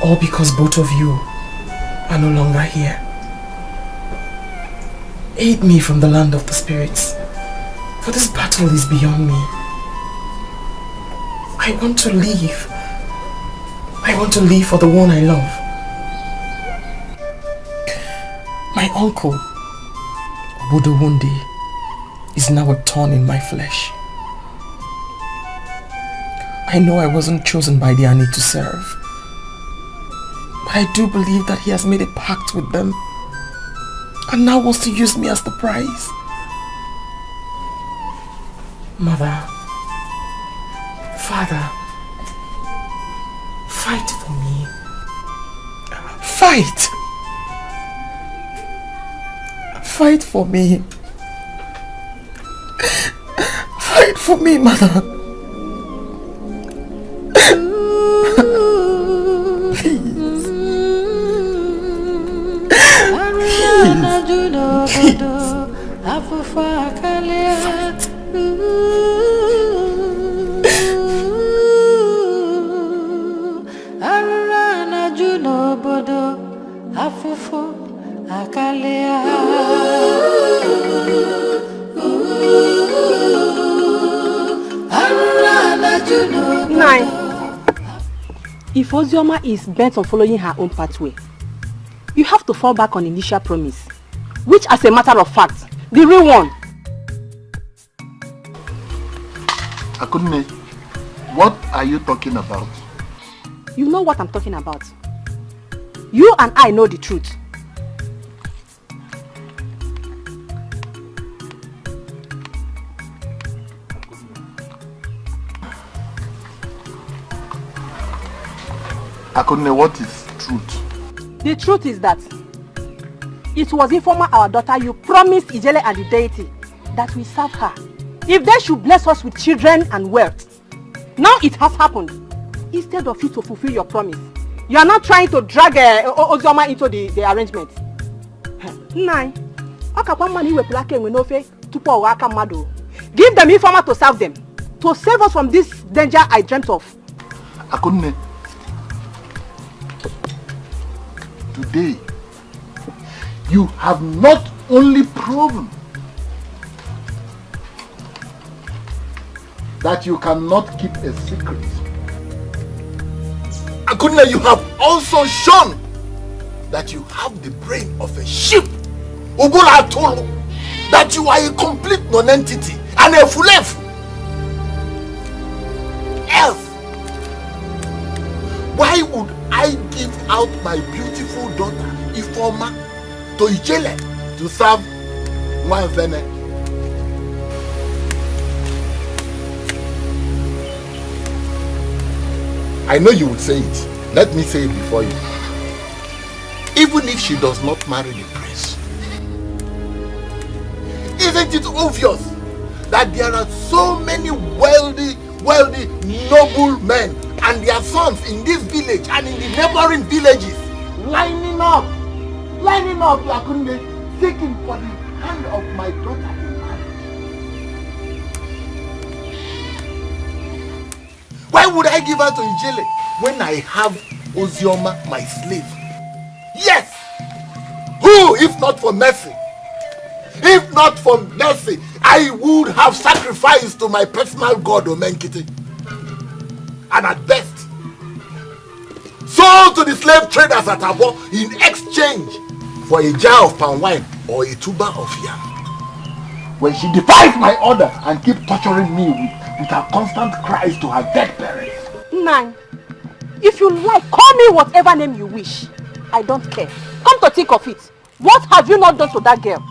All because both of you are no longer here. Aid me from the land of the spirits, for this battle is beyond me. I want to leave. I want to live for the one I love. My uncle, Budowundi, is now a thorn in my flesh. I know I wasn't chosen by the Ani to serve, but I do believe that he has made a pact with them and now wants to use me as the prize. Mother, Father, fight for me. Fight! Fight for me. Fight for me, Mother. If Ozioma is bent on following her own pathway, you have to fall back on initial promise, which as a matter of fact, the real one. Akunne, what are you talking about? You know what I'm talking about. You and I know the truth. Akunne, what is truth? The truth is that it was informal our daughter you promised Ijele and the deity that we serve her if they should bless us with children and wealth. Now it has happened. Instead of you to fulfill your promise, you are not trying to drag Ozioma into the arrangement. Give them informal to serve them, to save us from this danger I dreamt of. Akunne, today, you have not only proven that you cannot keep a secret. Akunne, you have also shown that you have the brain of a sheep. That you are a complete non-entity and a fulefu. Else, why would I give out my beautiful daughter Ifoma to Ijele to serve Nwanzene? I know you would say it. Let me say it before you. Even if she does not marry the prince, isn't it obvious that there are so many wealthy, noble men and their sons in this village and in the neighboring villages lining up, Akunne, seeking for the hand of my daughter in marriage? Why would I give her to Ijele when I have Ozioma, my slave? Yes! Who, if not for mercy? If not for mercy, I would have sacrificed to my personal god Omenkiti. And at best, sold to the slave traders at Abo in exchange for a jar of palm wine or a tuber of yam. When she defies my order and keeps torturing me with her constant cries to her dead parents. Nine, if you like, call me whatever name you wish. I don't care. Come to think of it, what have you not done to that girl?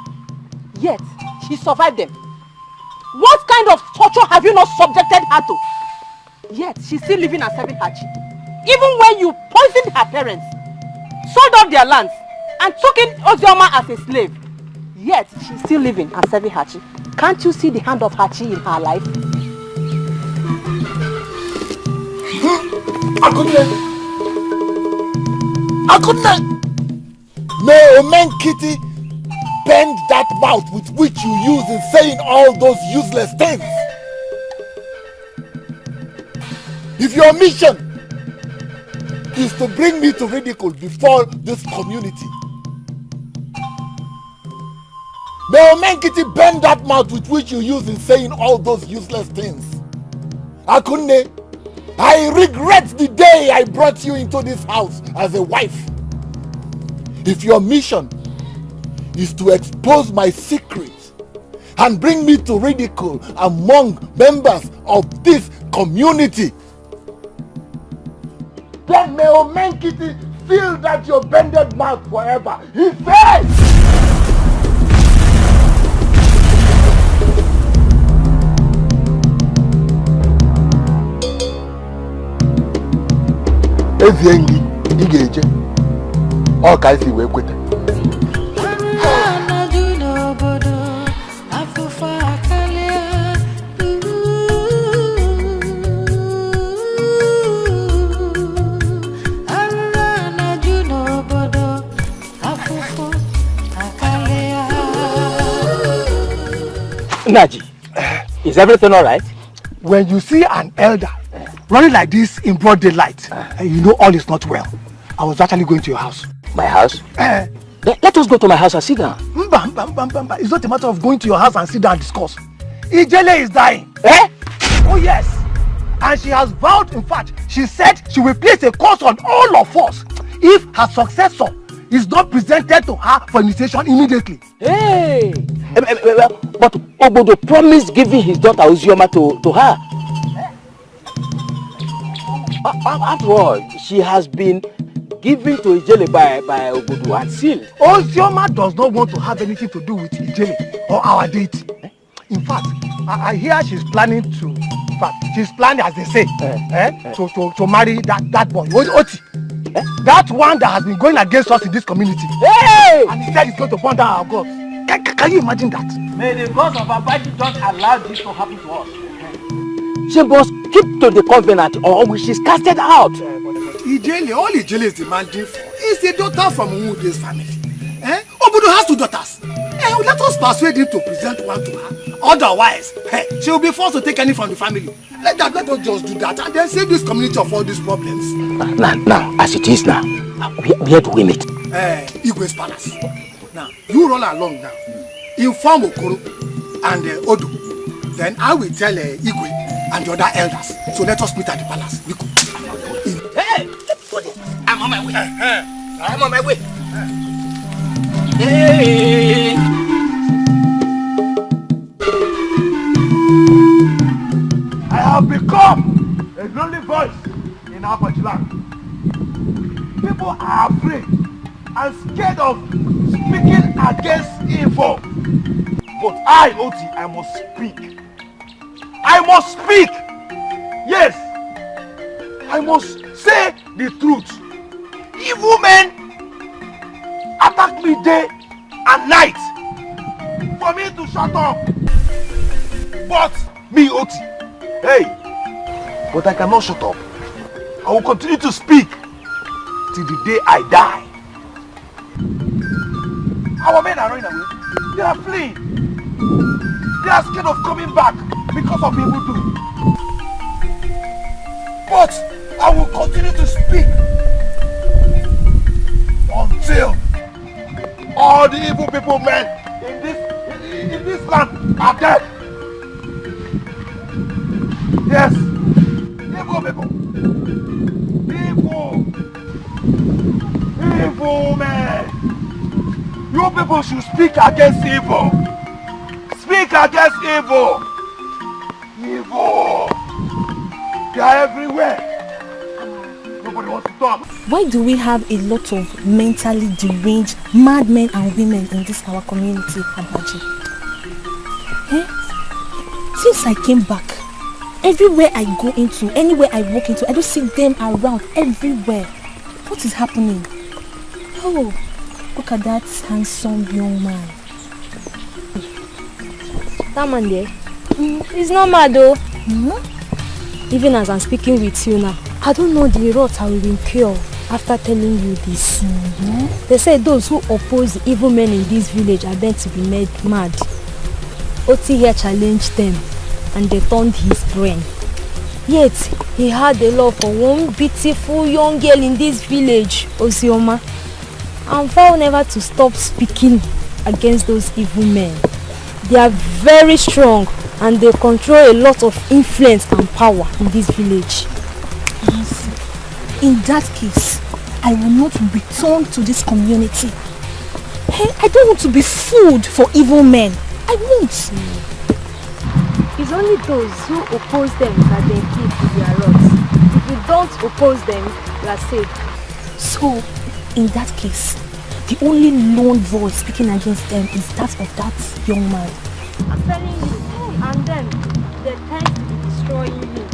Yet, she survived them. What kind of torture have you not subjected her to? Yet, she's still living and serving Hachi. Even when you poisoned her parents, sold out their lands, and took in Ozioma as a slave, yet she's still living and serving Hachi. Can't you see the hand of Hachi in her life? Akunne! May Omenkiti bend that mouth with which you use in saying all those useless things. If your mission is to bring me to ridicule before this community. May Omenkiti bend that mouth with which you use in saying all those useless things. Akunne, I regret the day I brought you into this house as a wife. If your mission is to expose my secrets and bring me to ridicule among members of this community, then may Omenkiti feel that your bended mouth forever. He says! Eziengi, Igeje, all kinds of way with it. Naji, is everything all right? When you see an elder running like this in broad daylight, you know all is not well. I was actually going to your house. My house? Let us go to my house and sit down. It's not a matter of going to your house and sit down and discuss. Ijele is dying. Eh? Oh yes. And she has vowed, in fact, she said she will place a curse on all of us if her successor is not presented to her for initiation immediately. Hey! But Obodo promised giving his daughter Ozioma to her. After all, she has been given to Ijele by Obodo and sealed. Ozioma does not want to have anything to do with Ijele or our deity. In fact, I hear she's planning to, she's planning, as they say, to marry that boy, Oti. That one that has been going against us in this community. Hey! And he said he's going to burn down our gods. Can you imagine that? May the gods of Abaji don't allow this to happen to us. She must keep to the covenant or she's casted out. Ijele, all Ijele is demanding for is a daughter from Nwude's family. Obodo has 2 daughters. Let us persuade him to present one to her. Otherwise, she will be forced to take any from the family. Let us just do that and then save this community of all these problems. Now, as it is now, where do we meet? Igwe's palace. Now, you roll along now. Inform Okoro and Odu. Then I will tell Igwe and the other elders. So let us meet at the palace. Hey! I'm on my way. I'm on my way. Hey! I have become a lonely voice in Abaji land. People are afraid and scared of speaking against evil. But I, Oti, I must speak. I must speak. Yes, I must say the truth. Evil men attack me day and night for me to shut up. But me, Oti, but I cannot shut up. I will continue to speak till the day I die. Our men are running away. They are fleeing. They are scared of coming back because of evil doing. But I will continue to speak until all the evil people men in this land are dead. Yes, evil people. Evil men. You people should speak against evil. Speak against evil. Evil. They are everywhere. Nobody wants to talk. Why do we have a lot of mentally deranged madmen and women in this our community, Abaji? Since I came back, everywhere I go into, anywhere I walk into, I don't see them around everywhere. What is happening? Oh, look at that handsome young man. That man there, he's not mad though. Even as I'm speaking with you now, I don't know the rot I will incur after telling you this. They say those who oppose the evil men in this village are meant to be made mad. Oti here challenged them and they turned his brain. Yet, he had a love for one beautiful young girl in this village, Ozioma. And vowed never to stop speaking against those evil men. They are very strong and they control a lot of influence and power in this village. In that case, I will not return to this community. Hey, I don't want to be food for evil men. I won't. It's only those who oppose them that they keep with their rods. If you don't oppose them, you are safe. So, in that case, the only lone voice speaking against them is that of that young man. I'm telling you. And then they tend to be destroying him.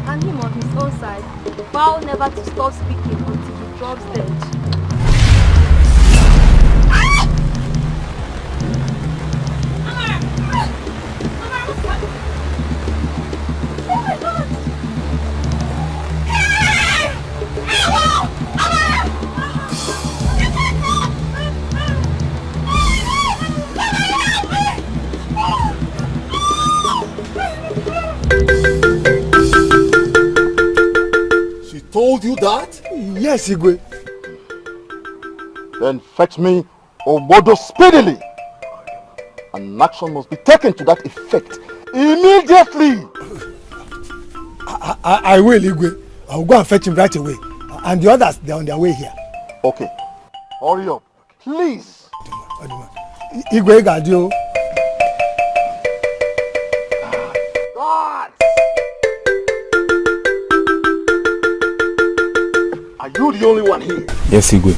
And him on his own side, vow never to stop speaking until he drops dead. Told you that? Yes, Igwe. Then fetch me Obodo speedily. An action must be taken to that effect immediately. I will, Igwe. I will go and fetch him right away. And the others, they are on their way here. Okay. Hurry up, please. Igwe, Gadio. Are you the only one here? Yes, Igwe.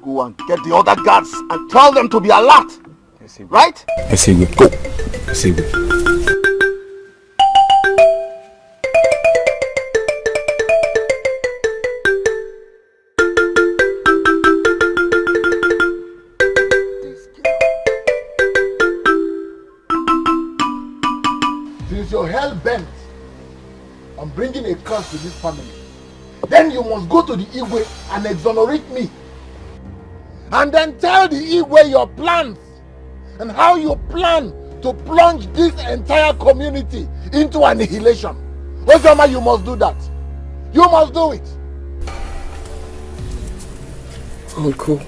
Go and get the other guards and tell them to be alert. Yes, Igwe. Right? Yes, Igwe. Go. Yes, Igwe. Since you're hell-bent on bringing a curse to this family, then you must go to the Igwe and exonerate me. And then tell the Igwe your plans and how you plan to plunge this entire community into annihilation. Ozioma, you must do that. You must do it. Uncle,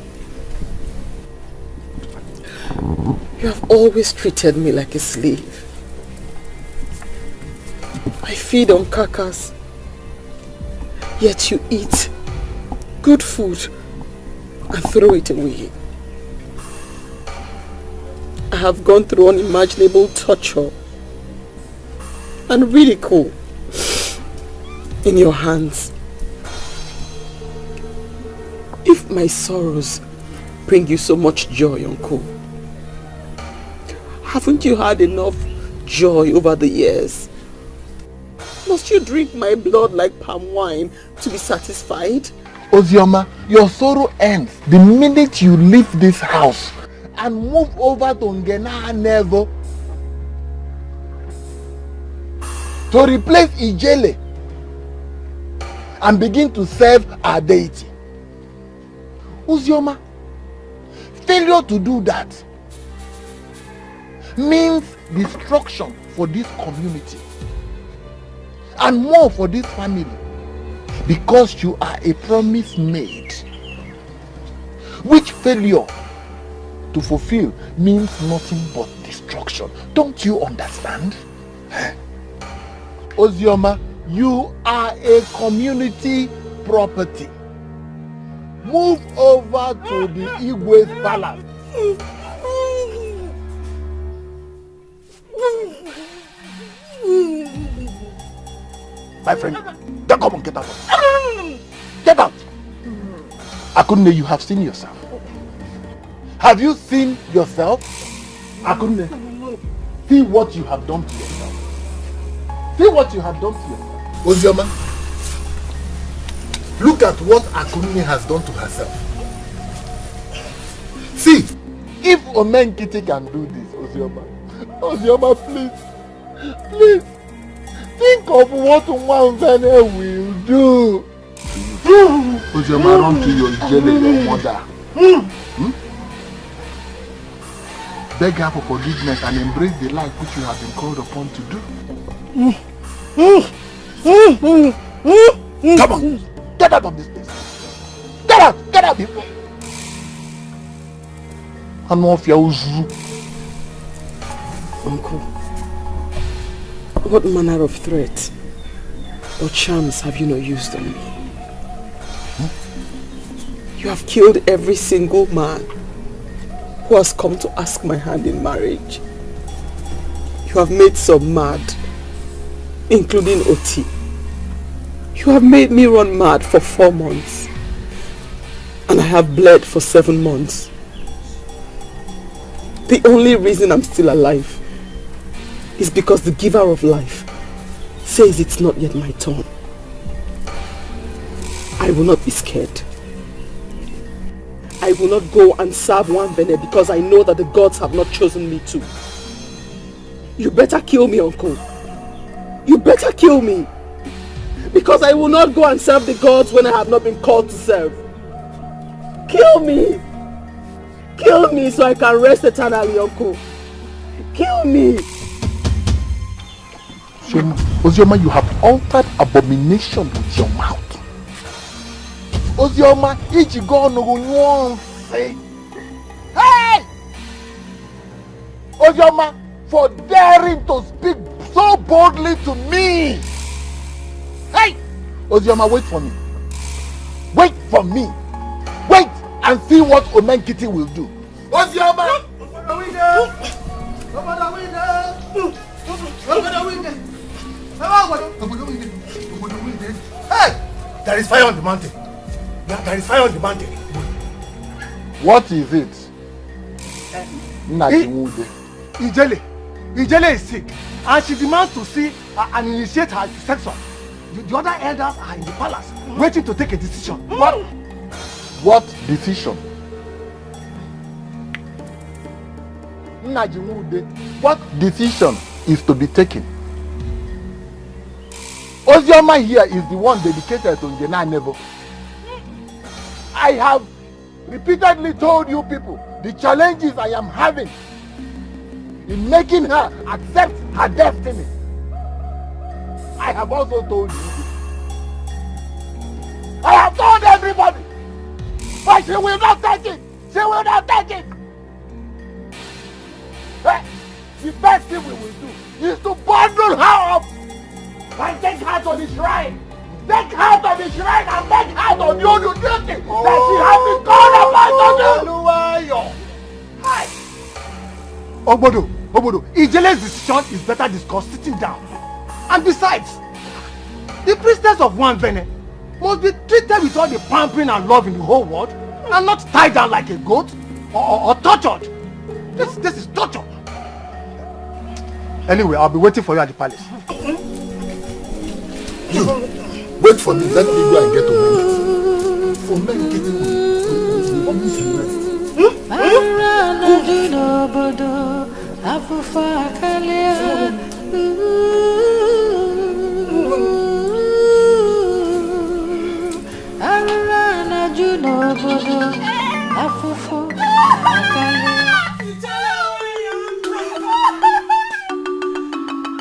you have always treated me like a slave. I feed on carcass, yet you eat good food and throw it away. I have gone through unimaginable torture and ridicule in your hands. If my sorrows bring you so much joy, Uncle, haven't you had enough joy over the years? Must you drink my blood like palm wine to be satisfied? Ozioma, your sorrow ends the minute you leave this house and move over to Ngena Nevo to replace Ijele and begin to serve our deity. Ozioma, failure to do that means destruction for this community and more for this family, because you are a promise made, which failure to fulfill means nothing but destruction. Don't you understand? Ozioma, you are a community property. Move over to the Igwe's palace. My friend, then come on, get out. Get out. Akunne, you have seen yourself. Have you seen yourself? Akunne, see what you have done to yourself. See what you have done to yourself. Ozioma, look at what Akunne has done to herself. See, if Omenkiti can do this, Ozioma, Ozioma, please, think of what Nwanvene will do. Ozioma, run to your jelly, your mother. beg her for forgiveness and embrace the life which you have been called upon to do. Come on, get out of this place. Get out before. I'm off your Uncle, what manner of threat or charms have you not used on me? You have killed every single man who has come to ask my hand in marriage. You have made some mad, including Oti. You have made me run mad for 4 months, and I have bled for 7 months. The only reason I'm still alive is because the giver of life says it's not yet my turn. I will not be scared. I will not go and serve one Bene because I know that the gods have not chosen me to. You better kill me, uncle. You better kill me. Because I will not go and serve the gods when I have not been called to serve. Kill me. Kill me so I can rest eternally, uncle. Kill me. Ozioma, you have altered abomination with your mouth. Ozioma, hey! Ozioma, for daring to speak so boldly to me. Hey! Ozioma, wait for me. Wait for me. Wait and see what Omenkiti will do. Ozioma! Hey! There is fire on the mountain. There is fire on the mountain. What is it? Ijele is sick and she demands to see and initiate her successor. The other elders are in the palace waiting to take a decision. What decision? What decision is to be taken? Ozioma here is the one dedicated to Njena Nevo. I have repeatedly told you people the challenges I am having in making her accept her destiny. I have also told you. I have told everybody. But she will not take it. She will not take it. The best thing we will do is to bundle her up and take her to the shrine. Take her to the shrine and make her to do the duty that she has been called upon to do. Obodo, Ijele's decision is better discussed sitting down. And besides, the priestess of one Bene must be treated with all the pampering and love in the whole world and not tied down like a goat or tortured. This is torture. Anyway, I'll be waiting for you at the palace. Wait for me, let me go and get Omenkiti. For Omenkiti will miss you rest.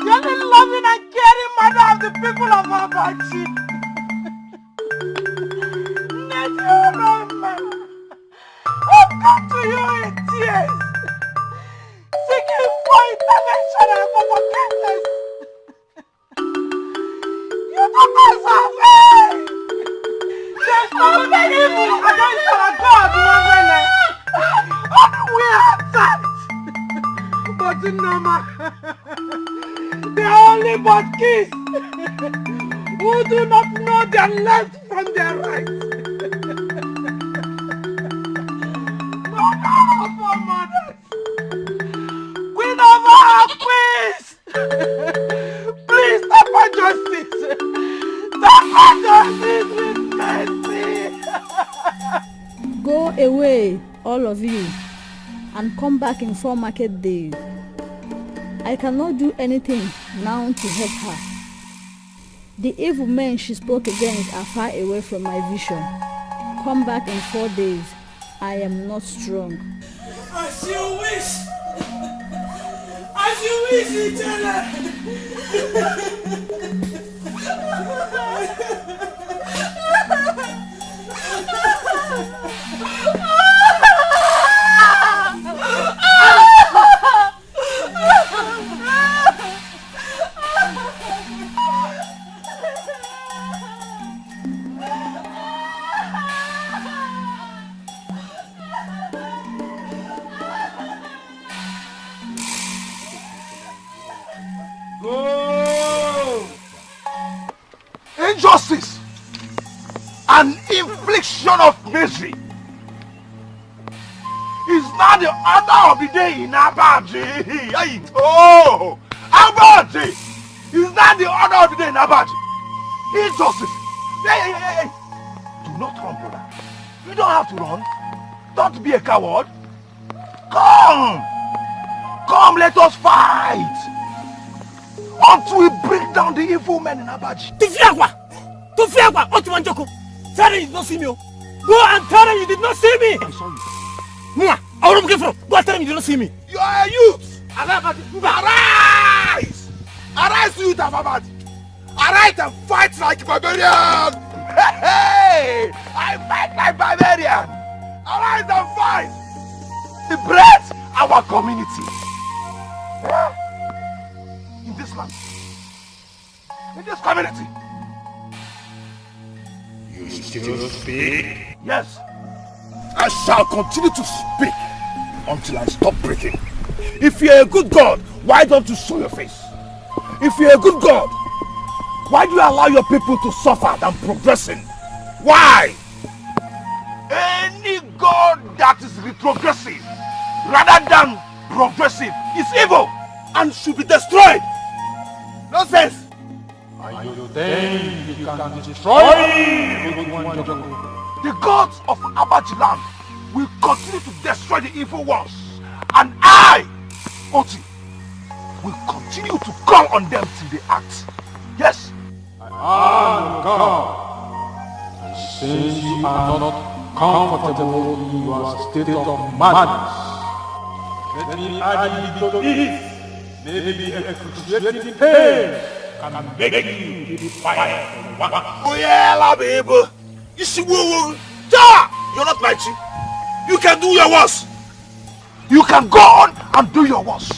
You're the loving and caring mother of the people of Abachi. I've come to you in tears, seeking for intervention and for forgiveness. You took us away. There's nothing evil against our God, Mother. Only we are attacked. But no matter. They are only but kids who do not know their left from their right. No powerful mothers, queen of our queens, please stop for justice. Stop for justice with mercy. Go away, all of you, and come back in 4 market days. I cannot do anything now to help her. The evil men she spoke against are far away from my vision. Come back in 4 days. I am not strong. As you wish. As you wish, Ijele. Injustice and infliction of misery is not the order of the day in Abaji. Oh, Abaji is not the order of the day in Abaji. Injustice. Hey. Do not run, brother. You don't have to run. Don't be a coward. Come, let us fight. Until we break down the evil men in Abaji. Tufiagwa, Otiwanjoko. Tell them you did not see me. Go and tell them you did not see me. I saw you. Mwah, I will get from. Go and tell them you did not see me. You are a youth. Arise! Arise, youth of Abaji. Arise and fight like a barbarian. Hey! I fight like barbarian. Arise and fight. Liberate our community. In this land. In this community. You still speak? Yes. I shall continue to speak until I stop breathing. If you're a good God, why don't you show your face? If you're a good God, why do you allow your people to suffer than progressing? Why? Any God that is retrogressive rather than progressive is evil and should be destroyed. Nonsense. And you think you can destroy the gods of Abaji land will continue to destroy the evil ones, and I, Oti, will continue to call on them till they act. Yes. I am God. And since you are not comfortable in your state of madness, let me add you to this. Maybe excruciating pain can make you defiant. Oh yeah, baby. You see, you're not my chief. You can do your worst. You can go on and do your worst.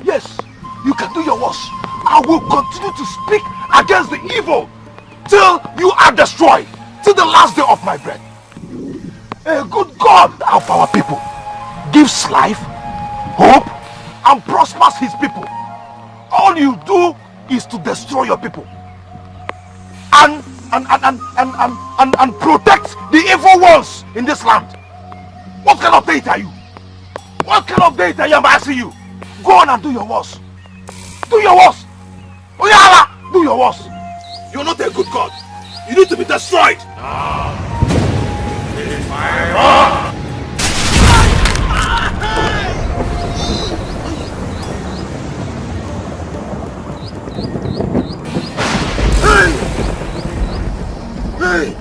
Yes, you can do your worst. I will continue to speak against the evil till you are destroyed, till the last day of my breath. A good God of our people gives life, hope, and prospers his people. All you do is to destroy your people and protect the evil ones in this land. What kind of data are you? What kind of data am I asking you? Go on and do your worst. Do your worst. Oyala, do your worst. You're not a good God. You need to be destroyed. Hey!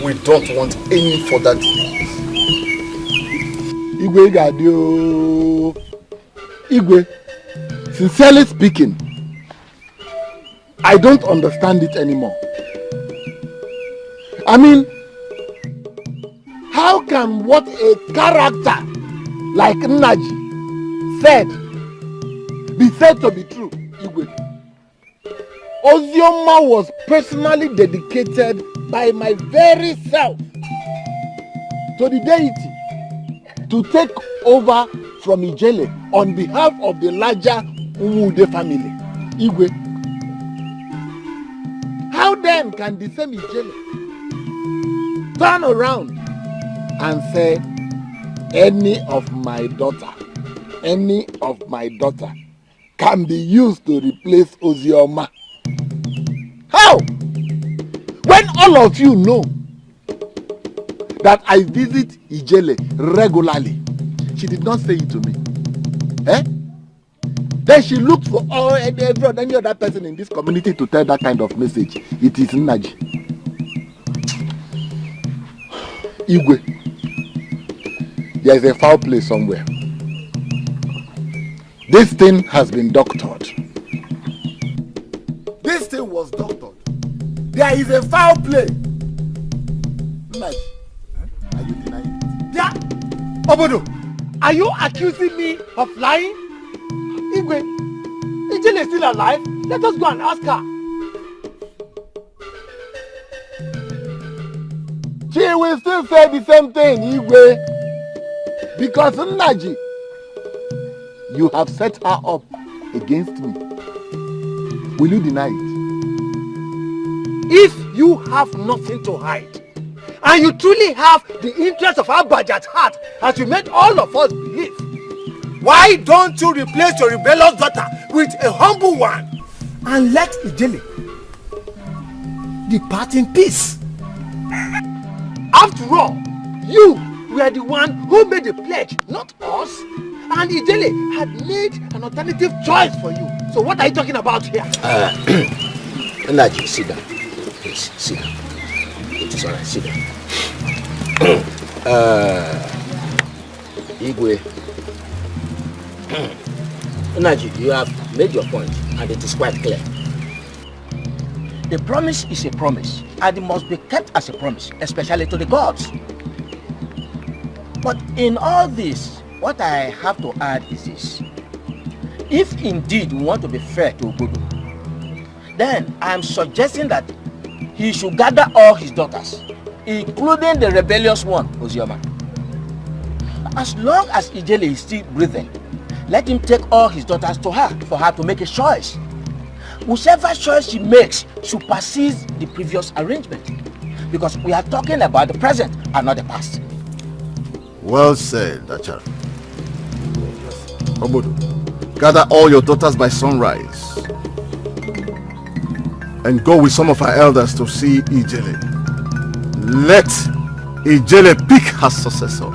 We don't want any further delay. Igwe Gadio. Igwe, sincerely speaking, I don't understand it anymore. I mean, how can what a character like Nnaji said be said to be true, Igwe? Ozioma was personally dedicated by my very self to the deity to take over from Ijele on behalf of the larger Umude family. Igwe, how then can the same Ijele turn around and say any of my daughter can be used to replace Ozioma? How? When all of you know that I visit Ijele regularly, she did not say it to me. Then she looked for any other person in this community to tell that kind of message. It is Naji. Igwe, there is a foul play somewhere. This thing has been doctored. This thing was doctored. There is a foul play. Naji, are you denying it? Yeah. Obodo, are you accusing me of lying? Igwe, Ijele is still alive. Let us go and ask her. She will still say the same thing, Igwe. Because Naji, you have set her up against me. Will you deny it? If you have nothing to hide, and you truly have the interest of Abaji at heart, as you made all of us believe, why don't you replace your rebellious daughter with a humble one and let Ijele depart in peace? After all, you were the one who made the pledge, not us. And Ijele had made an alternative choice for you. So what are you talking about here? Naji, sit down. Please, sit down. It is alright, sit down. Igwe. Naji, you have made your point, and it is quite clear. The promise is a promise, and it must be kept as a promise, especially to the gods. But in all this, what I have to add is this. If indeed we want to be fair to Obodo, then I am suggesting that he should gather all his daughters, including the rebellious one, Ozioma. As long as Ijele is still breathing, let him take all his daughters to her for her to make a choice. Whichever choice she makes supersedes the previous arrangement, because we are talking about the present and not the past. Well said, Achara. Obodo, gather all your daughters by sunrise and go with some of our elders to see Ijele. Let Ijele pick her successor.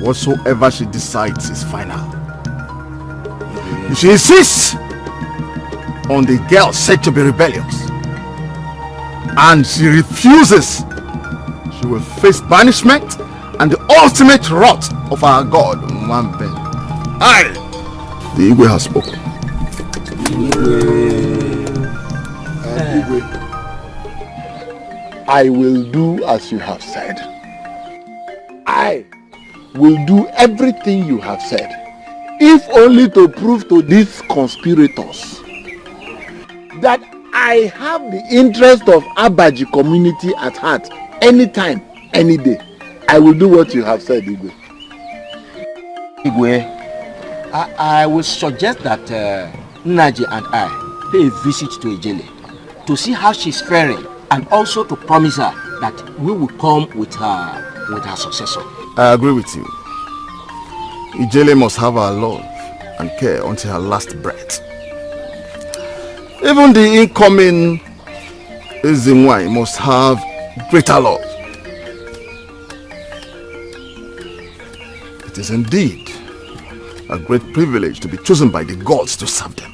Whatsoever she decides is final. If she insists on the girl said to be rebellious and she refuses, she will face banishment and the ultimate wrath of our God, Mwambe. The Igwe has spoken. Igwe, I will do as you have said. I will do everything you have said, if only to prove to these conspirators that I have the interest of Abaji community at heart anytime, any day. I will do what you have said, Igwe. Igwe, I will suggest that Naji and I pay a visit to Ijele to see how she's faring and also to promise her that we will come with her successor. I agree with you. Ijele must have our love and care until her last breath. Even the incoming Ezimwai must have greater love. It is indeed a great privilege to be chosen by the gods to serve them.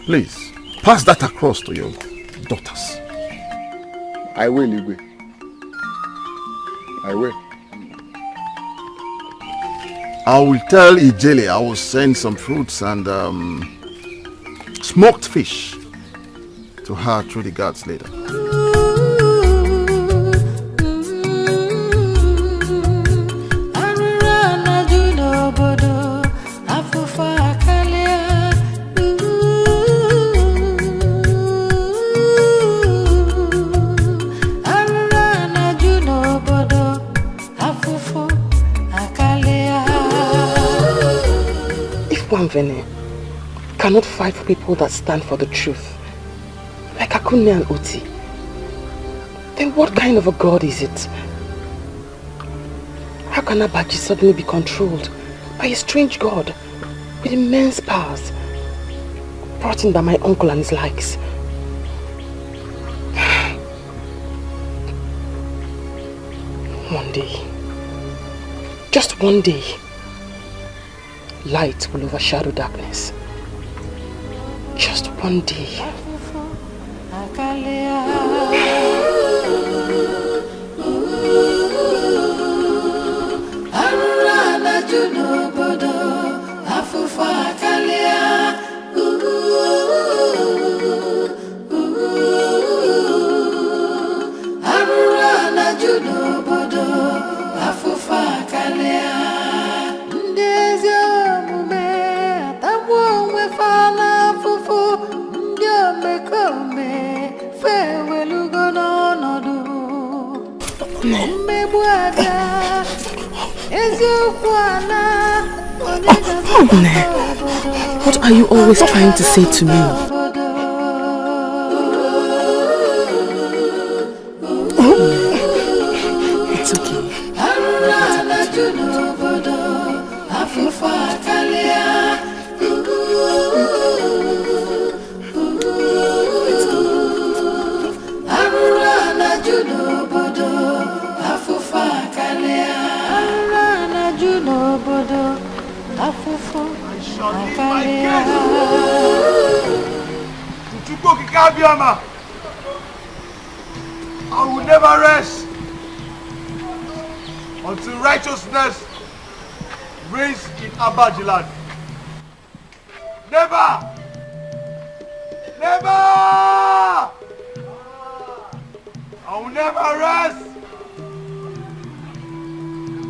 Please, pass that across to your daughters. I will, Igwe. I will. I will tell Ijele I will send some fruits and smoked fish to her through the guards later. Vene cannot fight for people that stand for the truth, like Akunne and Oti, then what kind of a god is it? How can Abaji suddenly be controlled by a strange god with immense powers brought in by my uncle and his likes? Just one day, light will overshadow darkness. Just one day. What are you always trying to say to me? It's okay. I will never rest until righteousness reigns in Abajiland. Never! Never! I will never rest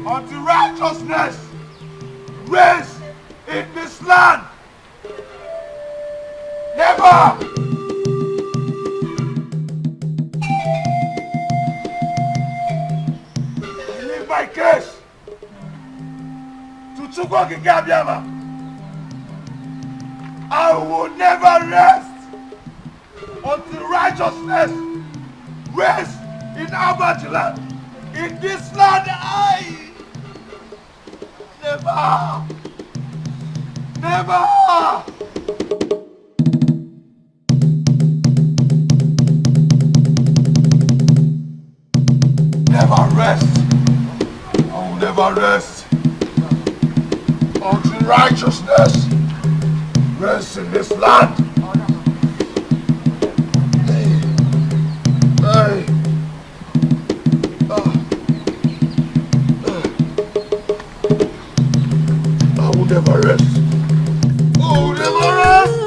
until righteousness reigns in this land. Never! Leave my case to Chukwuoki Gabiama. I will never rest until righteousness reigns in Abajiland. In this land, I never, never. Never rest. I will never rest until righteousness rests in this land. Hey. I will never rest. I will never rest.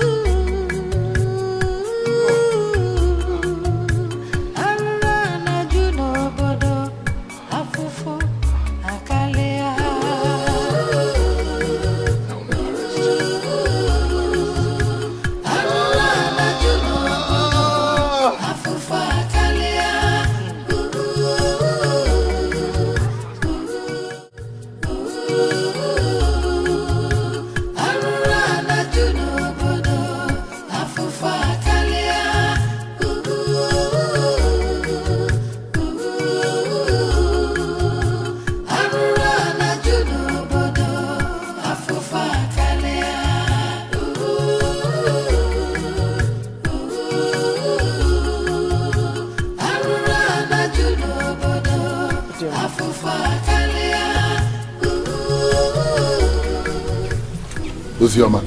Ozioma,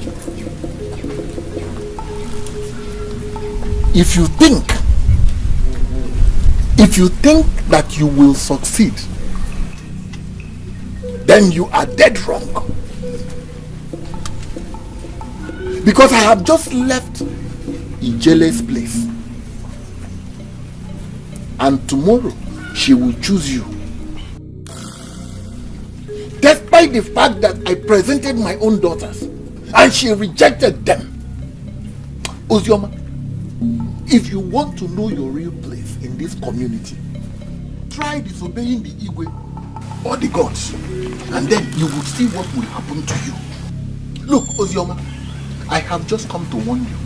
if you think that you will succeed, then you are dead wrong. Because I have just left Ijele's place, and tomorrow she will choose you. Despite the fact that I presented my own daughters and she rejected them. Ozioma, if you want to know your real place in this community, try disobeying the Igwe or the gods, and then you will see what will happen to you. Look, Ozioma, I have just come to warn you.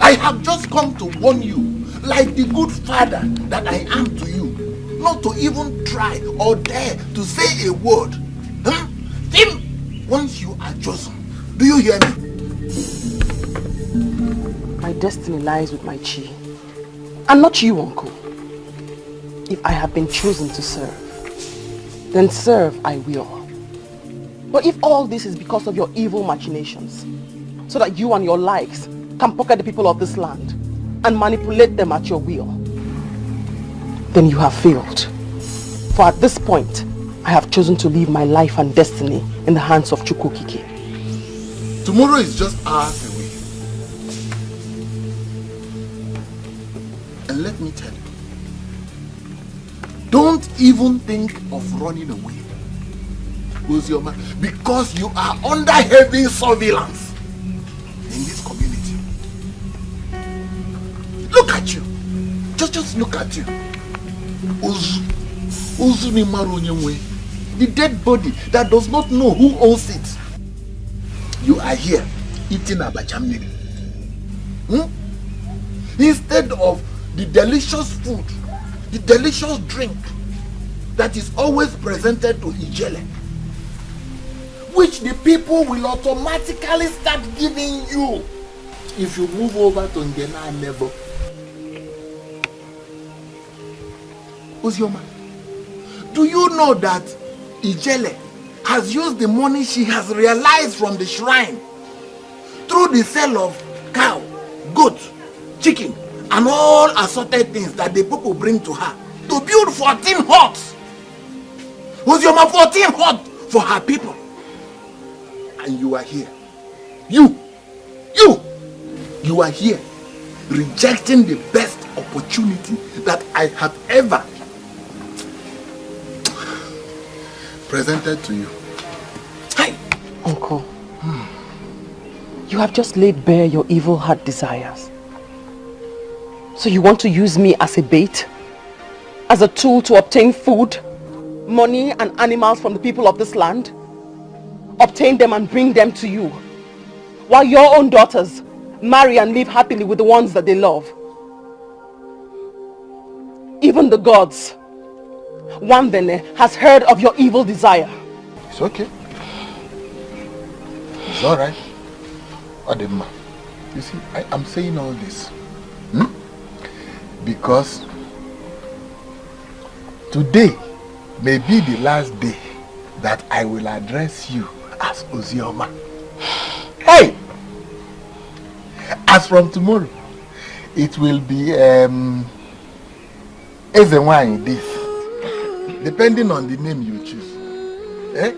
I have just come to warn you, like the good father that I am to you, not to even try or dare to say a word. Then, once you are chosen, do you hear me? My destiny lies with my chi, and not you, uncle. If I have been chosen to serve, then serve I will. But if all this is because of your evil machinations, so that you and your likes can pocket the people of this land and manipulate them at your will, then you have failed. For at this point, I have chosen to leave my life and destiny in the hands of Chukwukike. Tomorrow is just hours away. And let me tell you, don't even think of running away, Ozioma, because you are under heavy surveillance in this community. Look at you. Just look at you. The dead body that does not know who owns it. You are here eating abacha mmiri. Instead of the delicious food, the delicious drink that is always presented to Ijele, which the people will automatically start giving you if you move over to Ngena Nebo. Ozioma, do you know that Ijele has used the money she has realized from the shrine through the sale of cow, goat, chicken, and all assorted things that the people bring to her to build 14 huts? Ozioma, 14 huts for her people. And you are here. You are here rejecting the best opportunity that I have ever presented to you. Hi, Uncle. You have just laid bare your evil heart desires. So you want to use me as a bait? As a tool to obtain food, money and animals from the people of this land? Obtain them and bring them to you, while your own daughters marry and live happily with the ones that they love. Even the gods, Wambene, has heard of your evil desire. It's okay. It's alright. Adema, you see, I am saying all this because today may be the last day that I will address you as Ozioma. Hey! As from tomorrow, it will be Ezenwani this, depending on the name you choose. Eh?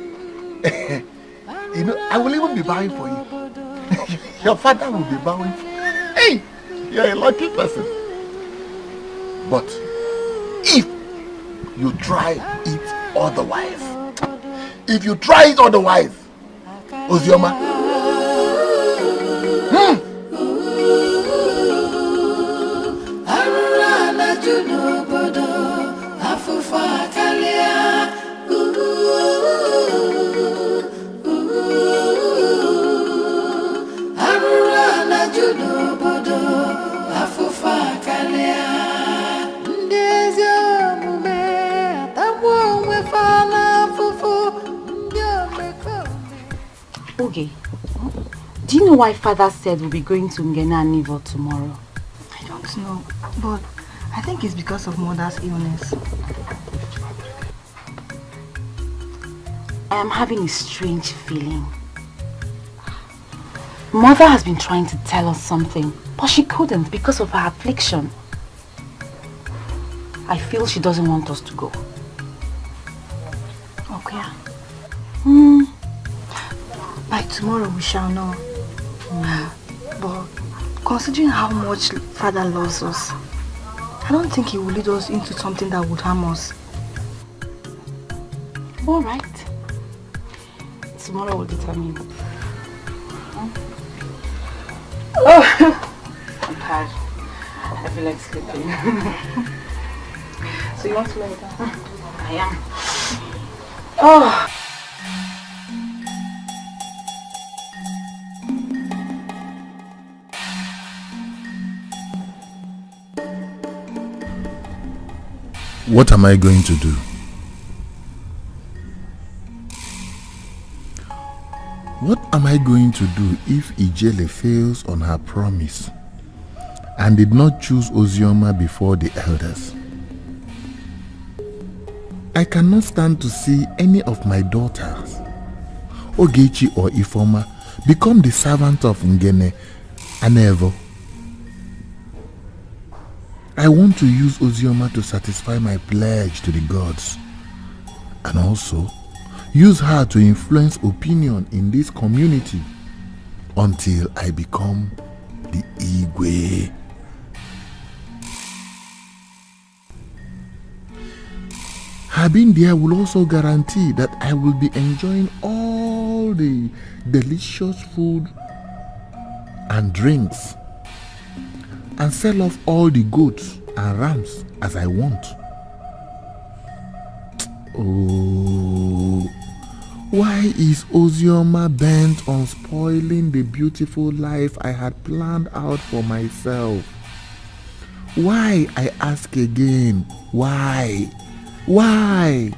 You know, I will even be bowing for you. Your father will be bowing for you. Hey! You're a lucky person. But if you try it otherwise, Ozioma, Okay, do you know why Father said we'll be going to Ngena and Nivo tomorrow? I don't know, but I think it's because of Mother's illness. I am having a strange feeling. Mother has been trying to tell us something, but she couldn't because of her affliction. I feel she doesn't want us to go. Okay. By tomorrow we shall know. But considering how much Father loves us, I don't think he will lead us into something that would harm us. Alright. Tomorrow will determine. Oh, I'm tired. I feel like sleeping. So you want to lay down? I am. Oh. What am I going to do? What am I going to do if Ijele fails on her promise and did not choose Ozioma before the elders? I cannot stand to see any of my daughters Ogechi or Ifoma become the servant of Ngene and Evo. I want to use Ozioma to satisfy my pledge to the gods, and also use her to influence opinion in this community until I become the Igwe. Her being there will also guarantee that I will be enjoying all the delicious food and drinks and sell off all the goats and rams as I want. Oh, why is Ozioma bent on spoiling the beautiful life I had planned out for myself? Why, I ask again, why? Why?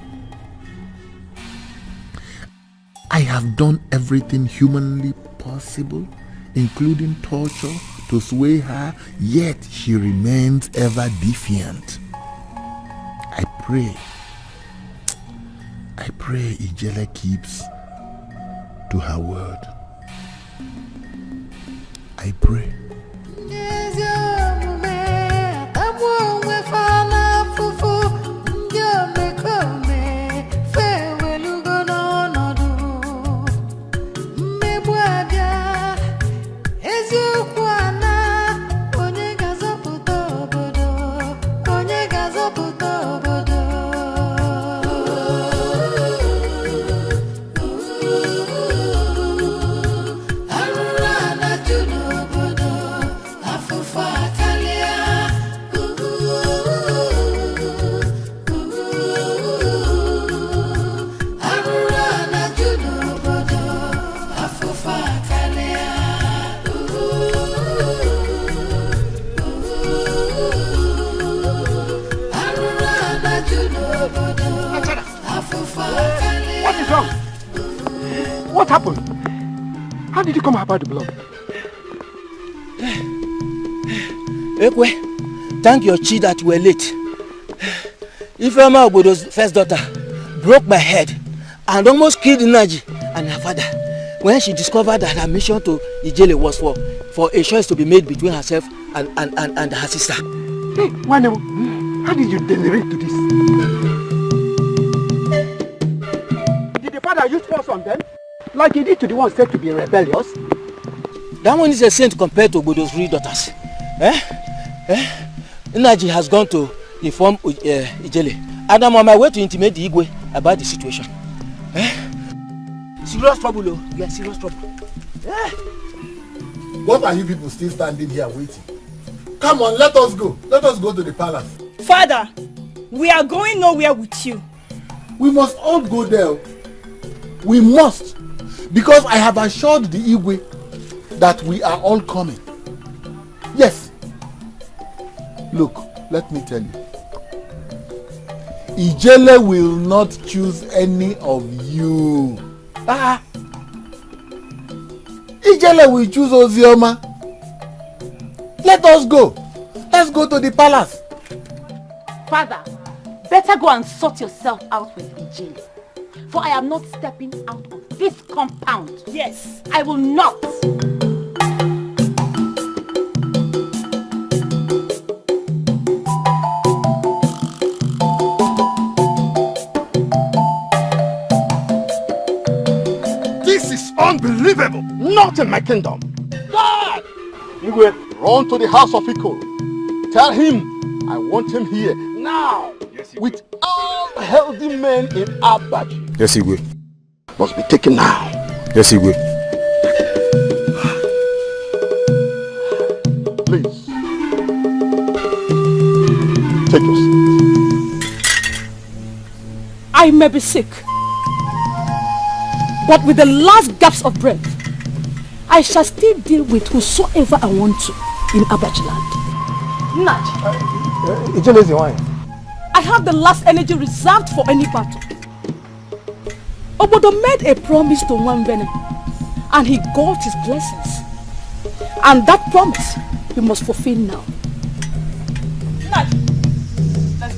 I have done everything humanly possible, including torture, to sway her, yet she remains ever defiant. I pray Ijele keeps to her word. I pray. What happened? How did you come about the blood? Ekwe, thank your chi that you were late. Ifeoma Obodo's first daughter broke my head and almost killed Naji and her father when she discovered that her mission to Ijele was for a choice to be made between herself and her sister. Hey, Wanemo, how did you degenerate to this? Did the father use force on them? Like he did to the one said to be rebellious? That one is a saint compared to Obodo's three daughters. Naji has gone to inform Ijele, and I'm on my way to intimate the Igwe about the situation. Serious trouble, oh. Yeah, serious trouble. What are you people still standing here waiting? Come on, let us go. Let us go to the palace. Father, we are going nowhere with you. We must all go there. We must. Because I have assured the Igwe that we are all coming. Yes. Look, let me tell you. Ijele will not choose any of you. Ijele will choose Ozioma. Let us go. Let's go to the palace. Father, better go and sort yourself out with Ijele. For I am not stepping out of this compound. Yes. I will not. This is unbelievable. Not in my kingdom. God! Igwe, run to the house of Iko. Tell him I want him here now. Yes, with all healthy men in Abaji. Yes, Igwe. Must be taken now. Yes, Igwe. Please. Take your seat. I may be sick, but with the last gasp of breath, I shall still deal with whosoever I want to in Abajiland. Naj. Ijele is the one. I have the last energy reserved for any battle. Obodo made a promise to Nwambene, and he got his blessings. And that promise, he must fulfill now. Naj, let's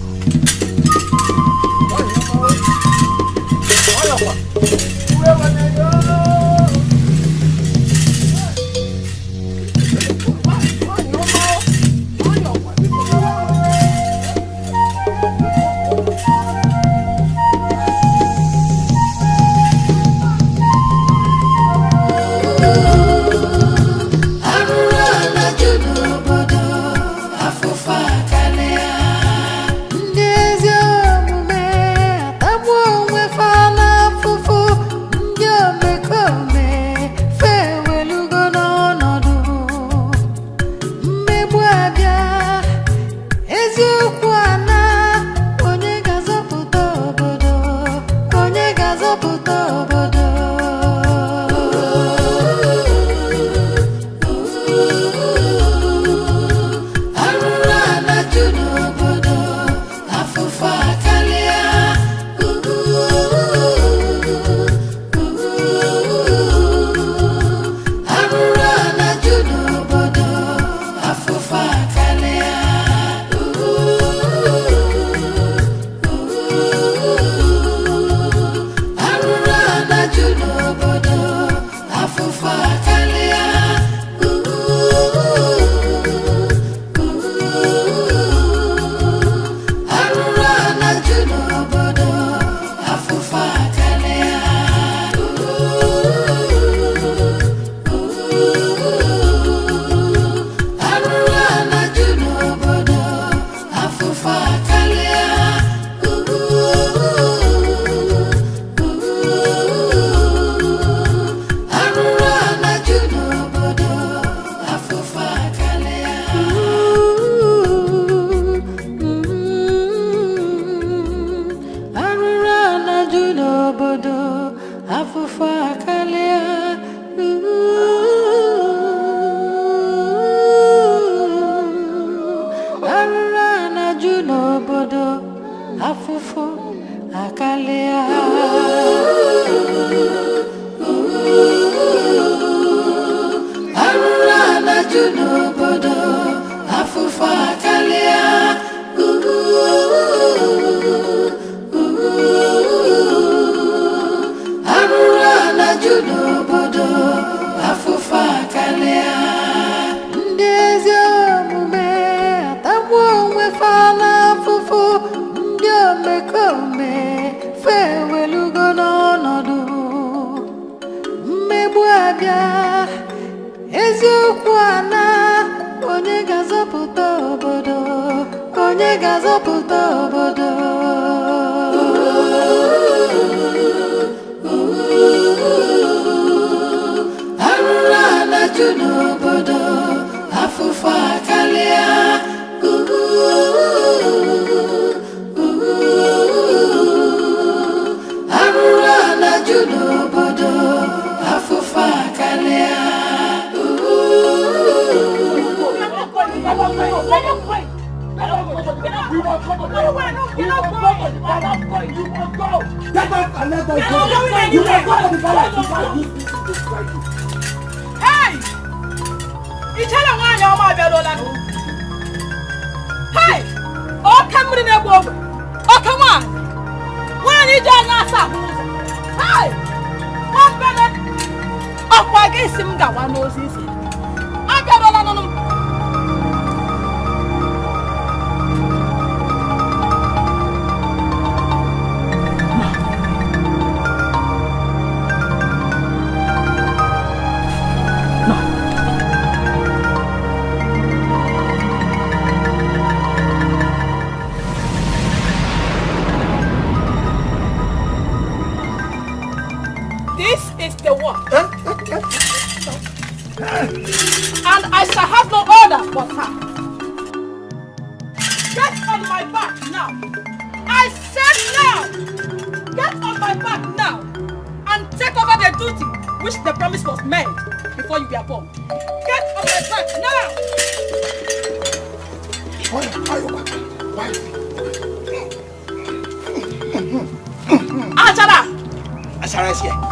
go.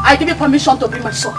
I give you permission to bring my sword.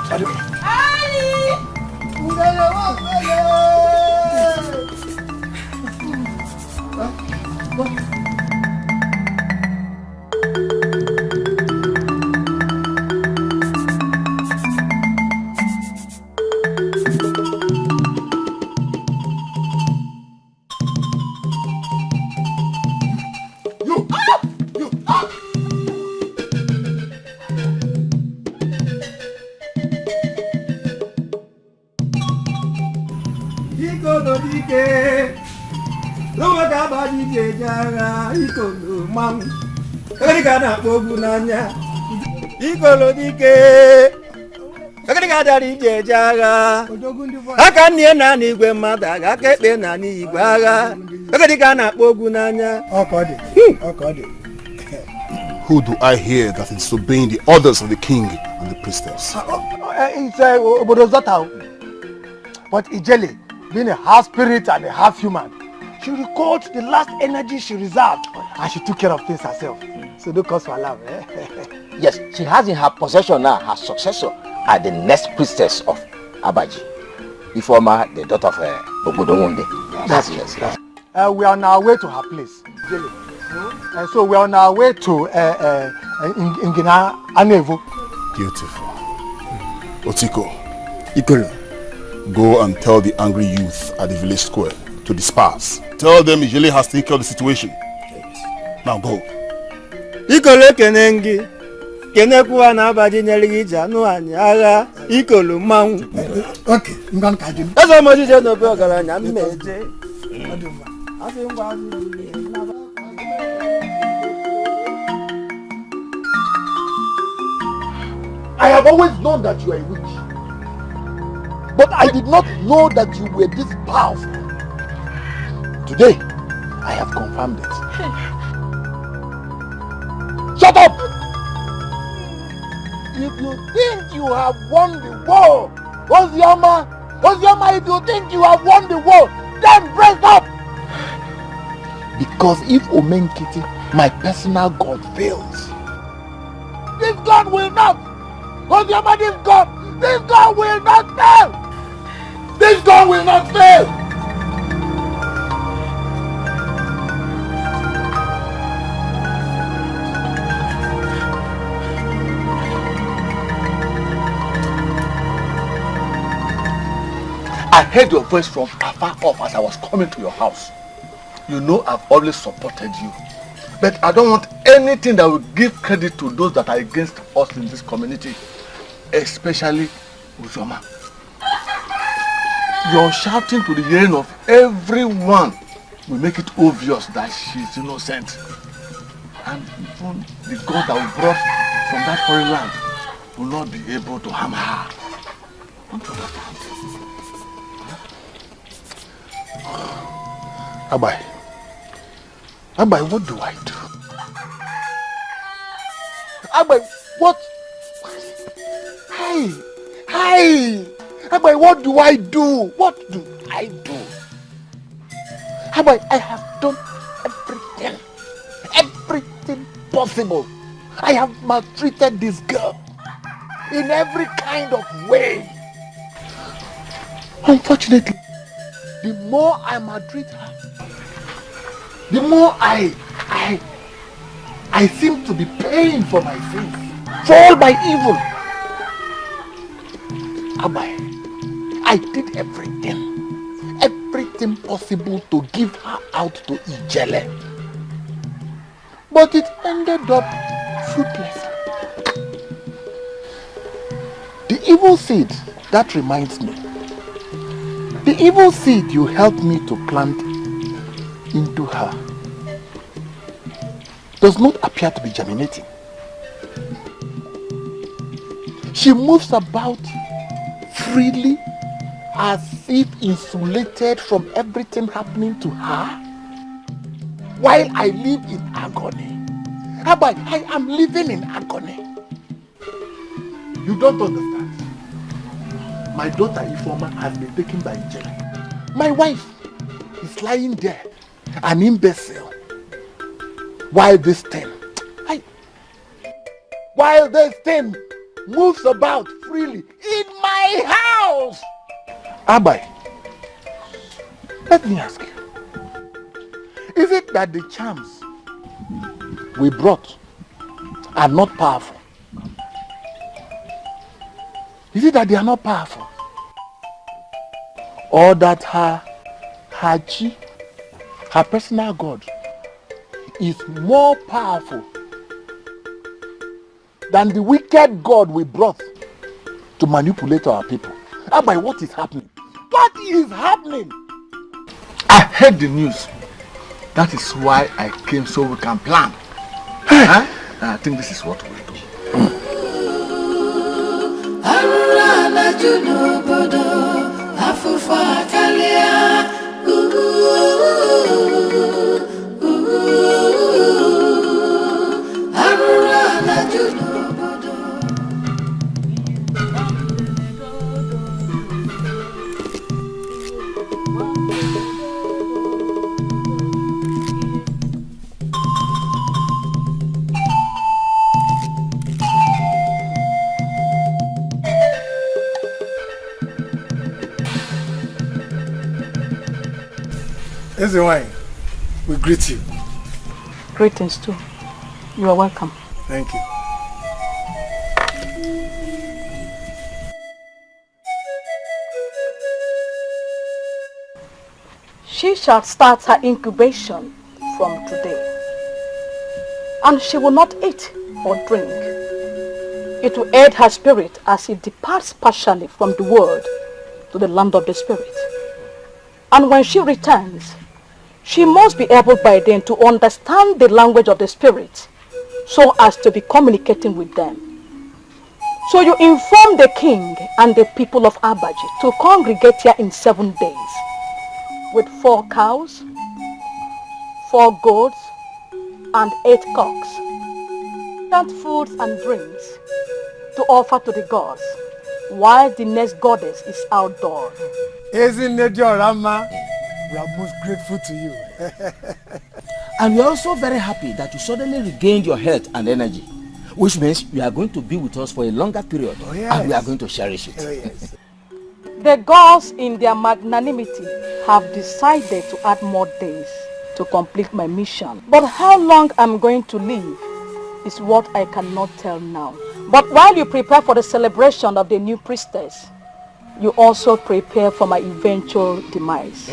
Who do I hear that is disobeying the orders of the king and the priestess? It's Obodozata. But Ijele, being a half spirit and a half human, She recalled the last energy she reserved and she took care of things herself. So no cause for alarm, eh? Yes, she has in her possession now her successor as the next priestess of Abaji. Ifeoma, the daughter of Obodowonde. That's yes. We are on our way to her place. So we are on our way to Ngina Anevo. Beautiful. Otiko, Ikolo, go and tell the angry youth at the village square to disperse. Tell them Ijele has taken care of the situation. Now go. Ikolo kenengi. Kenekuwa na Abaji nyelija nuani aga Ikolo mangu. Okay, ngani kajim. Eso mojije no pe ogaranya mmeje. I have always known that you are a witch. But I did not know that you were this powerful. Today, I have confirmed it. Shut up! If you think you have won the war, Ozioma, if you think you have won the war, then brace up! Because if Omenkiti, my personal god, fails, this god will not! Ozioma, this god will not fail! This god will not fail! I heard your voice from afar off as I was coming to your house. You know I've always supported you. But I don't want anything that will give credit to those that are against us in this community. Especially Ozioma. Your shouting to the hearing of everyone will make it obvious that she's innocent. And even the God that we brought from that foreign land will not be able to harm her. Don't you understand? Abai, what do I do? Abai, what? Hi! Abai, what do I do? What do I do? Abai, I have done everything possible. I have maltreated this girl in every kind of way. Unfortunately, the more I maltreat her, the more I seem to be paying for my sins, for all my evil. Abai, I did everything possible to give her out to Ijele. But it ended up fruitless. The evil seed, that reminds me, the evil seed you helped me to plant into her does not appear to be germinating. She moves about freely as if insulated from everything happening to her while I live in agony. Abai, I am living in agony. You don't understand. My daughter Ifeoma has been taken by Ijele. My wife is lying there, an imbecile, while this thing moves about freely in my house. Abai, let me ask you, is it that the charms we brought are not powerful? Is it that they are not powerful? Or that her chi, her personal god, is more powerful than the wicked god we brought to manipulate our people? Abai, what is happening? What is happening? I heard the news. That is why I came, so we can plan. Huh? I think this is what we'll do. Ozioma, we greet you. Greetings too. You are welcome. Thank you. She shall start her incubation from today. And she will not eat or drink. It will aid her spirit as it departs partially from the world to the land of the spirit. And when she returns, she must be able by then to understand the language of the spirit so as to be communicating with them. So you inform the king and the people of Abaji to congregate here in 7 days with 4 cows, 4 goats, and 8 cocks, and foods and drinks to offer to the gods, while the next goddess is outdoors. Isn't it your Rama? We are most grateful to you. And we are also very happy that you suddenly regained your health and energy, which means you are going to be with us for a longer period, and we are going to cherish it. Oh, yes. The gods in their magnanimity have decided to add more days to complete my mission. But how long I'm going to live is what I cannot tell now. But while you prepare for the celebration of the new priestess, you also prepare for my eventual demise.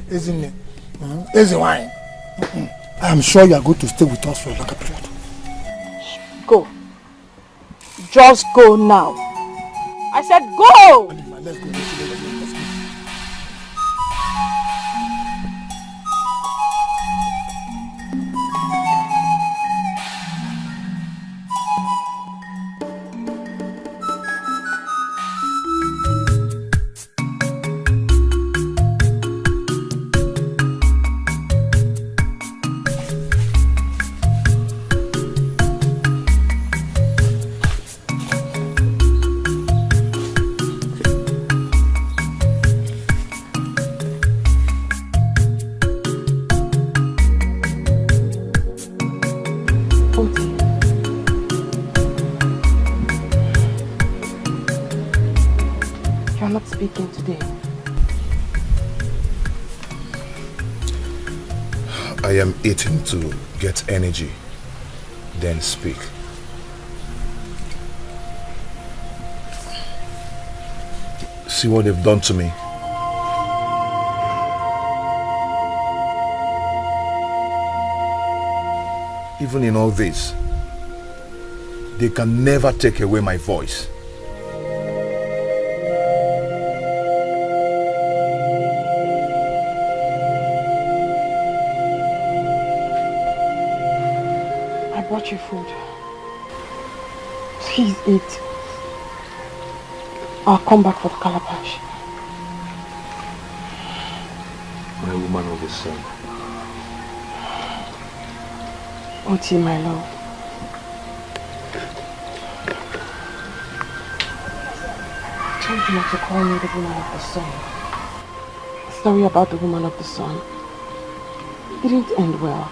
Isn't it? Ozioma, I'm sure you are going to stay with us for a longer period. Go. Just go now. I said go! Let's go. Today. I am eating to get energy, then speak. See what they've done to me. Even in all this, they can never take away my voice. Your food. Please eat. I'll come back for the calabash. My woman of the sun. Oti, my love. I told you not to call me the woman of the sun. Sorry about the woman of the sun. It didn't end well.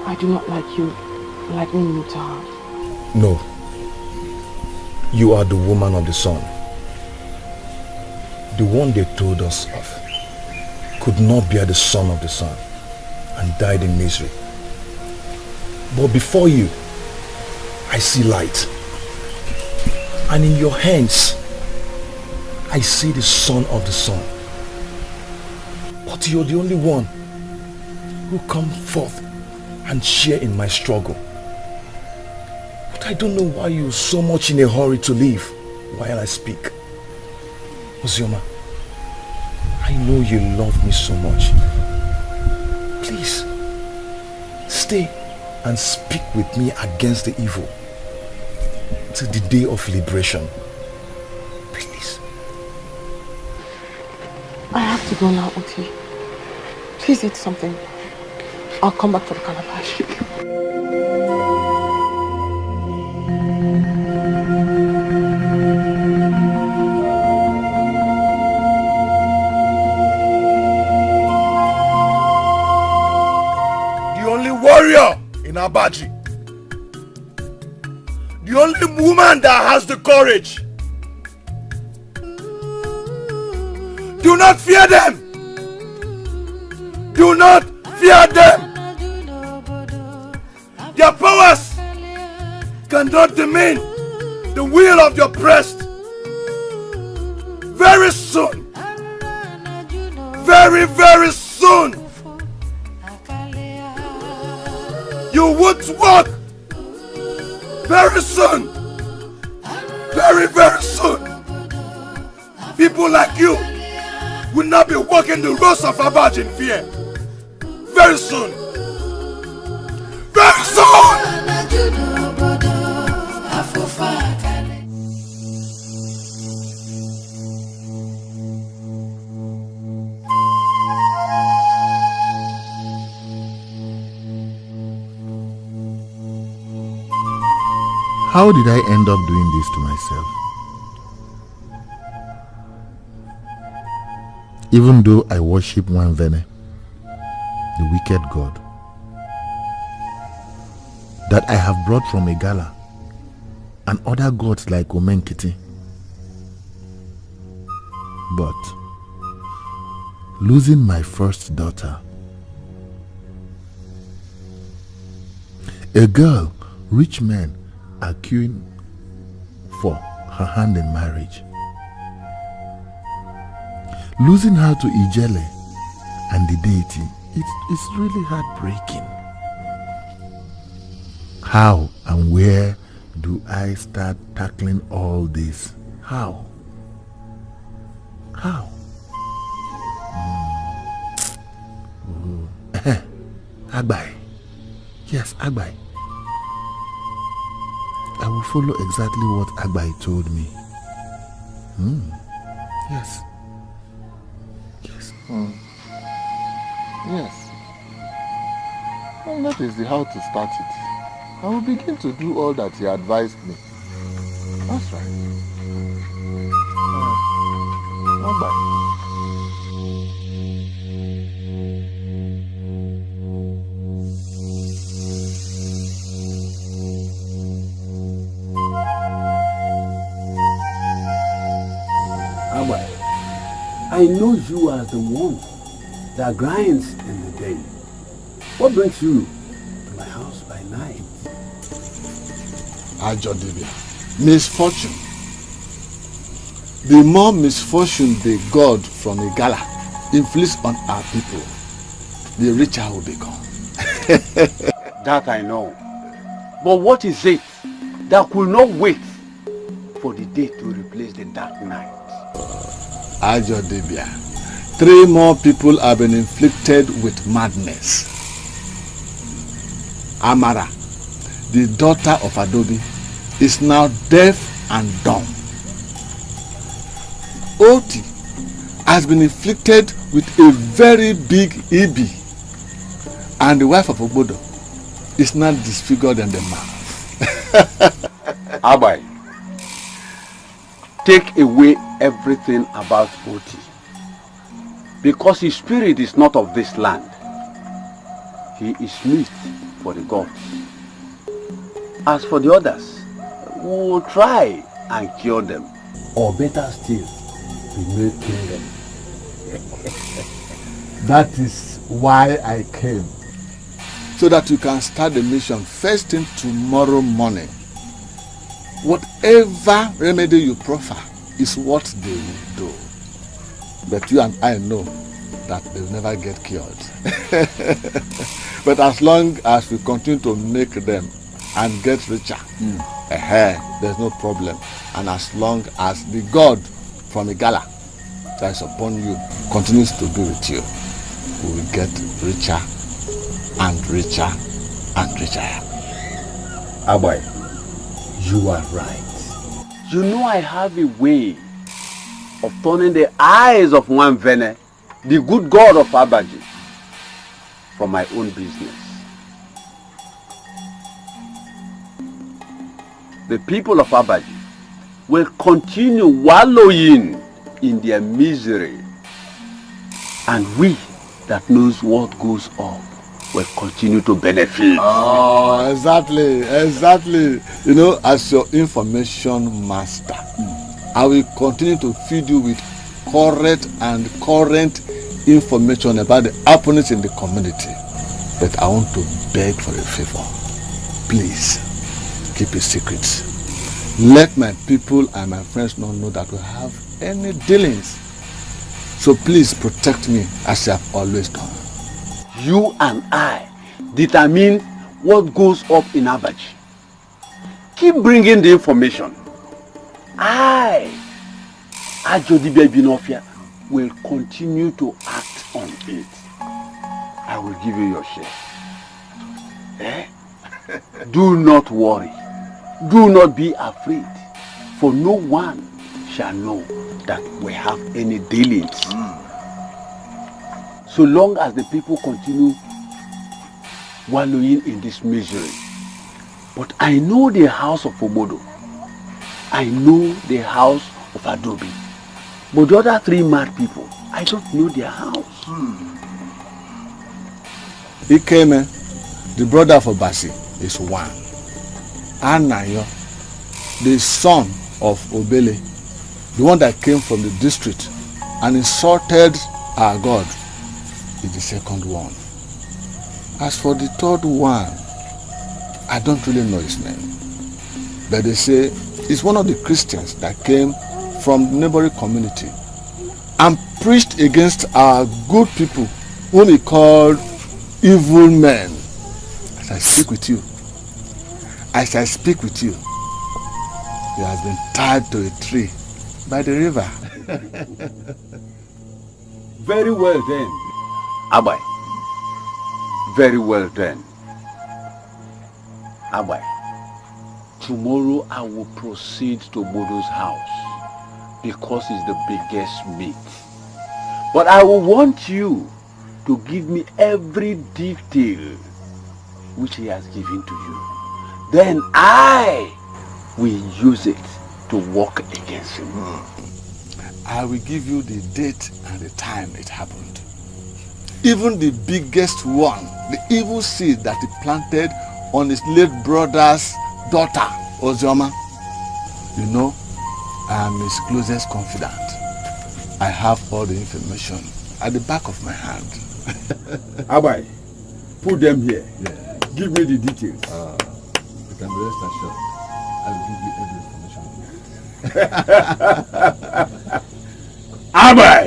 I do not like you liking me to her. No. You are the woman of the sun. The one they told us of could not bear the son of the sun and died in misery. But before you, I see light. And in your hands, I see the son of the sun. But you're the only one who come forth and share in my struggle. But I don't know why you're so much in a hurry to leave while I speak. Ozioma, I know you love me so much. Please, stay and speak with me against the evil till the day of liberation. Please. I have to go now, Oti. Please eat something. I'll come back for the calabash. The only warrior in Abaji. The only woman that has the courage. Do not fear them. Do not fear them. Their powers cannot demean the will of your breast. Very soon, very, very soon, you would walk. Very soon, very, very soon, people like you will not be walking the roads of Abaj in fear. Very soon. Very soon! How did I end up doing this to myself? Even though I worship one Vene, the wicked god, that I have brought from Igala and other gods like Omenkiti. But losing my first daughter, a girl rich men are queuing for her hand in marriage, losing her to Ijele and the deity, it's really heartbreaking. How and where do I start tackling all this? How? Agbai. Yes, Agbai. I will follow exactly what Agbai told me. Yes. Yes. Well, that is the how to start it. I will begin to do all that he advised me. That's right. Bye-bye. I know you are the one that grinds in the day. What brings you to my house by night? Wazobia, misfortune. The more misfortune the god from Igala inflicts on our people, the richer will become. That I know. But what is it that could not wait for the day to replace the dark night? Wazobia, 3 more people have been inflicted with madness. Amara, the daughter of Adobe, is now deaf and dumb. Oti has been inflicted with a very big EB, and the wife of Obodo is now disfigured in the mouth. Abai, take away everything about Oti, because his spirit is not of this land. He is meat for the gods. As for the others, we will try and cure them. Or better still, we may kill them. That is why I came. So that you can start the mission first thing tomorrow morning. Whatever remedy you proffer is what they will do. But you and I know that they will never get cured. But as long as we continue to make them and get richer, there's no problem. And as long as the God from Igala that is upon you continues to be with you, we will get richer and richer and richer. Abai, you are right. You know I have a way of turning the eyes of one Vene, the good god of Abaji, from my own business. The people of Abaji will continue wallowing in their misery, and we that knows what goes on will continue to benefit. Oh, exactly. You know, as your information master, I will continue to feed you with correct and current information about the happenings in the community, but I want to beg for a favor. Please, keep it secret. Let my people and my friends not know that we have any dealings. So please protect me as you have always done. You and I determine what goes up in Abaji. Keep bringing the information. Ajodibia Binofia, will continue to act on it. I will give you your share. Do not worry. Do not be afraid. For no one shall know that we have any dealings. So long as the people continue wallowing in this misery. But I know the house of Obodo. I know the house of Adobe. But the other 3 mad people, I don't know their house. Ikeme, the brother of Obasi, is one. Anayo, the son of Obele, the one that came from the district and insulted our God, is the second one. As for the third one, I don't really know his name. But they say he's one of the Christians that came from the neighboring community and preached against our good people whom he called evil men. As I speak with you, he has been tied to a tree by the river. Very well then. Abai. Very well then. Abai. Tomorrow I will proceed to Bodo's house because it's the biggest meat. But I will want you to give me every detail which he has given to you. Then I will use it to work against him. I will give you the date and the time it happened. Even the biggest one, the evil seed that he planted on his late brother's daughter, Ozioma. You know, I am his closest confidant. I have all the information at the back of my hand. Abai, put them here. Yeah. Give me the details. You can rest assured. I will give you every information. Abai!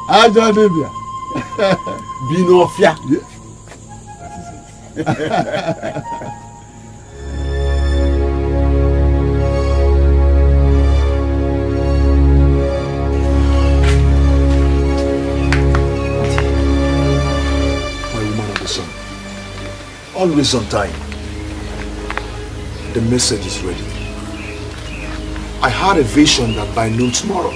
Ajodibia. Binofia. Yeah. That is it. Always on time. The message is ready. I had a vision that by noon tomorrow,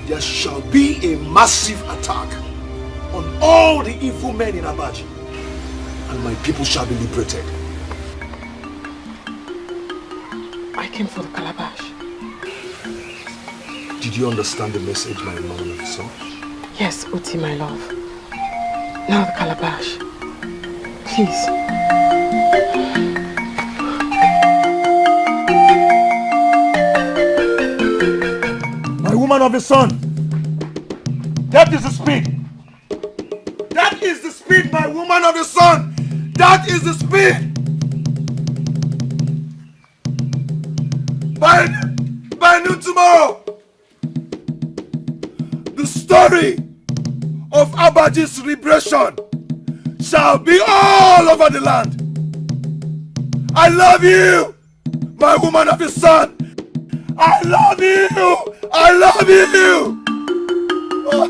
there shall be a massive attack on all the evil men in Abaji, and my people shall be liberated. I came from Calabash. Did you understand the message, my woman of the sun? Yes, Uti, my love. Now the Calabash. Please. My woman of the sun. That is the speed. That is the speed, my woman of the sun. That is the speed. By noon tomorrow, the story of Abaji's liberation shall be all over the land. I love you, my woman of the sun. I love you. I love you. Oh.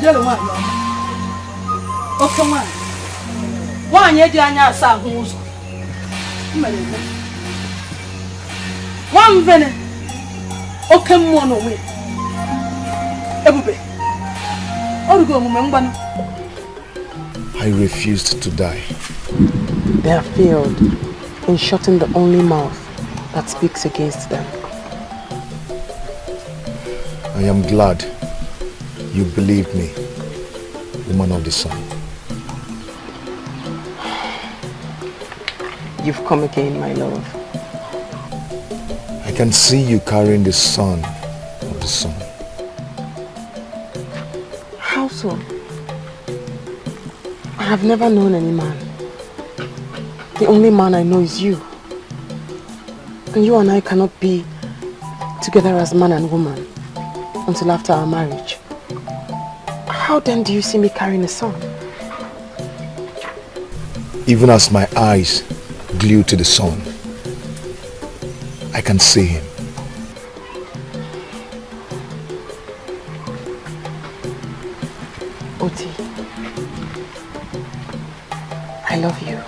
Ijele nwanyị. Oke nwanyị. Nwanyị dị anya asa ahụ ụzọ. Mmere eme. Nwamvene. Oke mmụọ n'onwe. Ebube. Orugo omume mgbanu. I refused to die. They have failed in shutting the only mouth that speaks against them. I am glad you believed me, woman of the sun. You've come again, my love. I can see you carrying the son of the sun. How so? I have never known any man. The only man I know is you. And you and I cannot be together as man and woman until after our marriage. How then do you see me carrying a son? Even as my eyes glue to the sun, I can see him. Oti, I love you.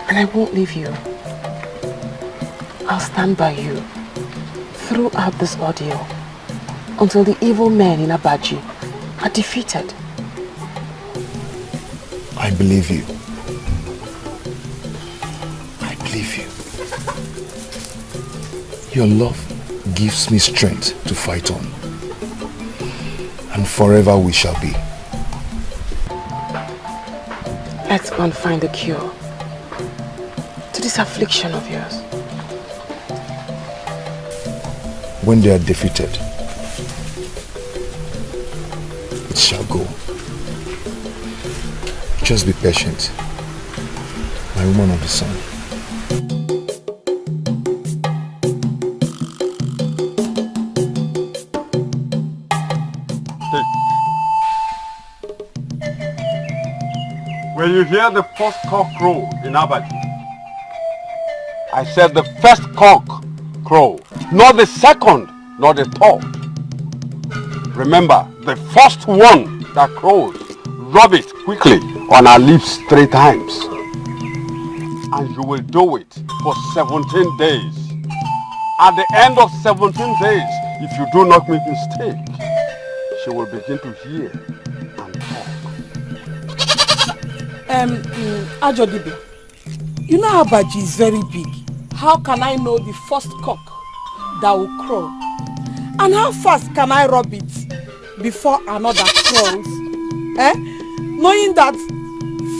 And I won't leave you. I'll stand by you throughout this ordeal until the evil men in Abaji are defeated. I believe you. I believe you. Your love gives me strength to fight on. And forever we shall be. Let's go and find a cure to this affliction of yours. When they are defeated, it shall go. Just be patient, my woman of the sun. When you hear the first cock crow in Abaji, I said the first cock crow, not the second, not the third. Remember, the first one that crows, rub it quickly on our lips 3 times. And you will do it for 17 days. At the end of 17 days, if you do not make mistake, she will begin to hear and talk. Ajodibia, you know Abaji is very big. How can I know the first cock that will crow? And how fast can I rub it before another crows? Knowing that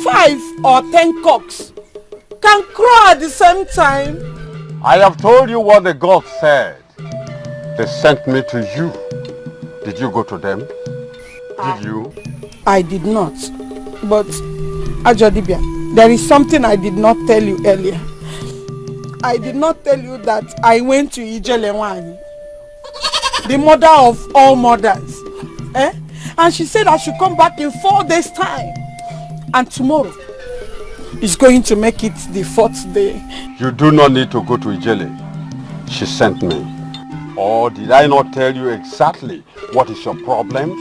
5 or 10 cocks can crow at the same time. I have told you what the gods said. They sent me to you. Did you go to them? Did you? I did not. But Ajodibia, there is something I did not tell you earlier. I did not tell you that I went to Ijelewani, the mother of all mothers. And she said I should come back in 4 days' time. And tomorrow is going to make it the 4th day. You do not need to go to Ijele. She sent me. Or did I not tell you exactly what is your problems?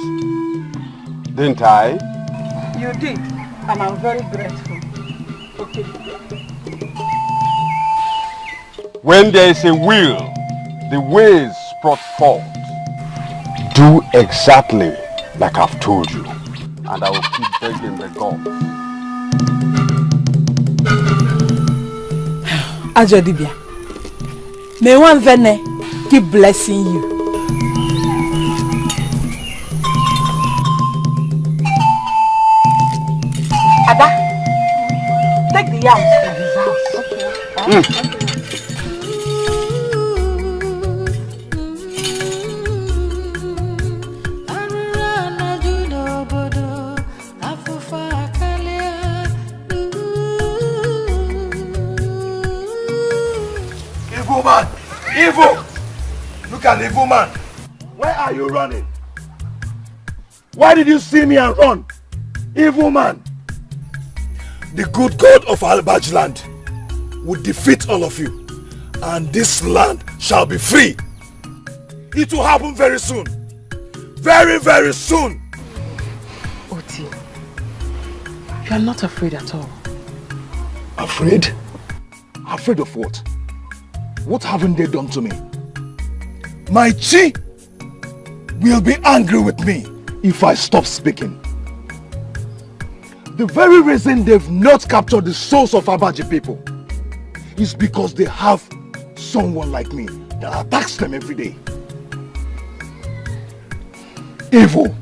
Didn't I? You did. And I'm very grateful. Okay. When there is a will, the ways brought forth. Do exactly like I've told you. And I will keep begging the gods. Ajodibia, may one Vene keep blessing you. Ada, take the yams to his house. Okay. Evil man! Evil! Look at the evil man! Where are you running? Why did you see me and run? Evil man! The good God of Albaj land will defeat all of you, and this land shall be free. It will happen very soon. very, very soon. Oti, you are not afraid at all. Afraid? Afraid of what? What haven't they done to me? My chi will be angry with me if I stop speaking. The very reason they've not captured the souls of Abaji people is because they have someone like me that attacks them every day. Evil.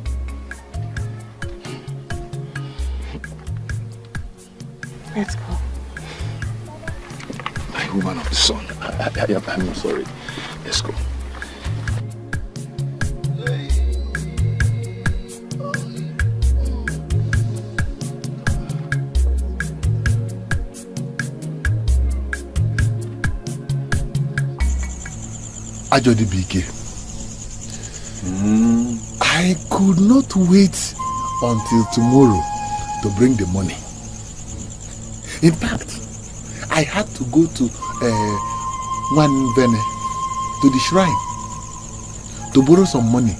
Let's go. My woman of the sun. I'm sorry. Let's go. Ajodi Bike. I could not wait until tomorrow to bring the money. In fact, I had to go to Wanvene, to the shrine, to borrow some money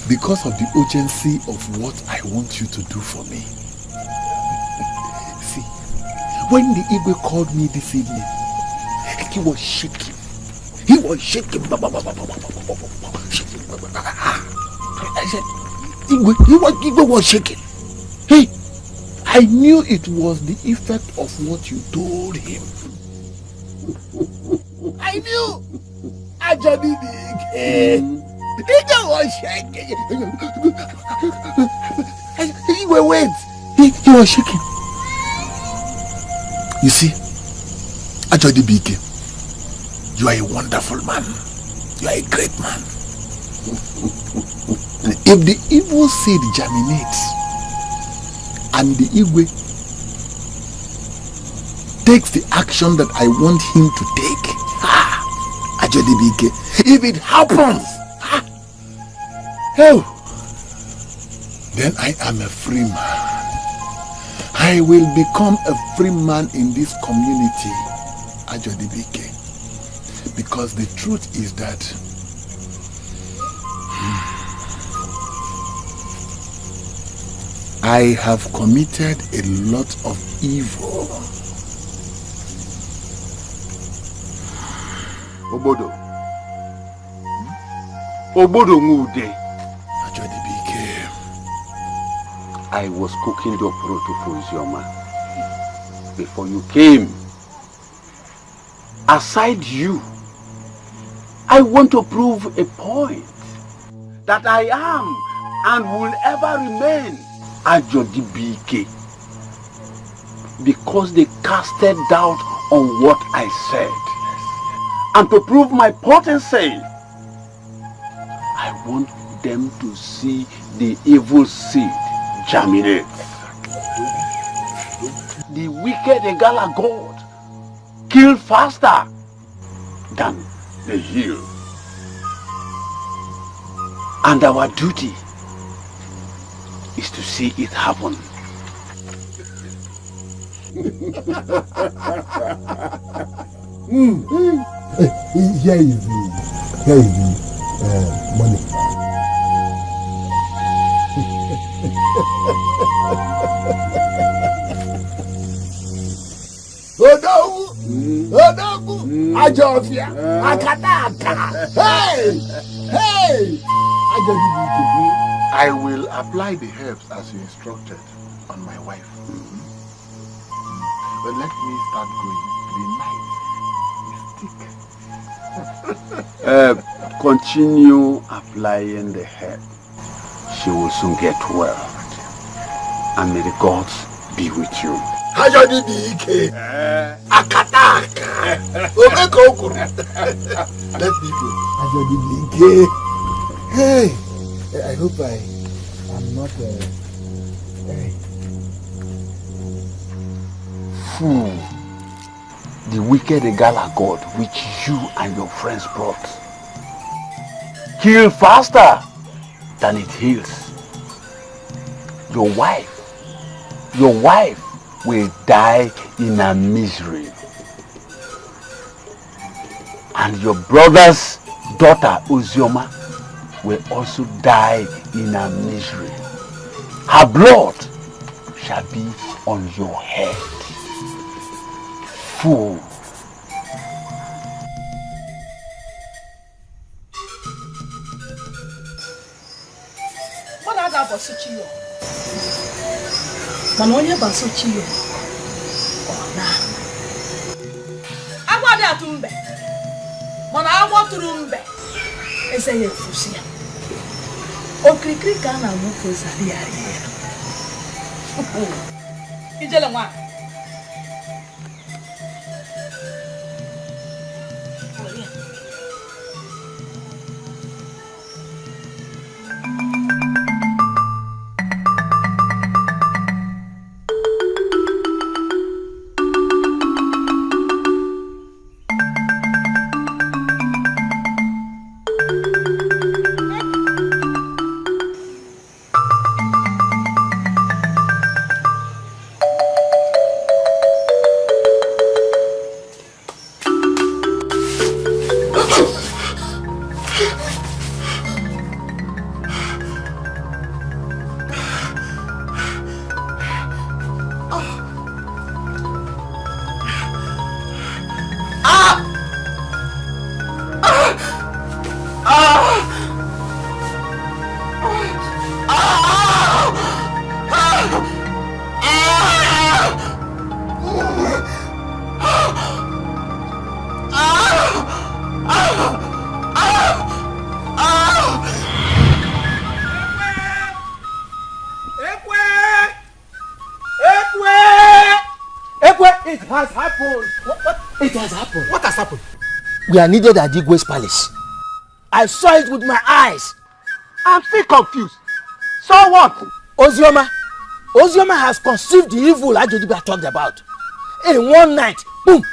because of the urgency of what I want you to do for me. See, when the Igwe called me this evening, he was shaking. He was shaking. I said, Igwe was shaking. Hey, I knew it was the effect of what you told him. I knew. Ajadi Igwe was shaking. Igwe went. He was shaking. You see, Ajadi Bike, you are a wonderful man. You are a great man. If the evil seed germinates and the Igwe takes the action that I want him to take, Ajodibike, if it happens, then I am a free man. I will become a free man in this community, Ajodibike. Because the truth is that I have committed a lot of evil. Obodo. Obodo Ngude. I was cooking the oporoto for Ozioma before you came. Aside you, I want to prove a point that I am and will ever remain Ajodi BK because they casted doubt on what I said. And to prove my potency, I want them to see the evil seed germinate. The wicked Egala God kill faster than the heal. And our duty is to see it happen. Here is the money. Odagu, Ajofia, Akataka. Hey! I will apply the herbs as you instructed on my wife. But let me start going. The night is thick. Continue applying the herb. She will soon get well. And may the gods be with you. Ajodi Bike. Akataka. Omeko. Let me go. Ajodi Bike. Hey, I hope I am not Fool. The wicked Egala God which you and your friends brought. Heal faster than it heals. Your wife will die in a misery. And your brother's daughter Ozioma will also die in her misery. Her blood shall be on your head. Fool. What are that for Suchiyo? Manonia Basuchiyo. Oh, nah. I want that to be. Mana I want to rumbe. I say it for see. O krikri kana mu for Sadiari. Ijele mwa. It has happened. What? It has happened. What has happened? We are needed at Igwe's palace. I saw it with my eyes. I'm still confused. So what? Ozioma has conceived the evil Ajodibia talked about. In one night, boom,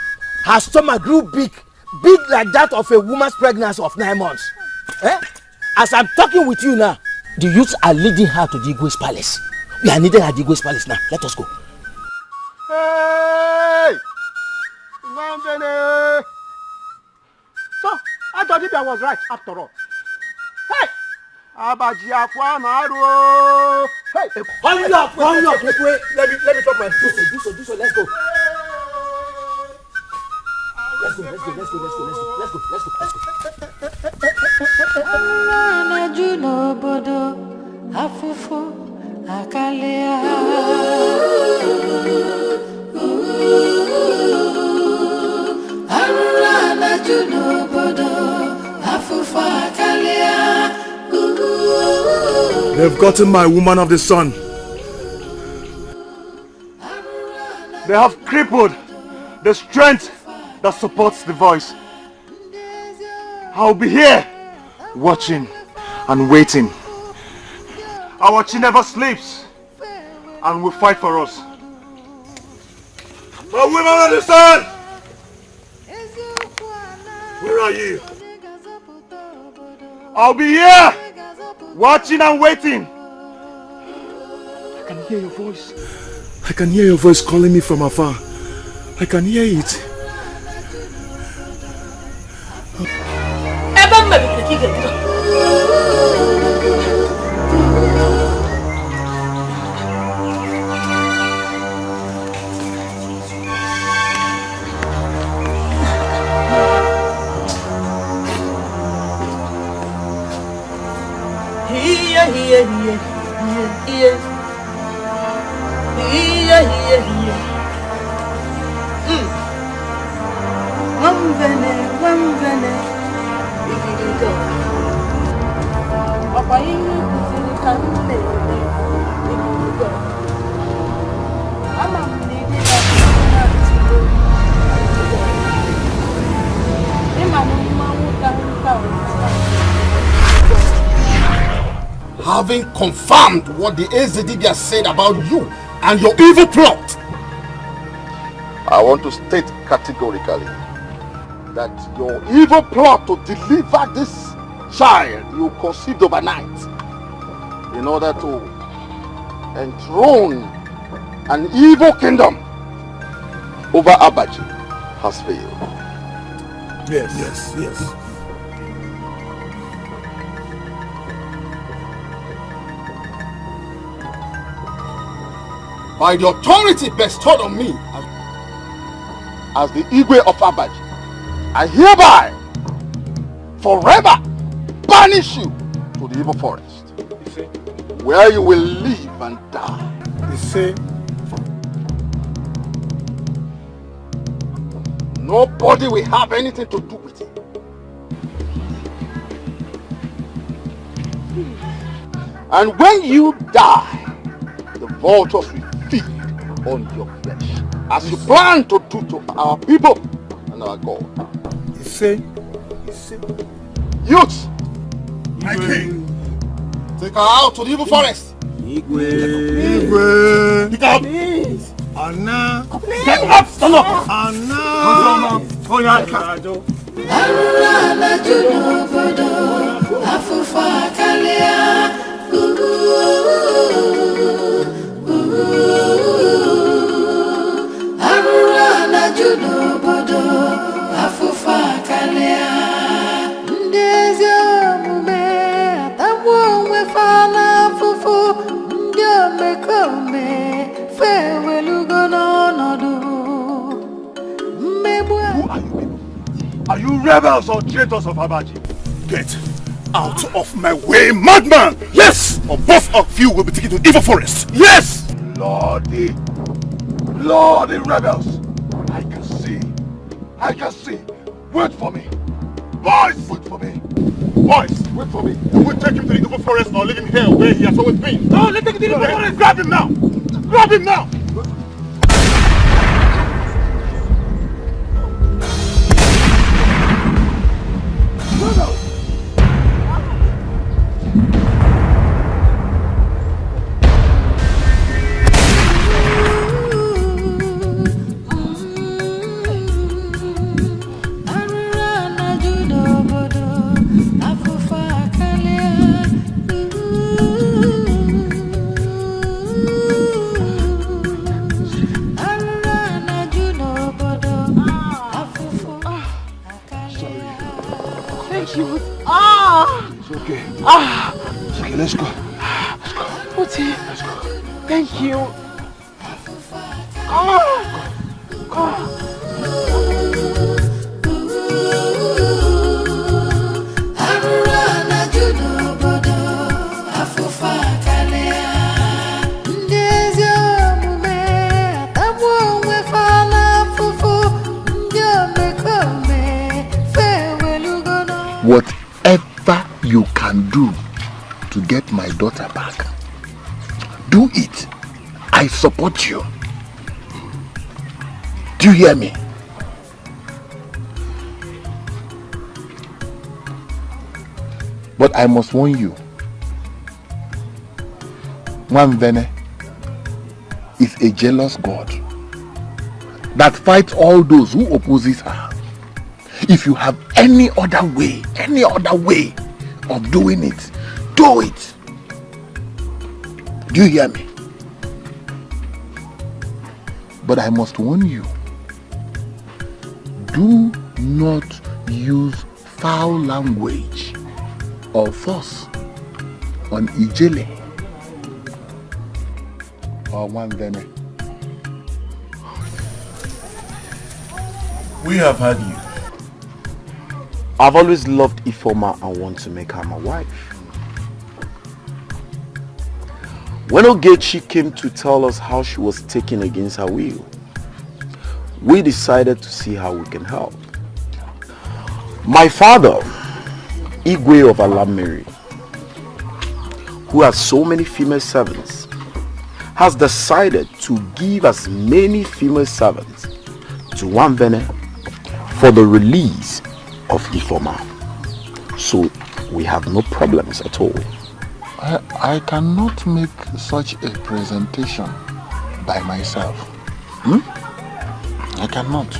her stomach grew big like that of a woman's pregnancy of 9 months. As I'm talking with you now, the youths are leading her to the Igwe's palace. We are needed at the Igwe's palace now. Let us go. Hey! So, Ajodibia was right after all. Hey! Abaji Afwanaru! Hey! Hurry up! Let me drop my do so, let's go. Let's They've gotten my woman of the sun. They have crippled the strength that supports the voice. I'll be here, watching and waiting. Our Chi never sleeps and will fight for us. My women of the sun! Where are you? I'll be here, watching and waiting. I can hear your voice. I can hear your voice calling me from afar. I can hear it. Having confirmed what the Ezedibia said about you and your evil plot, I want to state categorically that your evil plot to deliver this child you conceived overnight in order to enthrone an evil kingdom over Abaji has failed. Yes. by the authority bestowed on me as the Igwe of Abaji, I hereby forever banish you to the evil forest, where you will live and die. You see? Nobody will have anything to do with it. And when you die, the vultures will feed on your flesh, as you plan to do to our people and our God. You see? Youth! My king! Take her out to the evil forest! Igwe! Pick up! Please! Anna! Get up! Stand up! Anna! Aruna juno bodo afufa kalia Aruna juno bodo afufa kalia Ndezio mume atawo mwefana fufu ndio mekome fewe lugono nodu Are you rebels or traitors of Abaji? Get out of my way, madman! Yes! Or both of you will be taken to evil forest. Yes! Lordy rebels! I can see. Wait for me. Boys, wait for me. Boys, wait for me. We'll take him to the evil forest or leave him here where he has always been. No, let's take him to the evil forest. Grab him now. Grab him now. Okay, let's go. Oti, let's go. Thank you. Whatever you can do to get my daughter back, do it. I support you. Do you hear me? But I must warn you, Mwamvene is a jealous God that fights all those who opposes her. If you have any other way of doing it, do it. Do you hear me? But I must warn you, do not use foul language or force on Ijele or Mwamvene. We have had you. I've always loved Ifoma and want to make her my wife. When Ogechi came to tell us how she was taken against her will, we decided to see how we can help. My father, Igwe of Alamiri, who has so many female servants, has decided to give as many female servants to Mwamvene for the release of Ifoma. So we have no problems at all. I cannot make such a presentation by myself. I cannot.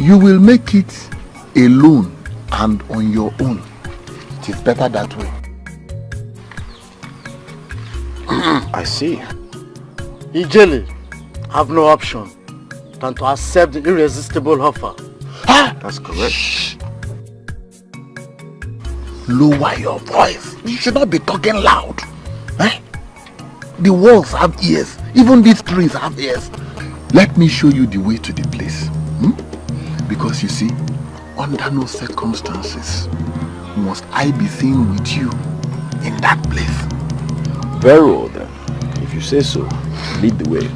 You will make it alone and on your own. It is better that way. I see. Ijele have no option than to accept the irresistible offer. That's correct. Lower your voice. You should not be talking loud. The walls have ears. Even these trees have ears. Let me show you the way to the place. Because you see, under no circumstances must I be seen with you in that place. Very well then. If you say so, lead the way.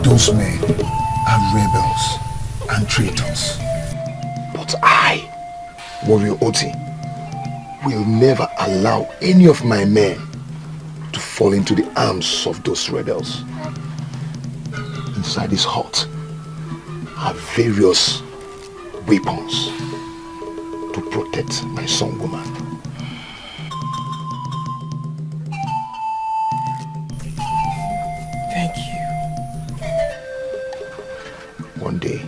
Those men are rebels and traitors. But I, Warrior Oti, will never allow any of my men to fall into the arms of those rebels. Inside this hut are various weapons to protect my son woman. Thank you. One day,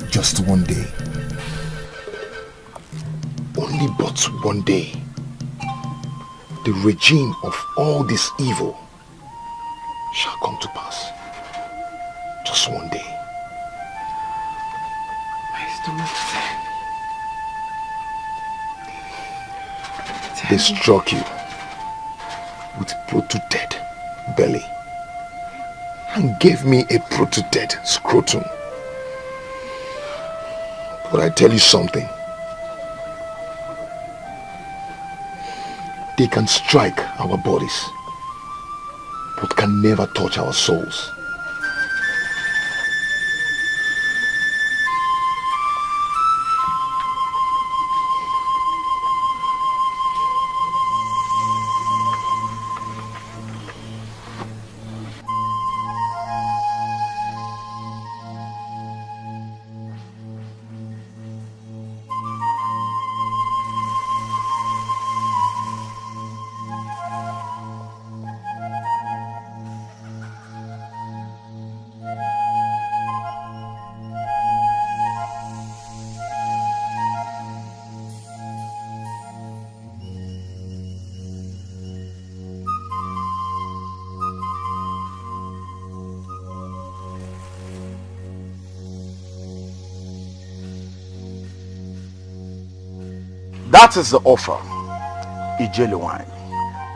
just one day, only but one day, the regime of all this evil shall come to pass. Just one day. My stomach. They struck you with protruded belly and gave me a protruded scrotum. But I tell you something. They can strike our bodies, but can never touch our souls. That is the offer, Ijele wine.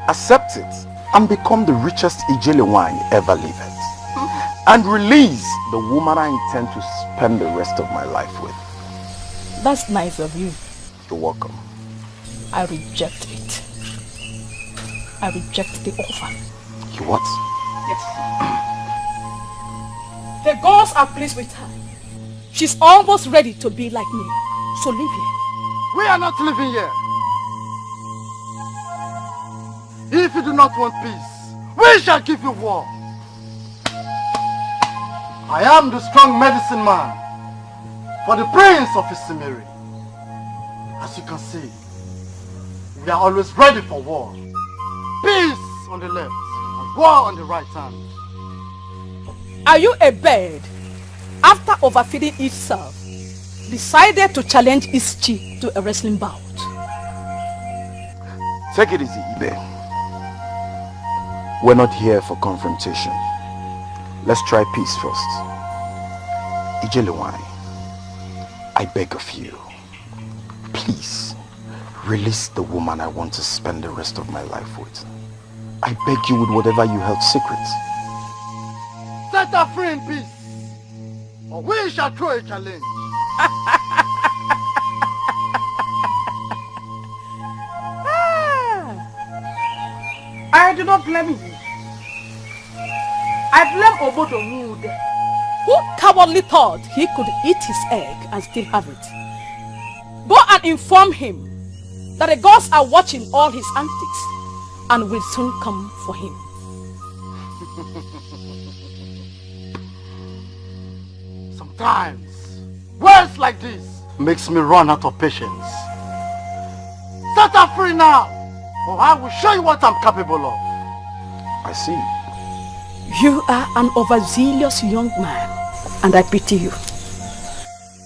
Accept it and become the richest Ijele wine ever lived. And release the woman I intend to spend the rest of my life with. That's nice of you. You're welcome. I reject it. I reject the offer. You what? Yes. The gods are pleased with her. She's almost ready to be like me. So leave here. We are not living here. If you do not want peace, we shall give you war. I am the strong medicine man for the prince of Isimiri. As you can see, we are always ready for war. Peace on the left and war on the right hand. Are you a bird? After overfeeding itself, decided to challenge its chief to a wrestling bout. Take it easy, Ibe. We're not here for confrontation. Let's try peace first. Ijele, I beg of you, please release the woman I want to spend the rest of my life with. I beg you with whatever you held secret. Set her free in peace, or we shall throw a challenge. I do not blame you. I blame Obodo Mude, who cowardly thought he could eat his egg and still have it. Go and inform him that the gods are watching all his antics and will soon come for him. Sometimes, words like this makes me run out of patience. Set her free now, or I will show you what I'm capable of. I see. You are an overzealous young man, and I pity you.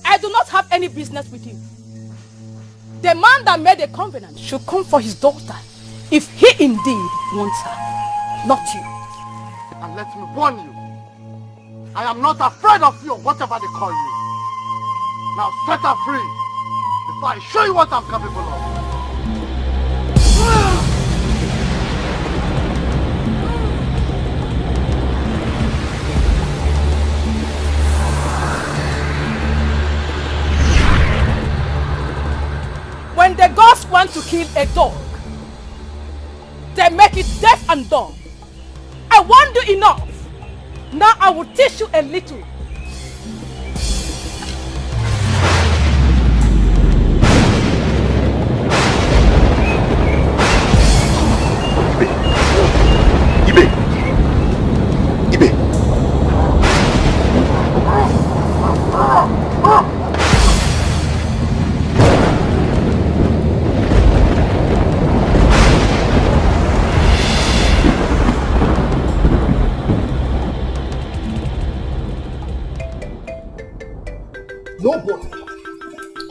I do not have any business with you. The man that made a covenant should come for his daughter if he indeed wants her, not you. And let me warn you, I am not afraid of you or whatever they call you. Now set her free before I show you what I'm capable of. When the gods want to kill a dog, they make it deaf and dumb. I won't do enough. Now I will teach you a little. Nobody,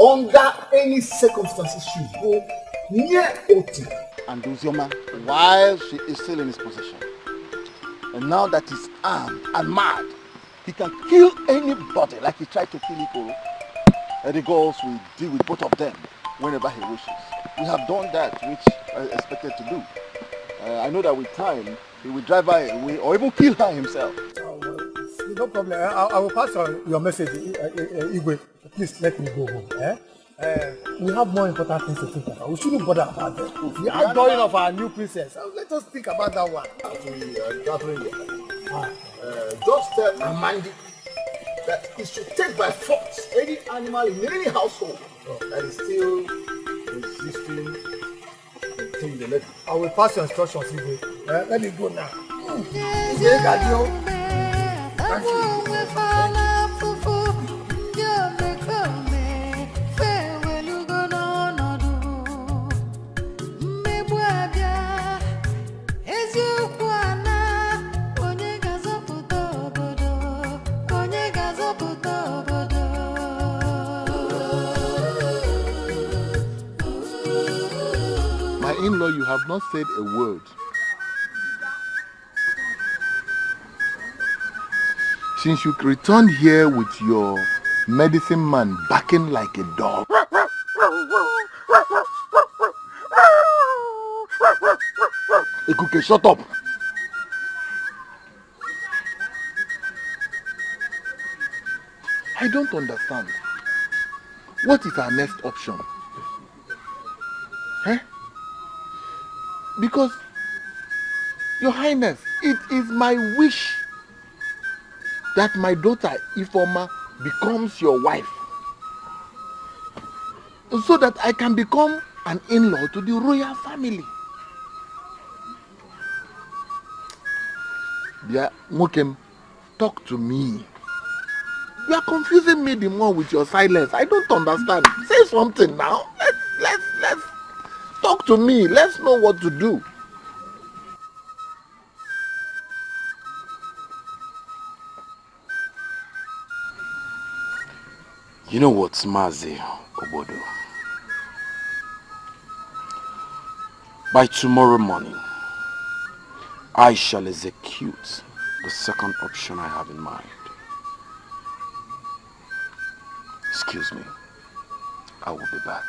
under any circumstances, should go near Oti and Ozioma while she is still in his possession. And now that he's armed and mad, he can kill anybody like he tried to kill Ikoro. And the girls will deal with both of them whenever he wishes. We have done that, which I expected to do. I know that with time, he will drive her away or even kill her himself. No problem. I will pass on your message, Igwe. Please let me go home. We have more important things to think about. We shouldn't bother about that. The outgoing of our new princess. Let us think about that one. Just tell Amandi that he should take by force any animal in any household that is still resisting the lady. I will pass your instructions, Igwe. Let me go now. Thank you. My in-law, you have not said a word. Since you returned here with your medicine man barking like a dog. Ekuke, shut up. I don't understand. What is our next option? Eh? Because, Your Highness, it is my wish that my daughter Ifoma becomes your wife, so that I can become an in-law to the royal family. Yeah, Mokem, talk to me. You are confusing me the more with your silence. I don't understand. Say something now. Let's talk to me. Let's know what to do. You know what, Mazi Obodo? By tomorrow morning, I shall execute the second option I have in mind. Excuse me. I will be back.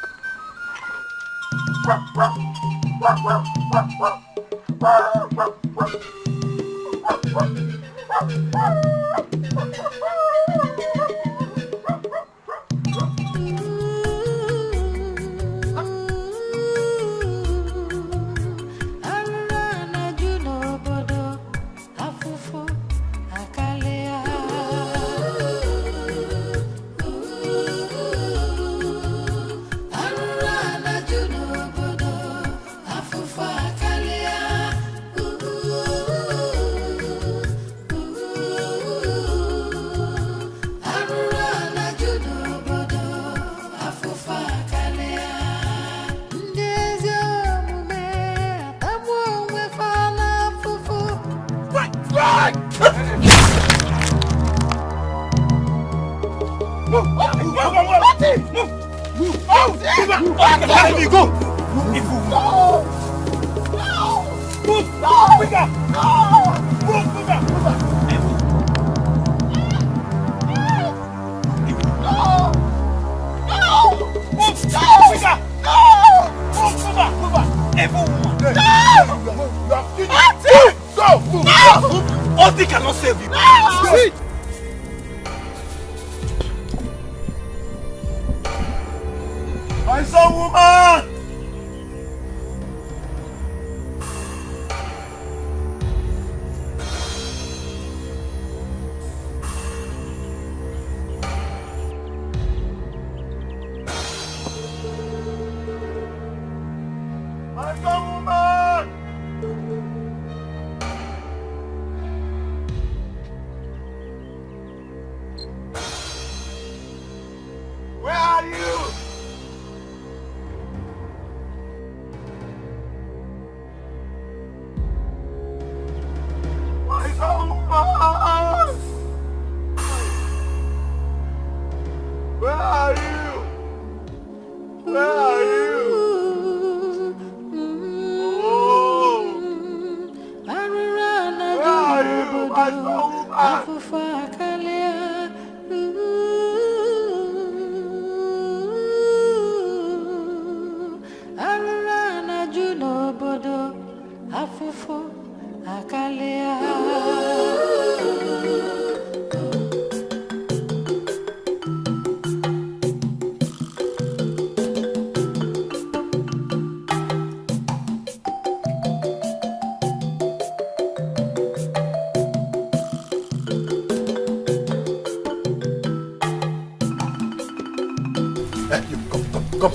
Move! No! Quicker! No! Move! Quicker! Quicker! No! No! Move! No! Quicker! No! Move! Quicker! Quicker! Evil woman! No! You are finished! Go! Move! No! Ozzy cannot save you! No! See! My son, woman! My son, woman! Where are you? My son, woman! Where are you? Where are you? Come.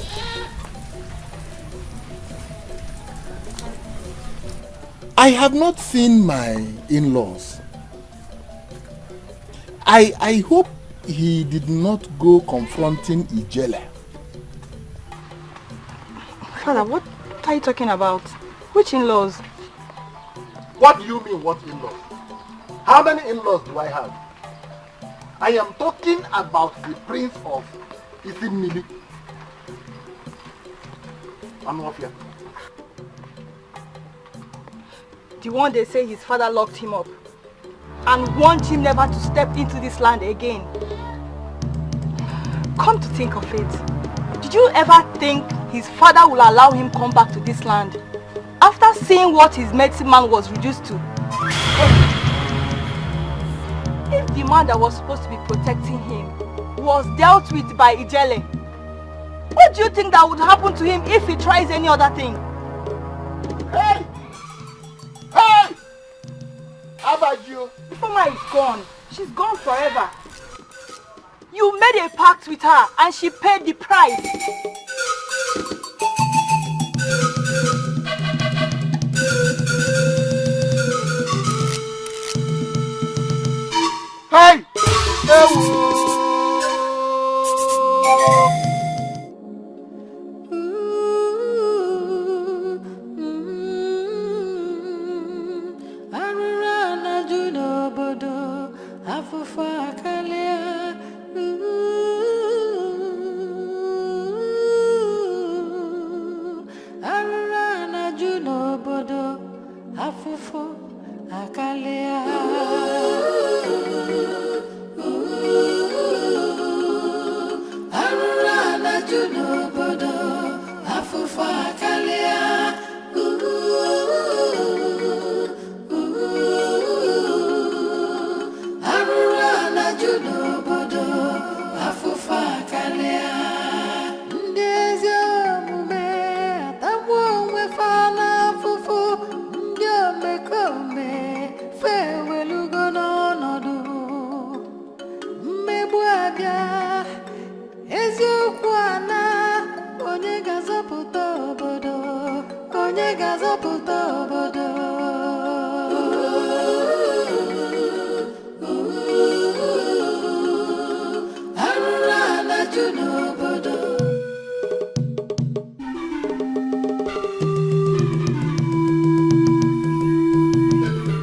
I have not seen my in-laws. I hope he did not go confronting Ijele. Father, what are you talking about? Which in-laws? What do you mean, what in-laws? How many in-laws do I have? I am talking about the prince of Isimili. Anwafia. The one they say his father locked him up and warned him never to step into this land again. Come to think of it, did you ever think his father will allow him come back to this land after seeing what his medicine man was reduced to? If the man that was supposed to be protecting him was dealt with by Ijele, what do you think that would happen to him if he tries any other thing? Hey! Hey! How about you? Ifeoma is gone. She's gone forever. You made a pact with her and she paid the price. Hey!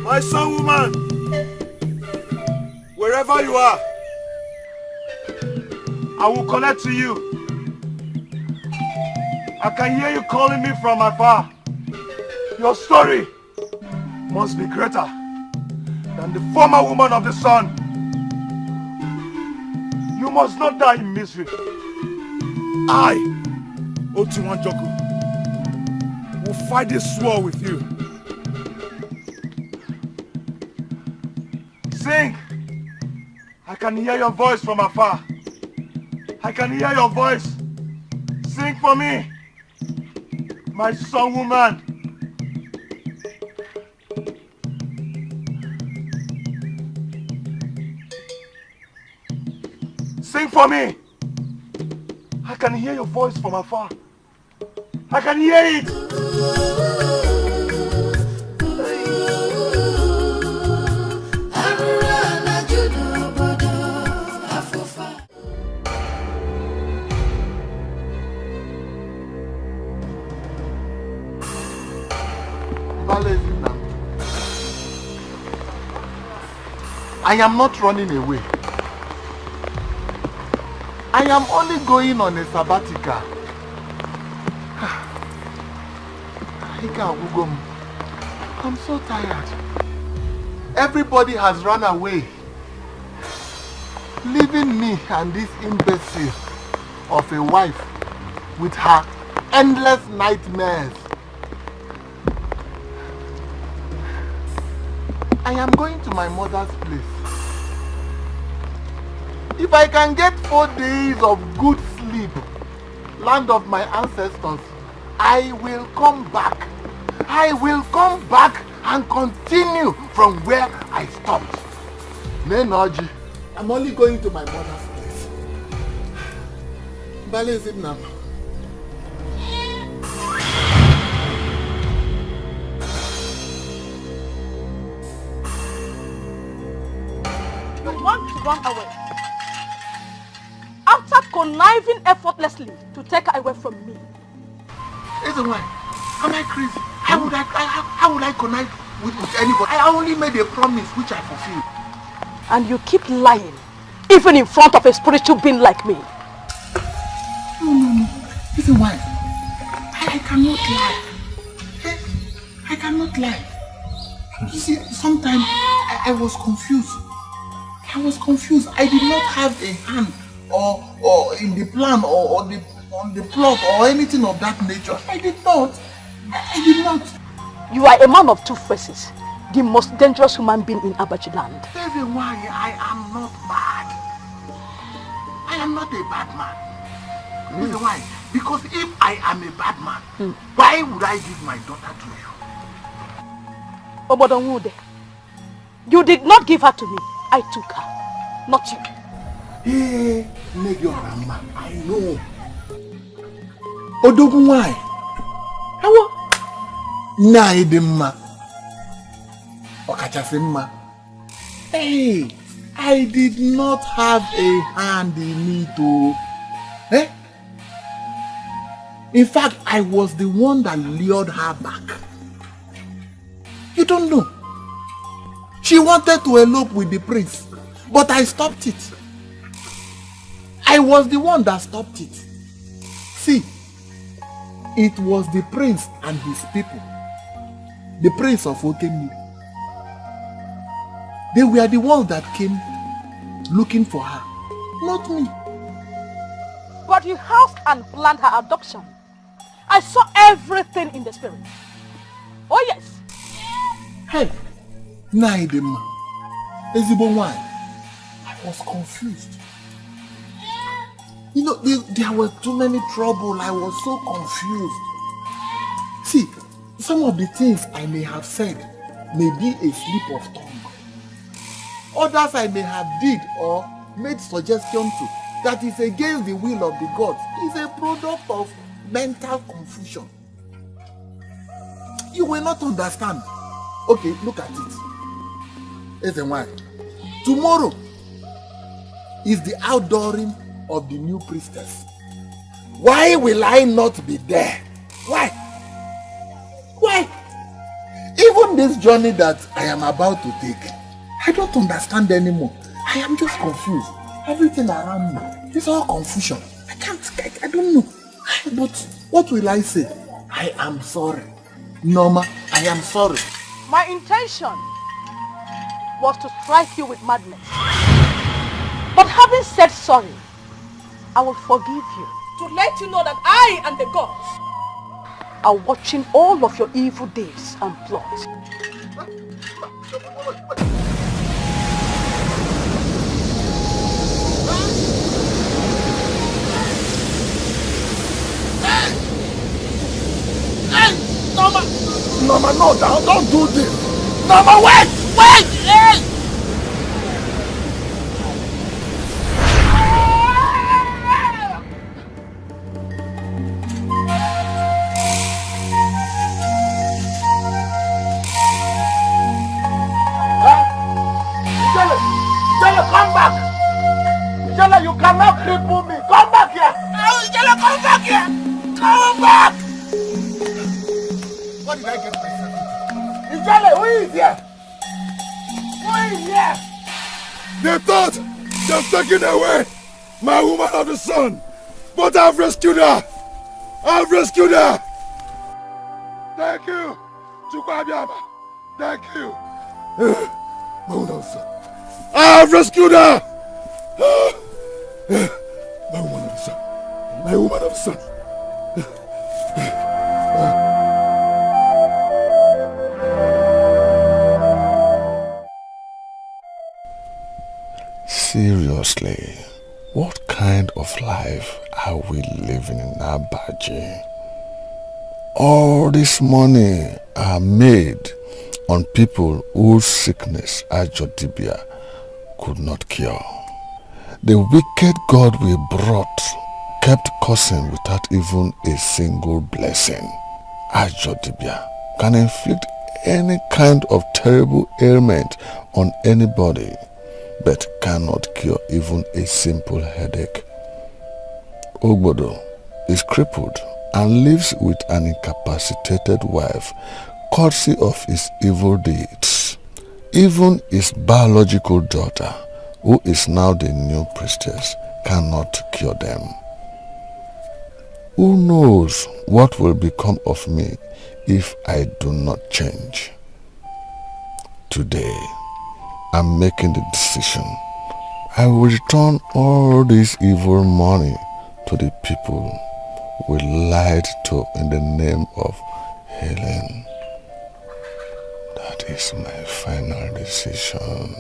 My son, woman, wherever you are, I will connect to you. I can hear you calling me from afar. Your story must be greater than the former woman of the sun. You must not die in misery. I, Otiwanjoku, will fight this war with you. Sing! I can hear your voice from afar. I can hear your voice. Sing for me, my son woman. Sing for me. I can hear your voice from afar. I can hear it. I am not running away. I am only going on a sabbatical. I'm so tired. Everybody has run away, leaving me and this imbecile of a wife with her endless nightmares. I am going to my mother's place. If I can get 4 days of good sleep, land of my ancestors, I will come back. I will come back and continue from where I stopped. Nenoji, I'm only going to my mother's place. Bale is it now? You want to run away? After conniving effortlessly to take her away from me. Listen, why? Am I crazy? How would I connive with anybody? I only made a promise which I fulfilled. And you keep lying, even in front of a spiritual being like me. No. Listen, why? I cannot lie. I cannot lie. You see, sometimes I was confused. I did not have a hand or in the plan or on the plot or anything of that nature. I did not. You are a man of two faces. The most dangerous human being in Abachi land. Baby, why? I am not bad. I am not a bad man. Reason why? Because if I am a bad man, why would I give my daughter to you? Obodonwude, you did not give her to me. I took her, not you. Hey, Negiorama, I know. Odogun, why? How? Naidima. Okachafimma. Hey, I did not have a hand in it too. Eh? In fact, I was the one that lured her back. You don't know. She wanted to elope with the prince, but I stopped it. I was the one that stopped it. See, it was the prince and his people. The prince of Okemi. They were the ones that came looking for her, not me. But you housed and planned her adoption. I saw everything in the spirit. Oh yes. Hey, Naidema, Ezibo, why? I was confused. You know, there were too many trouble. I was so confused. See, some of the things I may have said may be a slip of tongue. Others I may have did or made suggestion to that is against the will of the gods is a product of mental confusion. You will not understand. Okay, look at it. Listen, why? Tomorrow is the outdooring of the new priestess. Why will I not be there? Why? Even this journey that I am about to take, I don't understand anymore. I am just confused. Everything around me is all confusion. I don't know. But what will I say? I am sorry. Norma, I am sorry. My intention was to strike you with madness. But having said sorry, I will forgive you. To let you know that I and the gods are watching all of your evil deeds and plots. Norma, no, don't do this. Norma, wait! Hey! Ijele, come back! Ijele, you cannot cripple me. Come back here! Ijele, come back here! Come back! What did I get myself into? Ijele, who is here? Who is here? They thought they've taken away my woman of the sun, but I've rescued her. I've rescued her. Thank you, Chukwabiama. Thank you. My woman of the sun. I've rescued her. My woman of the sun. My woman of the sun. Seriously, what kind of life are we living in Abaji? All this money are made on people whose sickness Wazobia could not cure. The wicked God we brought kept cursing without even a single blessing. Wazobia can inflict any kind of terrible ailment on anybody, but cannot cure even a simple headache. Ogbodo is crippled and lives with an incapacitated wife, courtesy of his evil deeds. Even his biological daughter, who is now the new priestess, cannot cure them. Who knows what will become of me if I do not change? Today, I'm making the decision. I will return all this evil money to the people we lied to in the name of healing. That is my final decision.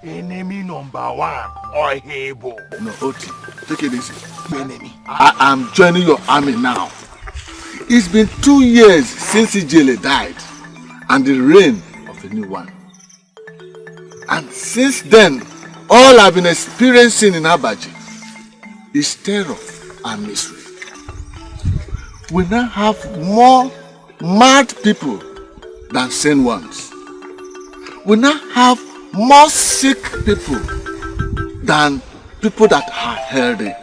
Enemy number one, Ohebo. No, Oti, take it easy. Enemy. I am joining your army now. It's been 2 years since Ijele died and the reign of a new one. And since then, all I've been experiencing in Abaji is terror and misery. We now have more mad people than sane ones. We now have more sick people than people that are healthy.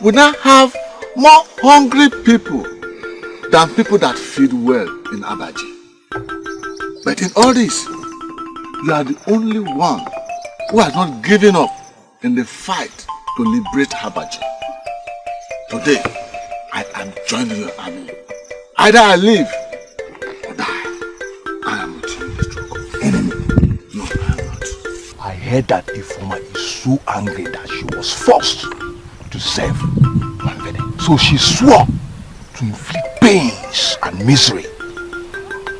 We now have more hungry people than people that feed well in Abaji. But in all this, you are the only one who has not given up in the fight to liberate Abaji. Today, I am joining your army. Either I live or die. I am with you in the struggle. Enemy. No, I am not. I heard that Ifoma is so angry that she was forced to serve Manvede. So she swore to inflict pains and misery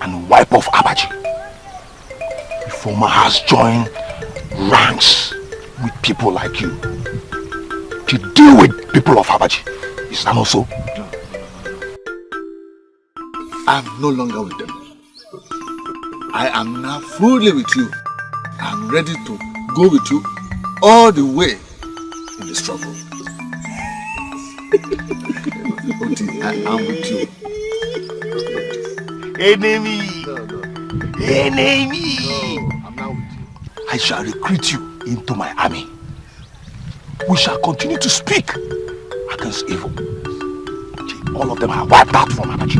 and wipe off Abaji. Ifoma has joined ranks with people like you to deal with people of Abaji. Is that not so? I am no longer with them. I am now fully with you. I am ready to go with you all the way in the struggle. Oti, I am with you. Enemy! Enemy! No, I'm not with you. I shall recruit you into my army. We shall continue to speak against evil. All of them are wiped out from Abaji.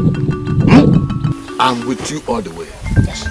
I'm with you all the way. Yes.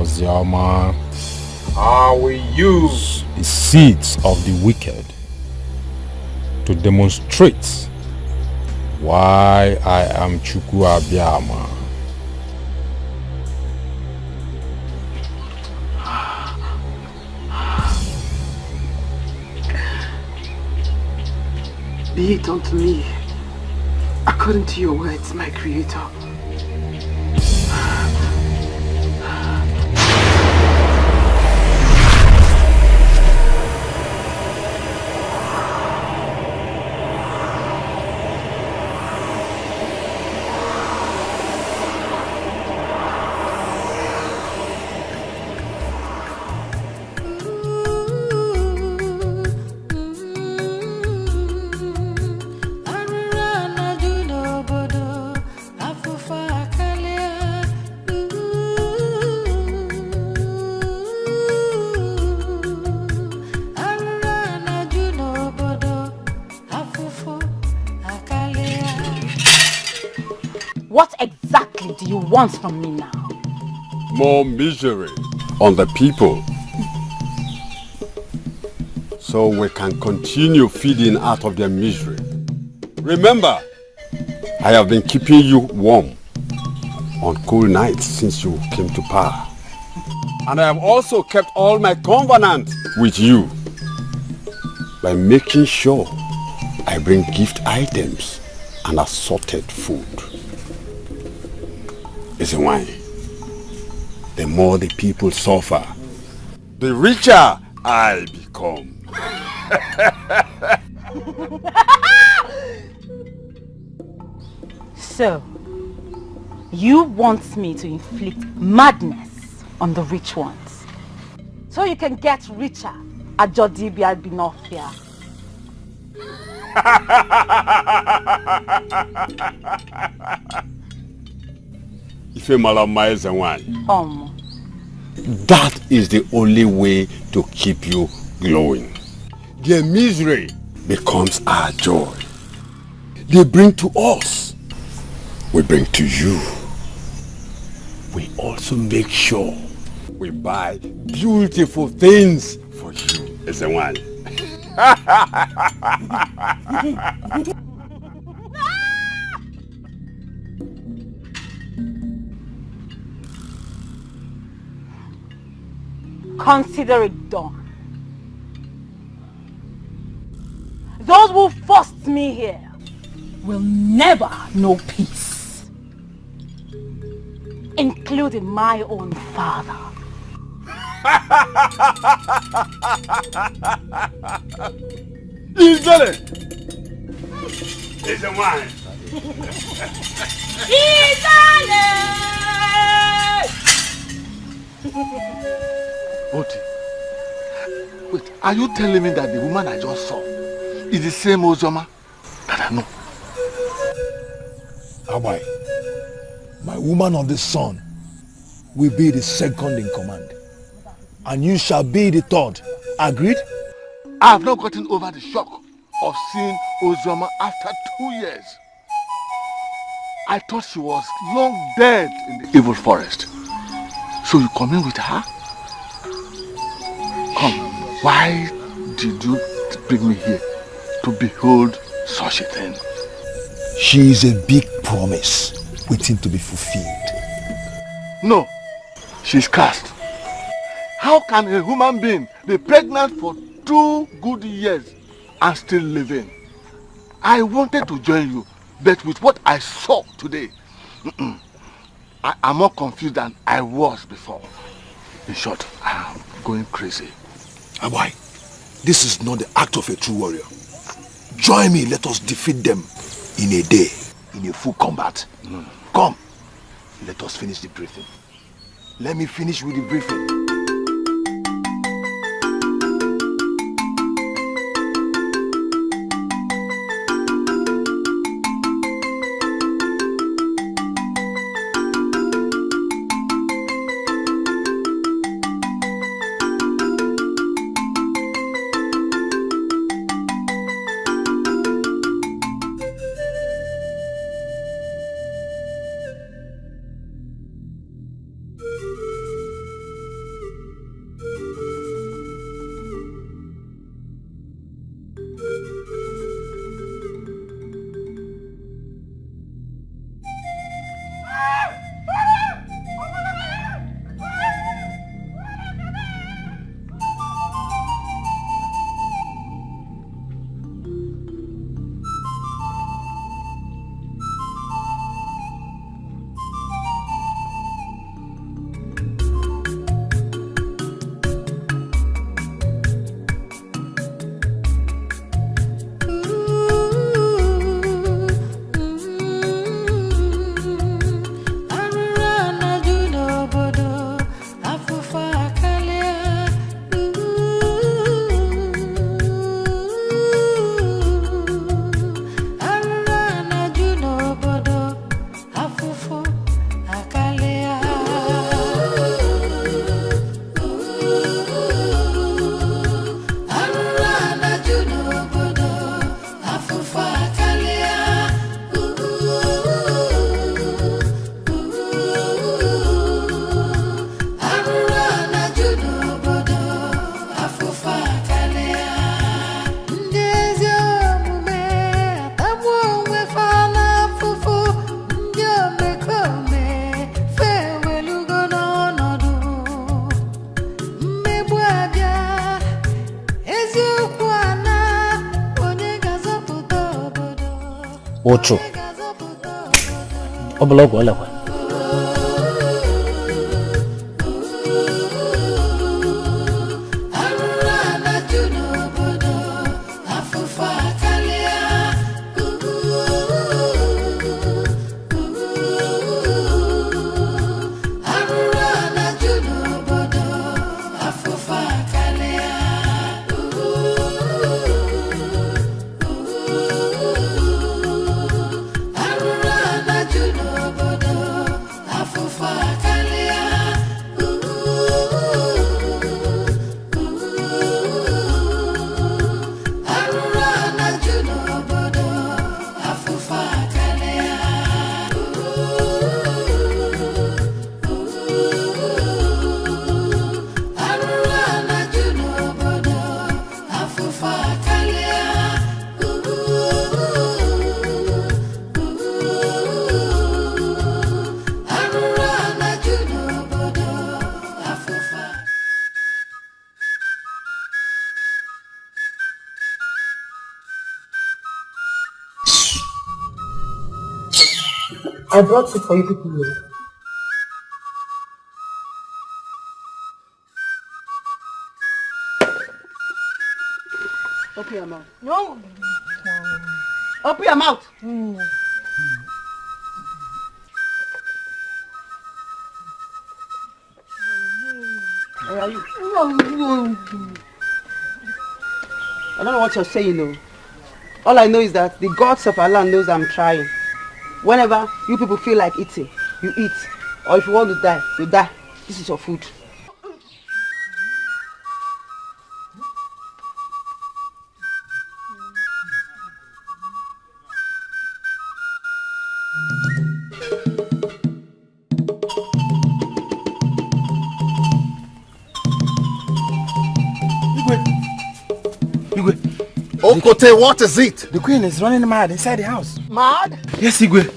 Ozioma, I will use the seeds of the wicked to demonstrate why I am Chukwu Abiyama. Be it unto me, according to your words, my Creator. What exactly do you want from me now? More misery on the people, so we can continue feeding out of their misery. Remember, I have been keeping you warm on cool nights since you came to power. And I have also kept all my covenant with you by making sure I bring gift items and assorted food. It's a wine. The more the people suffer, the richer I become. So, you want me to inflict madness on the rich ones, so you can get richer at Wazobia Binofia. If you malamize the wine, that is the only way to keep you glowing. Their misery becomes our joy. They bring to us, we bring to you. We also make sure we buy beautiful things for you as a wine. Consider it done. Those who forced me here will never know peace, including my own father. Easily! It's a wine. Oti, wait, are you telling me that the woman I just saw is the same Ozioma that I know? Abai, my woman of the sun will be the second in command, and you shall be the third. Agreed? I have not gotten over the shock of seeing Ozioma after 2 years. I thought she was long dead in the evil forest. So you come in with her? Come, why did you bring me here to behold such a thing? She is a big promise waiting to be fulfilled. No, she's cast. How can a human being be pregnant for 2 good years and still living? I wanted to join you, but with what I saw today, I am more confused than I was before. In short, I am going crazy. Abai, this is not the act of a true warrior. Join me, let us defeat them in a day, in a full combat. Come, let us finish the briefing. Let me finish with the briefing. Otro. Obologo Olewa. I brought it for you people. Open your mouth. No. Open your mouth. Where are you? I don't know what you're saying, though. All I know is that the gods of Allah knows I'm trying. Whenever you people feel like eating, you eat. Or if you want to die, you die. This is your food. Okote, what is it? The queen is running mad inside the house. Mad? Yes, Igwe.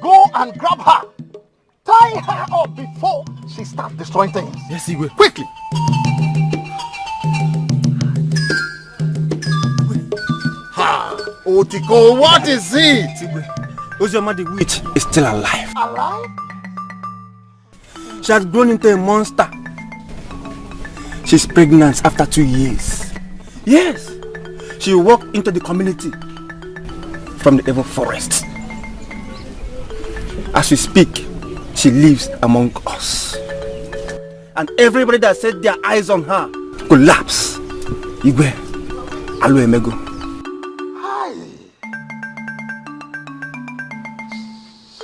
Go and grab her. Tie her up before she starts destroying things. Yes, Igwe. Quickly. Ha! Otiko, what is it? Igwe. Ozioma the witch is still alive. Alive? She has grown into a monster. She's pregnant after 2 years. Yes. She walked into the community from the evil forest. As we speak, she lives among us. And everybody that set their eyes on her collapse. Igwe, Alu Emego. Hi.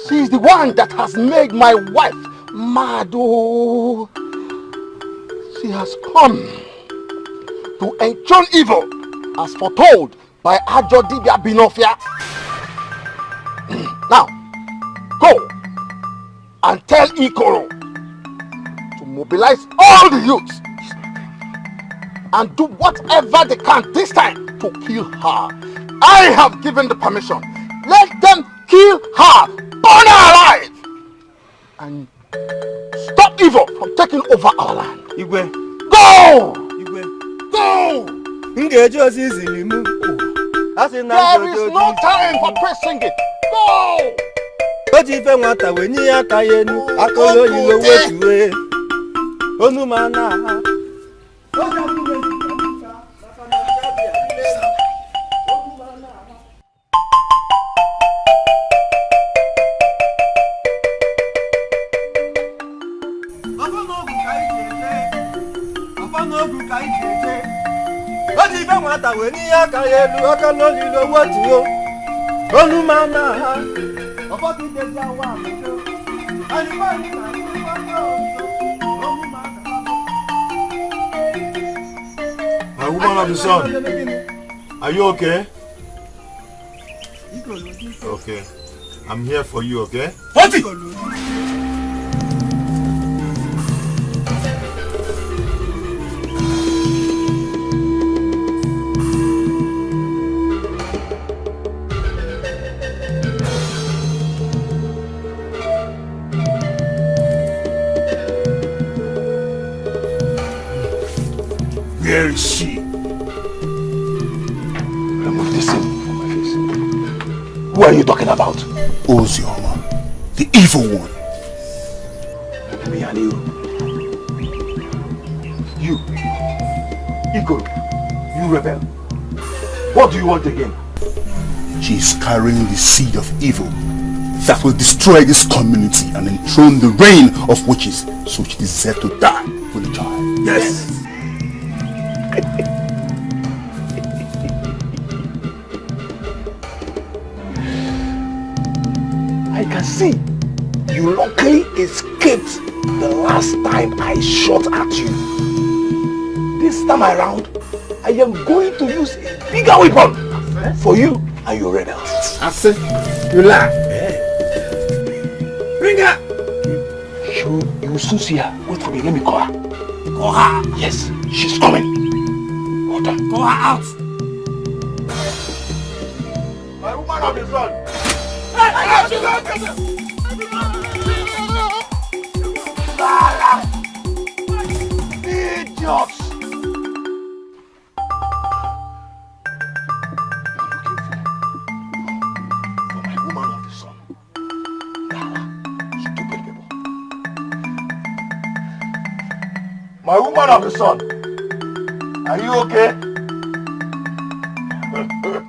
She's the one that has made my wife mad. Oh. She has come to enchant evil as foretold by Ajodibia Binofia. Now, go and tell Ikoro to mobilize all the youths and do whatever they can this time to kill her. I have given the permission. Let them kill her, burn her alive, and stop evil from taking over our land. Igwe. Go! Igwe. Go! There is no time for praise singing. Go! My woman of the sun, are you okay? Okay, I'm here for you, okay? Hold it! Where is she? Remove this thing from my face. Who are you talking about? Ozioma, the evil one. Me and you. You, Igor, you rebel. What do you want again? She is carrying the seed of evil that will destroy this community and enthrone the reign of witches, so she deserves to die for the child. Yes! I can see you luckily escaped the last time I shot at you. This time around, I am going to use a bigger weapon for you and your rebels. I said, you laugh. Bring her! You will soon see her. Wait for me, let me call her. Call her? Yes, she's coming. Hold on. Call her out. My woman of the sun. Idiots! My woman of the sun, are you okay?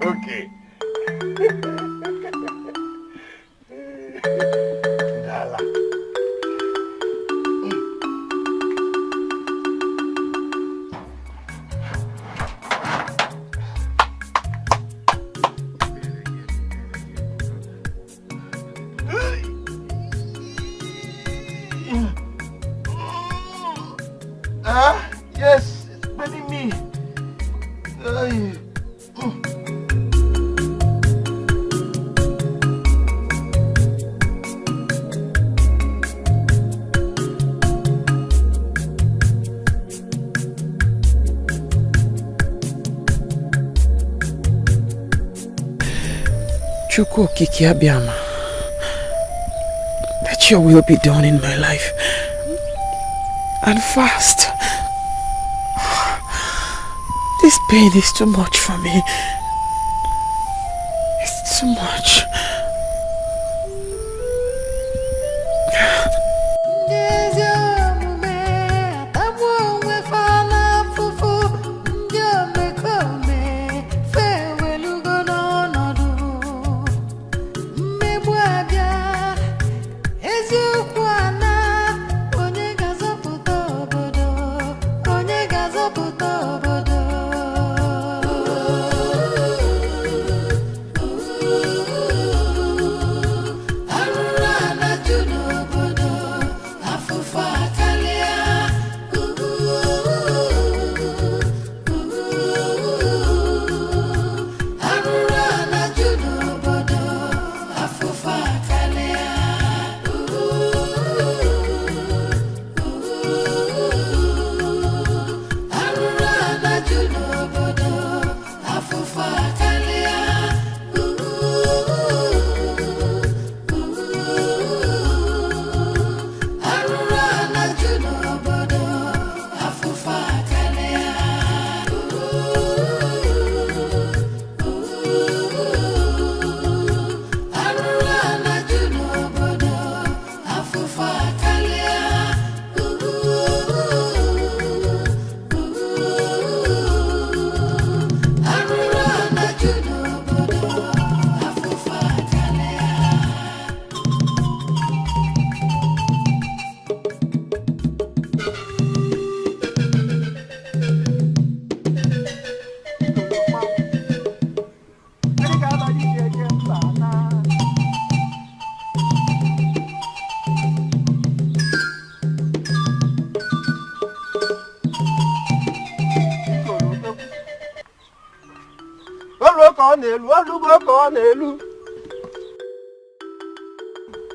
Okay. Dala. Yes, it's burning me. Chukwu Okike Abiyama, that your will be done in my life, and fast. This pain is too much for me. It's too much.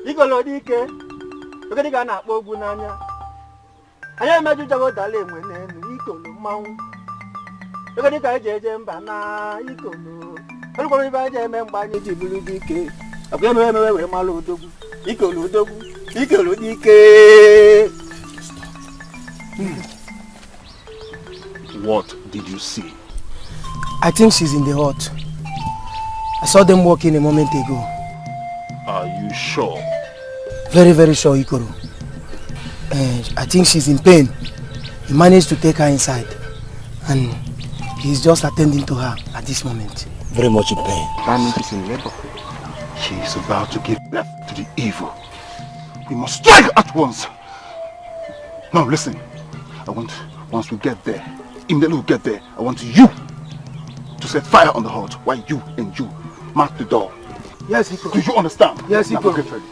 Igolodike, ogede ga na-akpọ ogwu n'anya. Anya emejujago dala enwe n'elu ikolo mmanwụ. Ogede ka eje mba na ikolo. Olùkọ́ ibe eje eme mgbe anyị ji buru dike. Akwa emewe wee mara odogwu. Igolodike. What did you see? I think she's in the hut. I saw them walking a moment ago. Are you sure? Very, very sure, Ikoro. I think she's in pain. He managed to take her inside. And he's just attending to her at this moment. Very much in pain. That means she's in labor. She is about to give birth to the evil. We must strike at once. Now listen. Once we get there, immediately we get there, I want you to set fire on the hut while you mark the door. Yes, Ikoro. Do you understand? Yes, Ikoro. Get ready.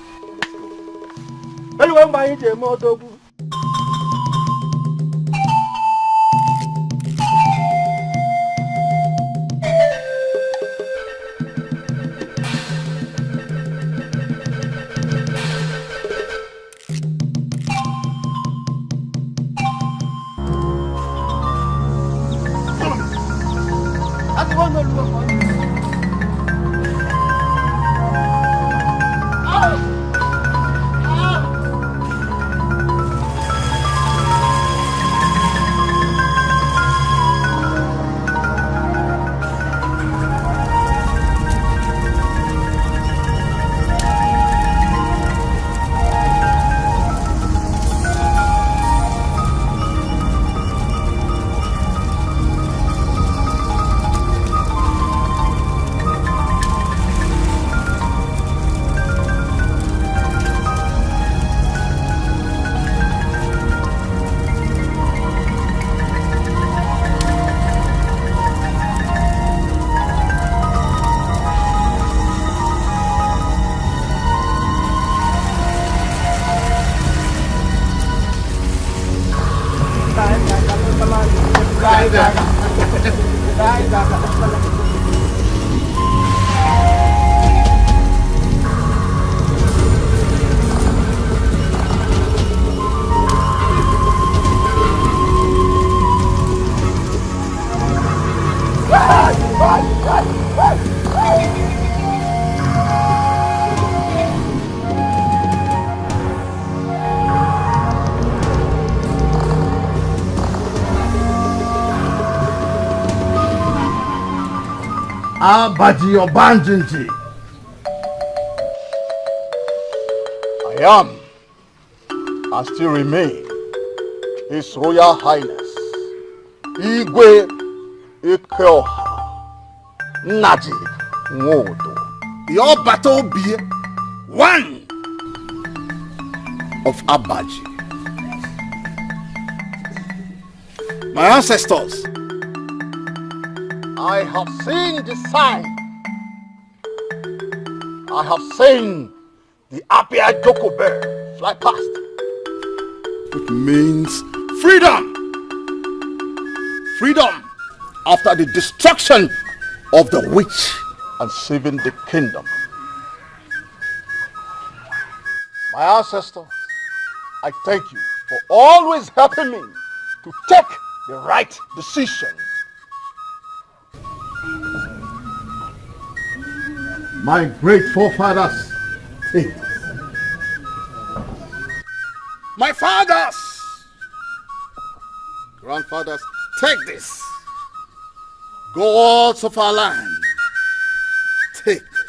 Abaji Obanjinji. I am and still remain His Royal Highness Igwe Ikeoha Naji Nwodo, the Obatobie one of Abaji. My ancestors, I have seen the sign. I have seen the Apia Joko bird fly past. It means freedom. Freedom after the destruction of the witch and saving the kingdom. My ancestors, I thank you for always helping me to take the right decision. My great forefathers, take My fathers, grandfathers, take this. Gods of our land, take this.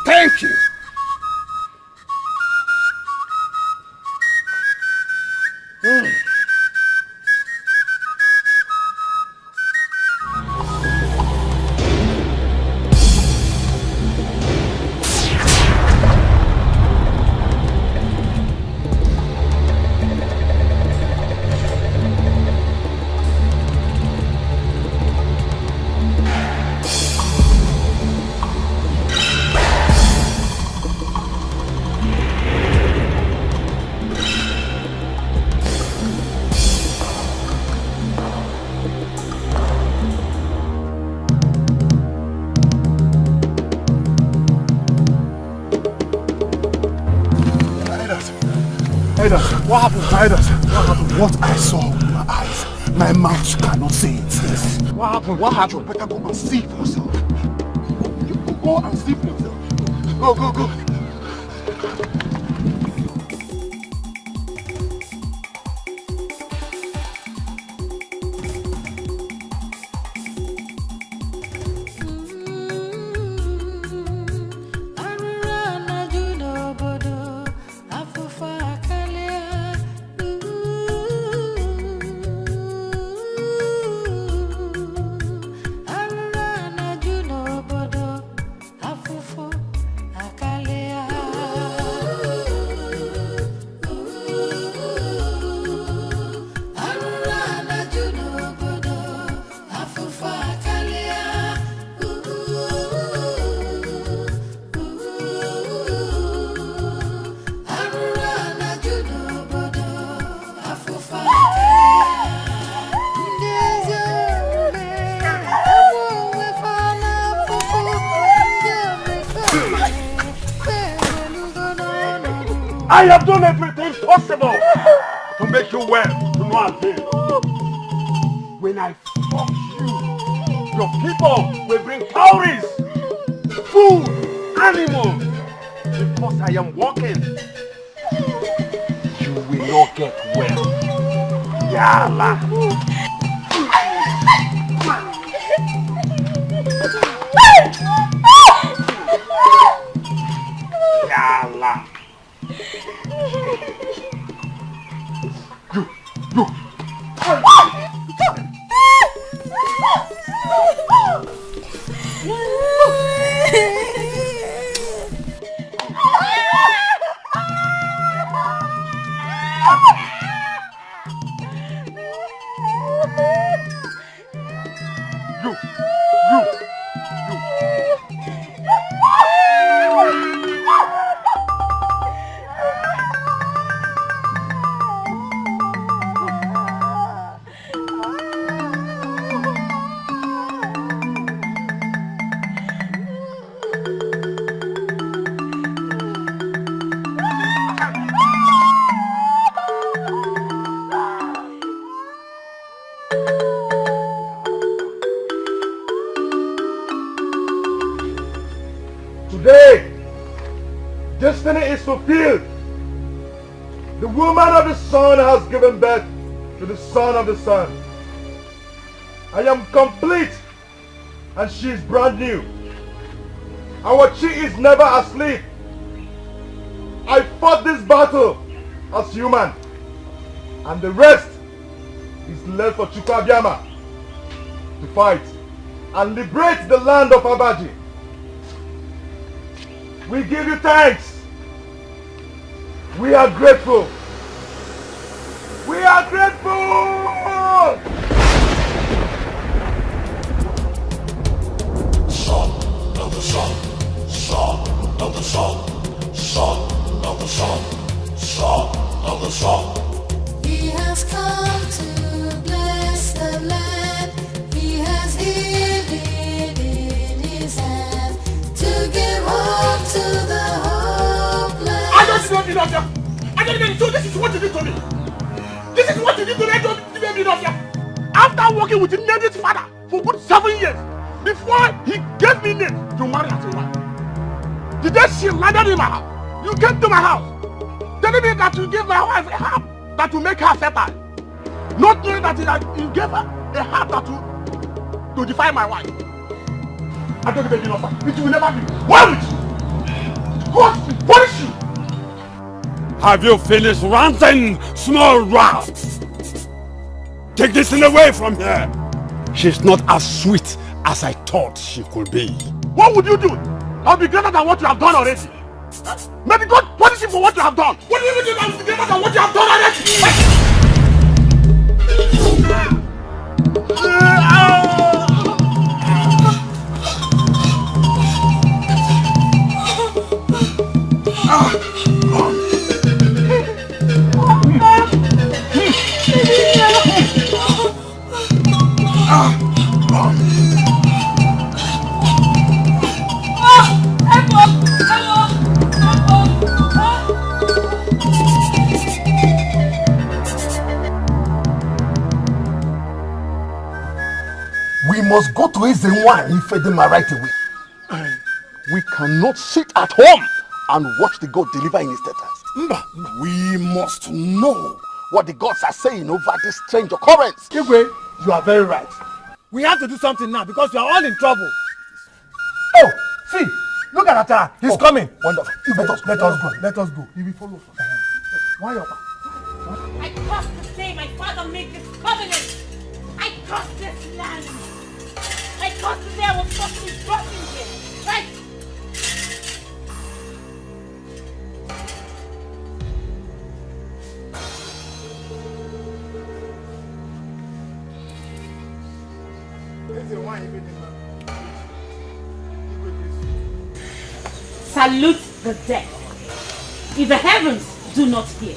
Thank you. Elders, what happened? Elders, what happened? What I saw with my eyes, my mouth cannot say it. Yes. What happened? What happened? You better go and see for yourself. You go and see for yourself. Go. I have done everything possible to make you well, to no avail. When I fuck you, your people will bring cowries, food, animals. Because I am working, you will not get well. Yalla. Yalla. You. Today, destiny is fulfilled. The woman of the sun has given birth to the son of the sun. I am complete and she is brand new. Our chi is never asleep. I fought this battle as human, and the rest is left for Chukwuabiama to fight and liberate the land of Abaji. We give you thanks. We are grateful. We are grateful! Son of the sun, son of the sun, son of the sun, son of the sun. He has come to bless the land. He has healing in his hand to give hope to the hopeless. I don't need enough. I don't even know this is what you did to me. This is what you did to me. I don't need enough. After working with Neddy's father for good 7 years, before he gave me name to marry as a wife, the day she landed in my house, you came to my house, telling me that you gave my wife a herb that will make her fertile, not knowing that you gave her a herb that to defy my wife. I don't even know. It will never be. Why would you? God will punish you. Have you finished ranting, small rat? Take this thing away from here. She's not as sweet as I thought she could be. What would you do? I'll be greater than what you have done already. Maybe God punish you for what you have done. What do you mean I'll be greater than what you have done already? must go to Eziwa and Ifedema right away. We cannot sit at home and watch the god deliver in his status. We must know what the gods are saying over this strange occurrence. Kigwe, you are very right. We have to do something now because we are all in trouble. Oh, see, look at Atara. He's coming. Wonderful. Let us go. Let us go. He will follow us. Why are I curse the day my father made this covenant. I curse this land. I curse the day I was supposed to be brought in here. Right? Salute the dead. If the heavens do not hear,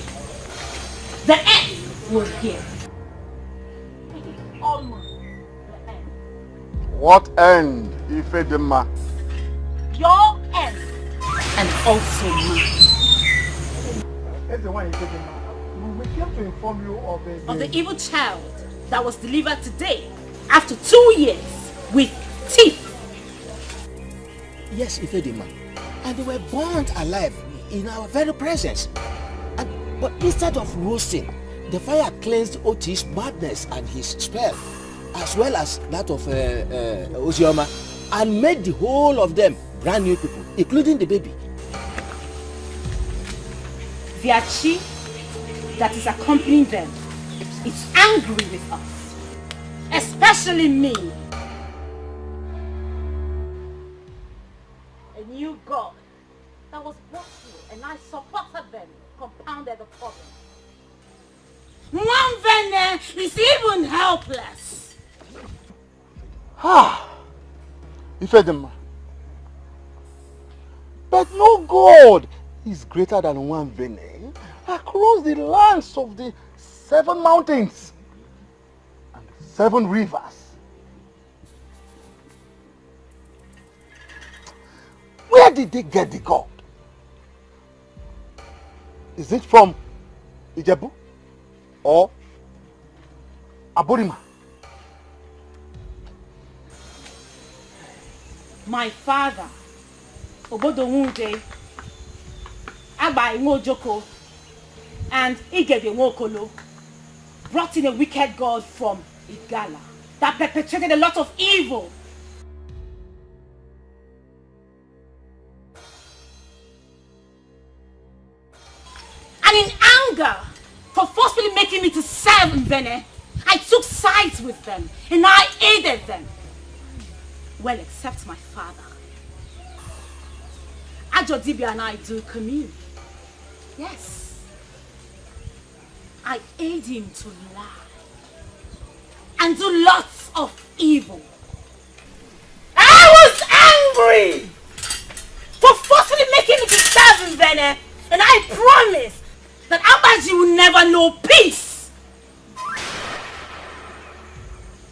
the earth will hear. It is almost the end. What end, Ifedema? Your end and also mine. We came to inform you of the evil child that was delivered today after 2 years with teeth. Yes, Ifedema. And they were burnt alive in our very presence. But instead of roasting, the fire cleansed Otis' madness and his spell, as well as that of Ozioma, and made the whole of them brand new people, including the baby. Their chief that is accompanying them is angry with us, especially me. A new god that was brought here and I supported them compounded the problem. Mwamvene is even helpless. Ifedema. But no god is greater than Mwamvene across the lands of the 7 mountains and 7 rivers. Where did they get the god? Is it from Ijebu or Aborima? My father, Obodo Nwunde, Agba Nwojoko, and Igede Nwokolo brought in a wicked god from Igala that perpetrated a lot of evil. And in anger for forcefully making me to serve Mvene, I took sides with them and I aided them. Well, except my father. Ajodibia and I do commune. Yes. I aid him to lie and do lots of evil. I was angry for forcefully making me to serve Mvene, and I promised that Abaji will never know peace.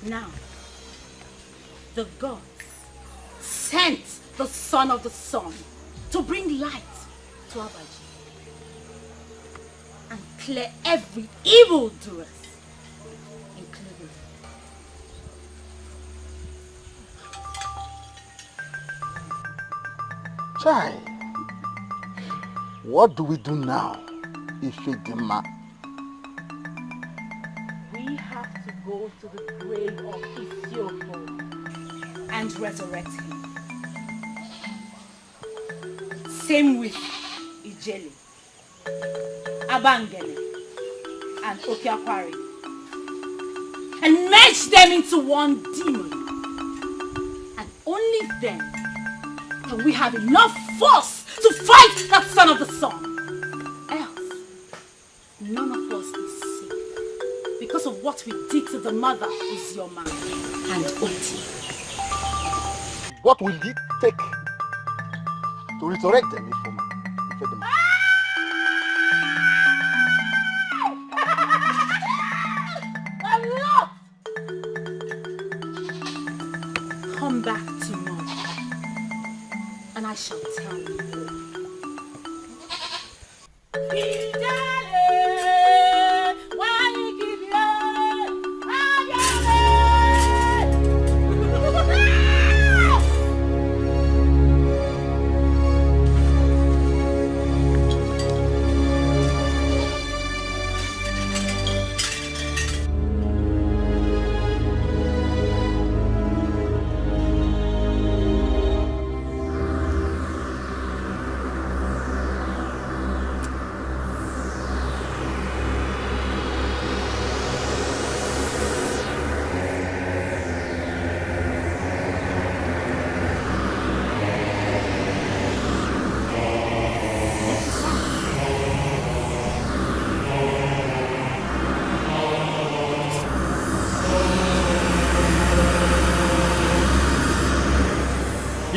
Now, the gods sent the son of the sun to bring light to Abaji and clear every evildoer, including me. Chai, what do we do now, Ifedema? We have to go to the grave of Isiofo and resurrect him. Same with Ijele, Abangele, and Okiakwari, and merge them into one demon. And only then can we have enough force to fight that son of the sun. Else, none of us is safe because of what we did to the mother Ozioma and Oti. What will it take to resurrect them, Ifedema? A lot! Come back tomorrow, and I shall tell you more.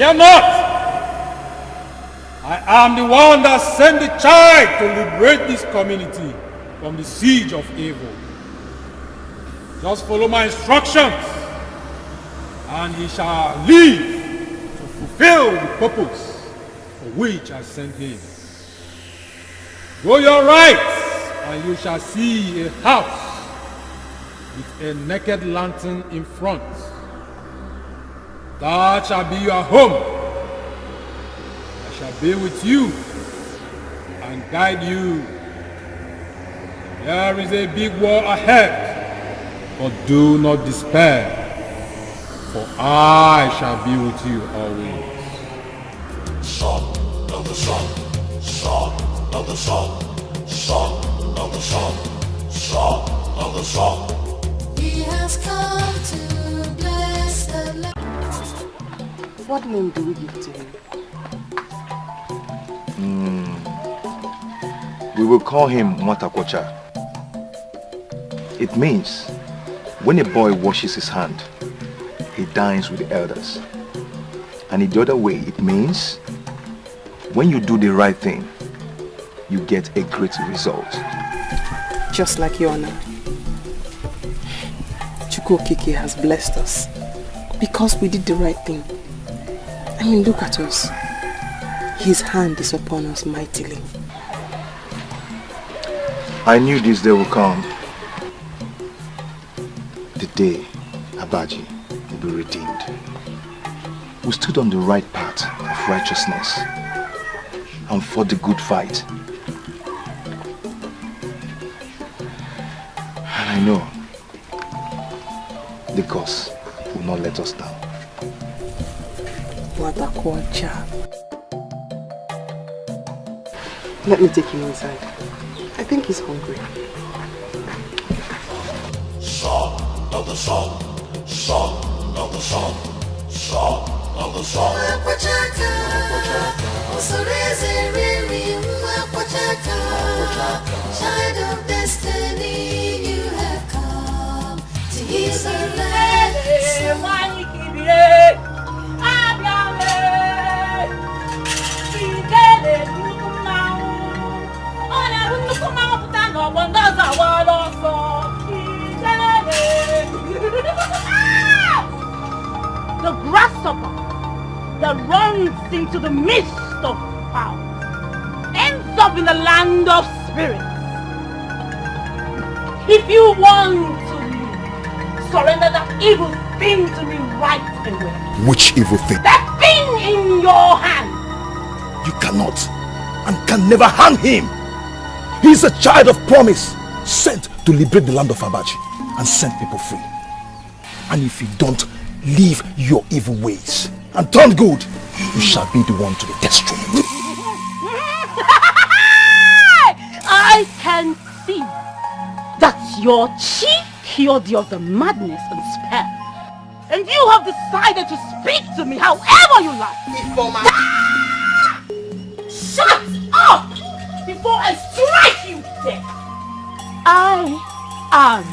Fear not! I am the one that sent the child to liberate this community from the siege of evil. Just follow my instructions, and he shall live to fulfill the purpose for which I sent him. Go your right, and you shall see a house with a naked lantern in front. That shall be your home. I shall be with you and guide you. There is a big war ahead, but do not despair, for I shall be with you always. Son of the sun, son of the sun, son of the sun, son of the sun. He has come to bless the land. What name do we give to him? We will call him Mwatakwacha. It means when a boy washes his hand, he dines with the elders. And in the other way, it means when you do the right thing, you get a great result. Just like you and I. Chukwokike has blessed us because we did the right thing. I mean, look at us. His hand is upon us mightily. I knew this day would come. The day Abaji will be redeemed. We stood on the right path of righteousness and fought the good fight. And I know the gods will not let us down. Mwatakwacha. Let me take him inside. I think he's hungry. Son of the sun, son of the sun, son of the sun. Child of destiny, you have come to heal the land. The grasshopper that runs into the midst of power ends up in the land of spirits. If you want to live, surrender that evil thing to me right away. Which evil thing? That thing in your hand. You cannot and can never harm him. He is a child of promise, sent to liberate the land of Abaji and set people free. And if you don't leave your evil ways and turn good, you shall be the one to be destroyed. I can see that you're chief cure of the madness and spell. And you have decided to speak to me however you like. Shut up before I strike you dead. I am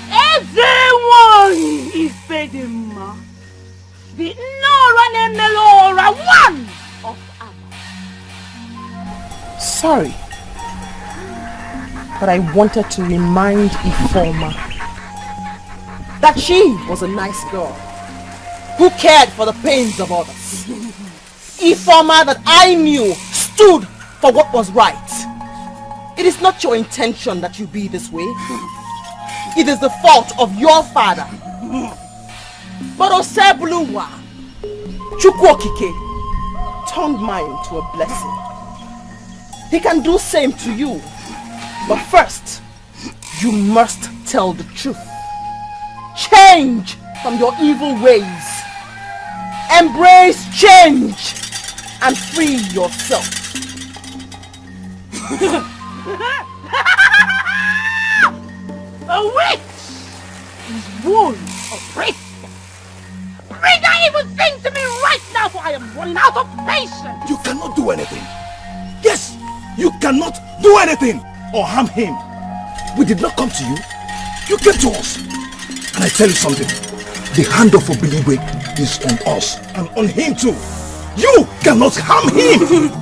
everyone Ifedima, the Nora Melora one of Abba. Sorry, but I wanted to remind Ifeoma that she was a nice girl who cared for the pains of others. Ifeoma that I knew stood for what was right. It is not your intention that you be this way. It is the fault of your father. But Osebuluwa, Chukwokike, turned mine to a blessing. He can do same to you. But first, you must tell the truth. Change from your evil ways. Embrace change and free yourself. A witch is wound of priestess. Bring that evil thing to me right now, for I am running out of patience. You cannot do anything. Yes, you cannot do anything or harm him. We did not come to you. You came to us. And I tell you something. The hand of Obiligwe is on us and on him too. You cannot harm him!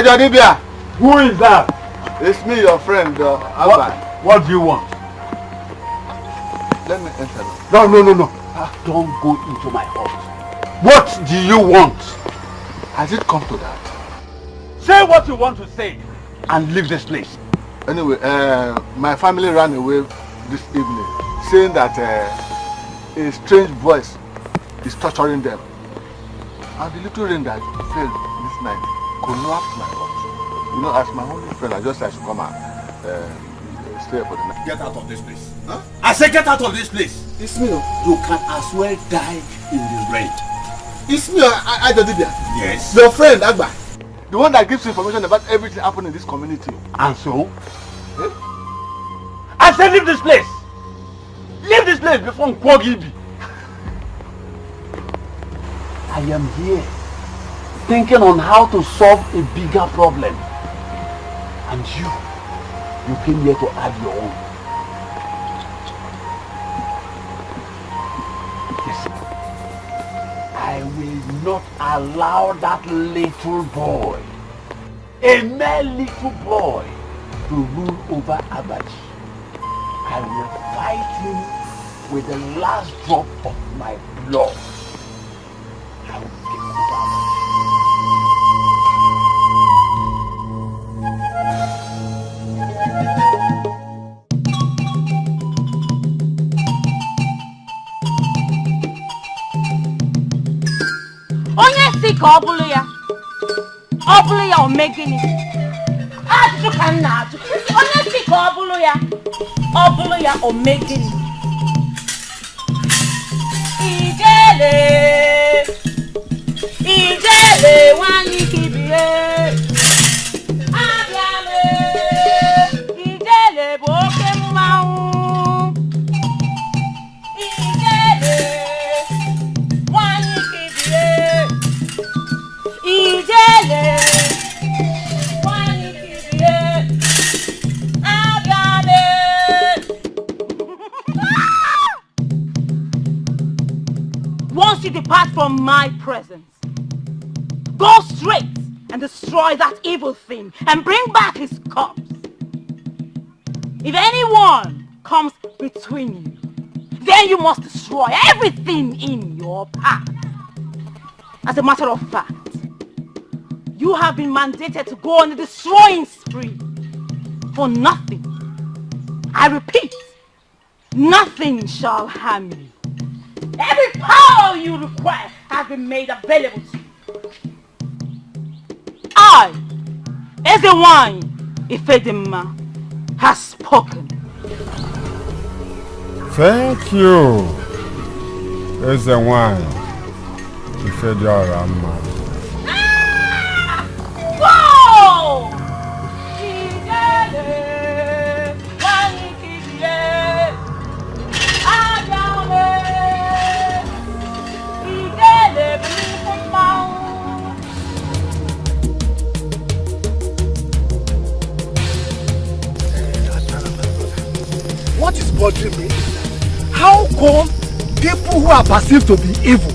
Wazobia. Who is that? It's me, your friend, Alba. What do you want? Let me enter. No. Don't go into my house. What do you want? Has it come to that? Say what you want to say and leave this place. Anyway, my family ran away this evening, saying that a strange voice is torturing them. And the little rain that fell this night collapsed my house. You know, as my only friend, I just said I should come and stay for the night. Get out of this place. Huh? I said get out of this place. Ismail, you can as well die in the rain. Ismail, Wazobia. Yes. Your friend, Agba. The one that gives information about everything happening in this community. And so? Eh? I said leave this place. Leave this place before Nkwogibi. I am here thinking on how to solve a bigger problem. And you came here to add your own. Listen, I will not allow that little boy, a mere little boy, to rule over Abaji. I will fight him with the last drop of my blood. I will take over. Onye si ka ọ bụrụ ya o mee gịnị? Ajụjụ ka m na-ajụ. Onye si ka ọ bụrụ ya o mee gịnị? Ijele nwanyị kibie. Abịale. Ijele bụ oke mmanwụ. Ijele nwanyị kibie. Ijele nwanyị kibie. Abịale. Once you depart from my presence, go straight and destroy that evil thing and bring back his corpse. If anyone comes between you, then you must destroy everything in your path. As a matter of fact, you have been mandated to go on a destroying spree for nothing. I repeat, nothing shall harm you. Every power you require has been made available to you. I, Ezewine Ifedima, has spoken. Thank you, Ezewine Ifedima. Go! What is bothering me? How come people who are perceived to be evil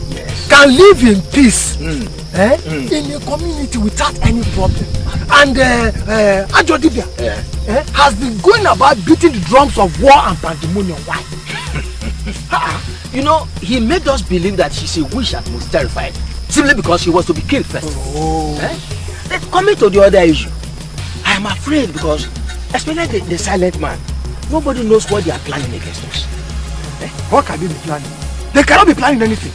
can live in peace in a community without any problem. And Ajodibia has been going about beating the drums of war and pandemonium. Why? You know, he made us believe that she's a witch and was terrified simply because she was to be killed first. Then coming to the other issue, I am afraid because, especially the silent man, nobody knows what they are planning against us. What can they be planning? They cannot be planning anything.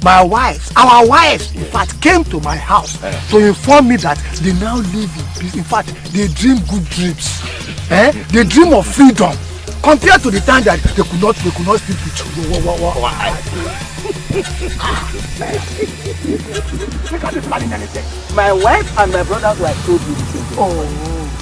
My wives, our wives, in fact, came to my house to inform me that they now live in peace. In fact, they dream good dreams. They dream of freedom compared to the time that they could not sleep with They can't be planning anything. My wife and my brothers were told you the same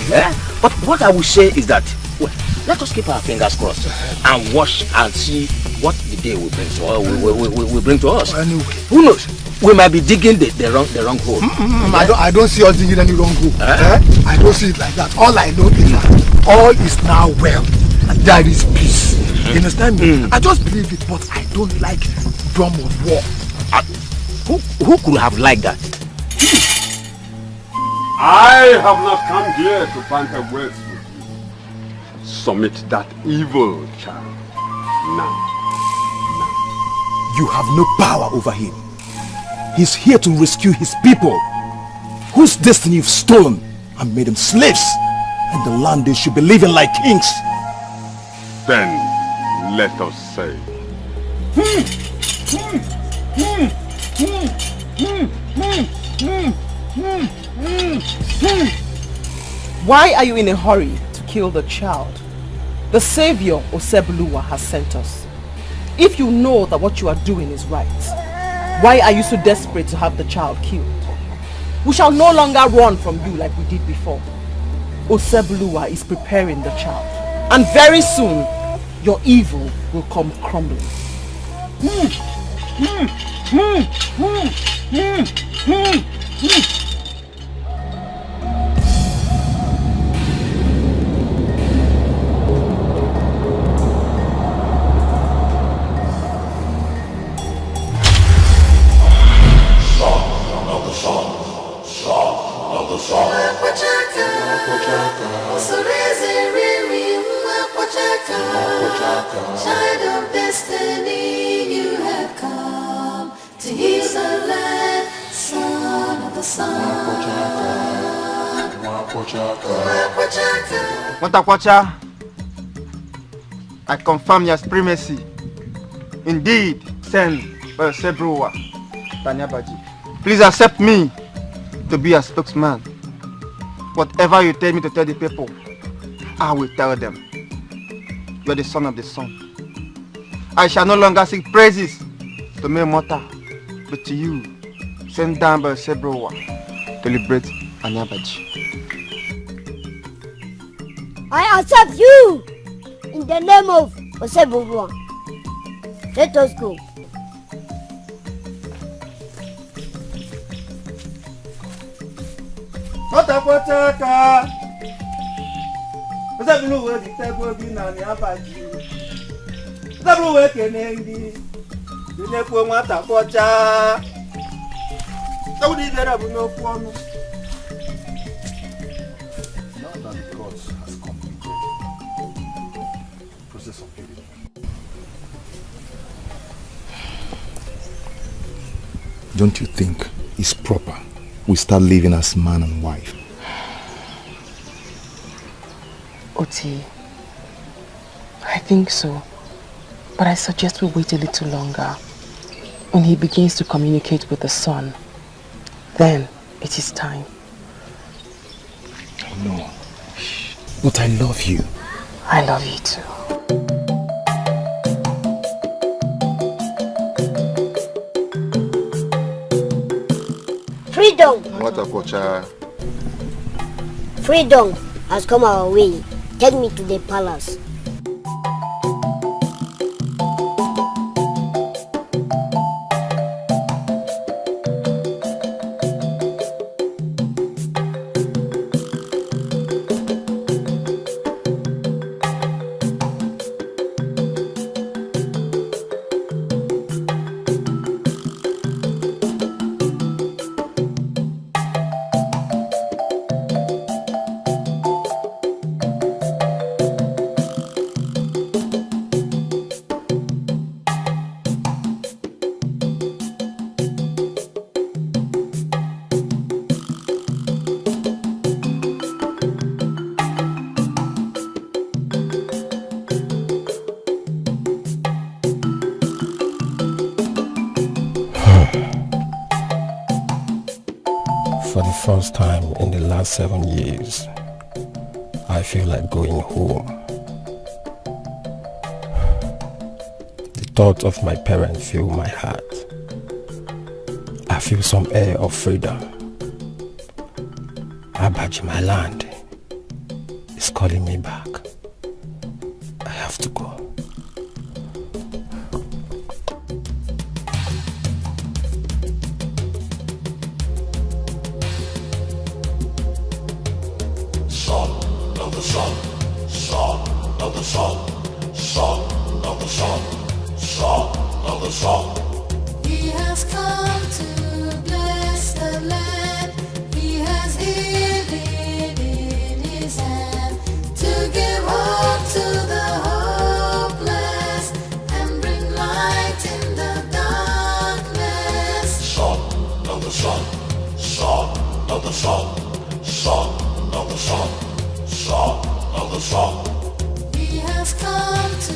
thing. But what I will say is that, well, let us keep our fingers crossed and watch and see what the day will bring to us. Will bring to us. Anyway, who knows? We might be digging the wrong hole. I don't see us digging any wrong hole. I don't see it like that. All I know is that all is now well. There is peace. You understand me? I just believe it, but I don't like drum of war. Who could have liked that? I have not come here to banter words with you. Submit that evil child. Now. You have no power over him. He's here to rescue his people, whose destiny you've stolen and made them slaves, and the land they should be living like kings. Then let us say. Why are you in a hurry to kill the child? The savior Osebuluwa has sent us. If you know that what you are doing is right, why are you so desperate to have the child killed? We shall no longer run from you like we did before. Osebuluwa is preparing the child, and very soon your evil will come crumbling. Child of destiny, you have come to heal the land, son of the sun. Watakwacha, I confirm your supremacy. Indeed, send Sebruwa Tanyabaji. Please accept me to be a spokesman. Whatever you tell me to tell the people, I will tell them. You are the son of the sun. I shall no longer seek praises to mere mortal, but to you, sent down by Sebrowa to liberate Anyabaji. I accept you in the name of Osebuluwa. Let us go. Watakwacha, Osebuluwa ditego bi na Anyabaji. Osebuluwa kenengi, dinekwo Watakwacha. Saudi bera bu no kwonu. Now that the gods has come to process of healing. Don't you think it's proper we start living as man and wife? Oti, I think so. But I suggest we wait a little longer. When he begins to communicate with the sun, then it is time. No. But I love you. I love you too. Freedom! Watakwacha. Freedom has come our way. Take me to the palace. For the first time in the last 7 years, I feel like going home. The thought of my parents fill my heart. I feel some air of freedom. Abaji, my land, is calling me back. I have to go. Son of the sun, son of the sun, son of the sun, son of the sun. He has come to bless the land. He has healed it in his hand to give hope to the hopeless and bring light in the darkness. Son of the sun, son of the sun, son of the sun, son of the sun. He has come to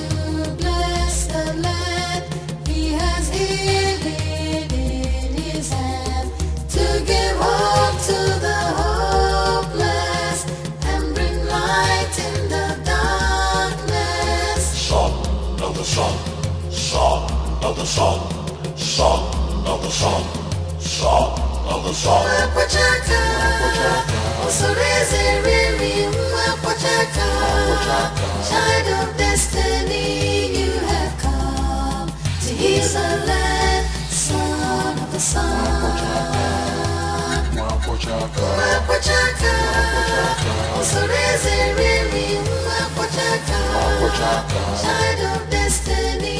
bless the land. He has healed it in his hand to give hope to the hopeless and bring light in the darkness. Son of the sun, son of the sun, son of the sun, son of the sun. Mwapachaka, Osorize Riri, Mwapachaka, child of destiny, you have come to heal the land, son of the sun. Mwapachaka, Osorize Riri, Mwapachaka, child of destiny,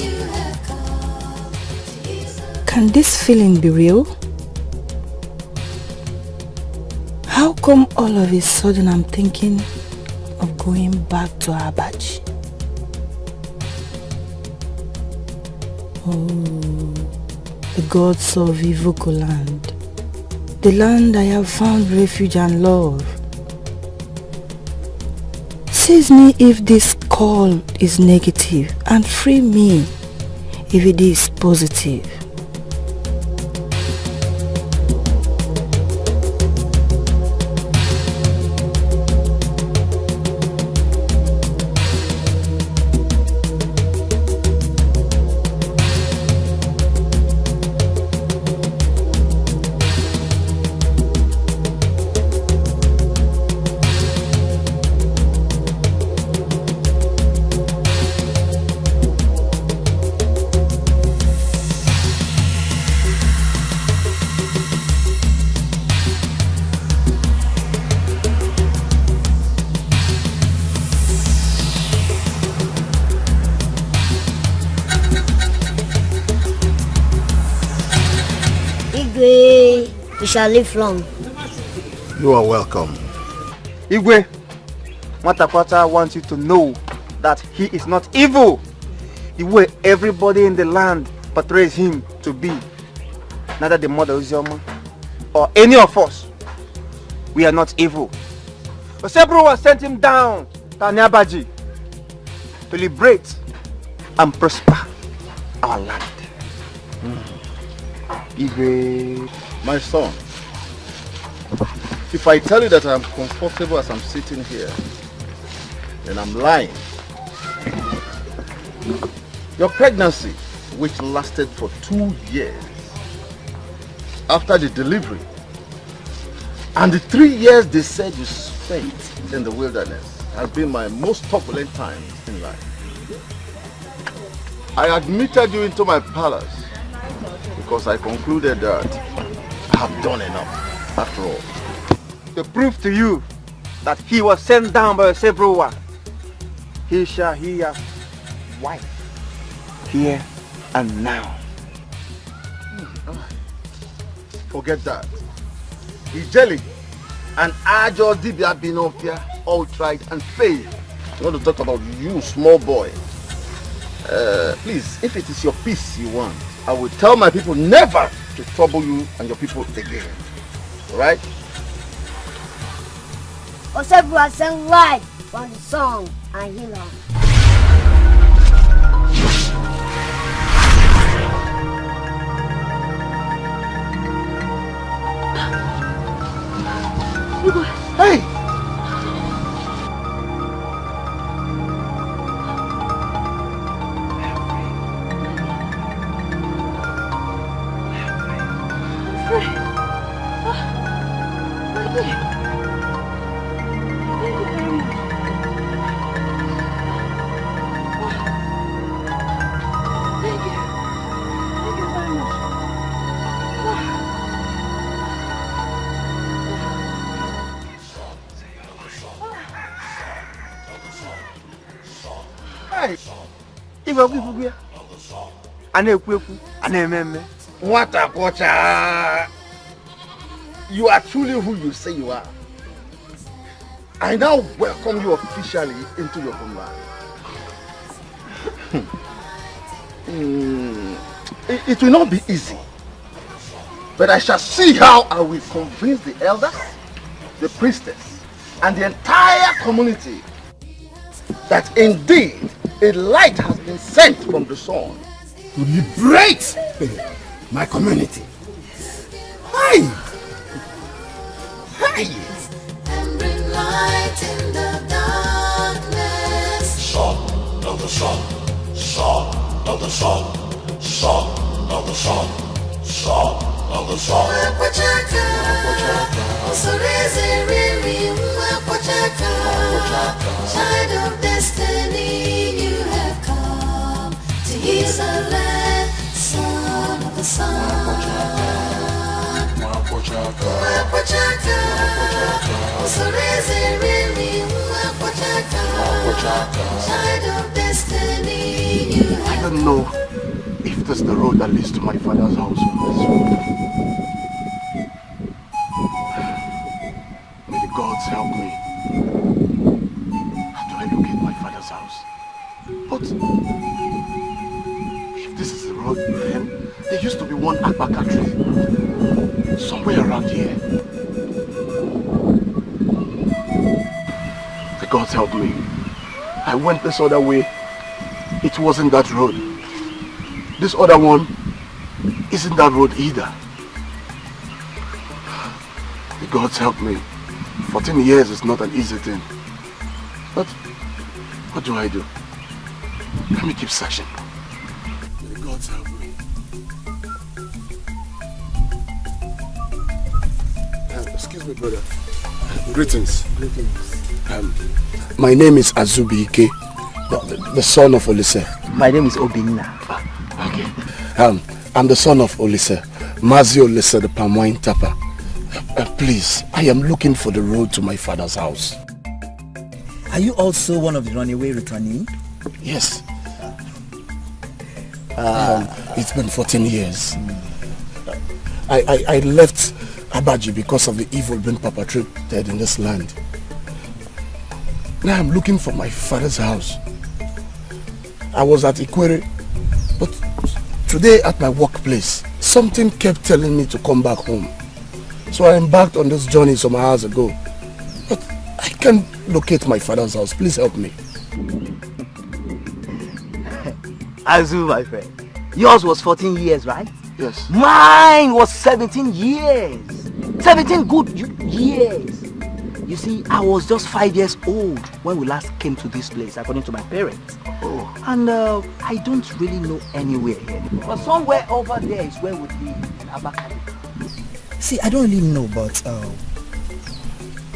you have come to heal the land. Can this feeling be real? How come all of a sudden I'm thinking of going back to Abaji? Oh, the gods of Ivoco land, the land I have found refuge and love. Seize me if this call is negative and free me if it is positive. You shall live long. You are welcome. Igwe, Matakwata wants you to know that he is not evil. The way everybody in the land portrays him to be. Neither the mother Ozioma or any of us. We are not evil. Osebro sent him down to Anyabaji to liberate and prosper our land. Igwe, my son, if I tell you that I'm comfortable as I'm sitting here, then I'm lying. Your pregnancy, which lasted for 2 years, after the delivery, and the 3 years they said you spent in the wilderness, has been my most turbulent time in life. I admitted you into my palace because I concluded that I have done enough after all. To prove to you that he was sent down by a Sebrowa, he shall hear wife here and now. Forget that. Ijeli and Ajo Dibia Binofia all tried and failed. I want to talk about you, small boy. Please, if it is your peace you want, I will tell my people never to trouble you and your people again. Alright? Osebro sang right from the song and he loved. Hey! You are truly who you say you are. I now welcome you officially into your homeland. It will not be easy, but I shall see how I will convince the elders, the priestess, and the entire community that indeed a light has been sent from the sun to liberate my community. Hi! Hi! And bring light in the darkness. Son of the sun, son of the sun, son of the sun, son of the sun. Child of destiny, you have come to heal the land. Son of the sun. Child of destiny, you have. I don't know if this is the road that leads to my father's house. May the gods help me. How do I locate my father's house? But if this is the road, then there used to be one alpaca tree somewhere around here. The gods help me. I went this other way. It wasn't that road. This other one isn't that road either. The gods help me. 14 years is not an easy thing. But what do I do? Let me keep searching. The gods help me. Excuse me, brother. Greetings. Greetings. My name is Azubike, the son of Olise. My name is Obinna. Okay. I'm the son of Olise, Mazi Olise, the palm wine tapper. Please, I am looking for the road to my father's house. Are you also one of the runaway returnee? Yes. It's been 14 years. I left Abaji because of the evil being perpetrated in this land. Now I'm looking for my father's house. I was at Ikwere, but today at my workplace, something kept telling me to come back home. So I embarked on this journey some hours ago. But I can't locate my father's house. Please help me. Azu, my friend. Yours was 14 years, right? Yes. Mine was 17 years. 17 good years. You see, I was just 5 years old when we last came to this place, according to my parents. Oh. And I don't really know anywhere here. But somewhere over there is where we'd be in Abakaliki. See, I don't really know, but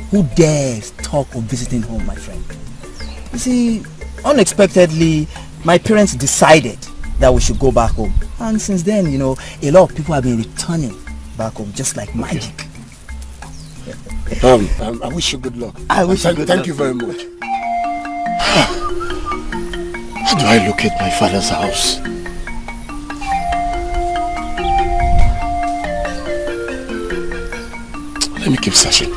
who dares talk of visiting home, my friend? You see, unexpectedly, my parents decided that we should go back home. And since then, you know, a lot of people have been returning back home, just like magic. I wish you good luck. I wish you good luck. Thank you very much. How do I locate my father's house? Let me keep searching.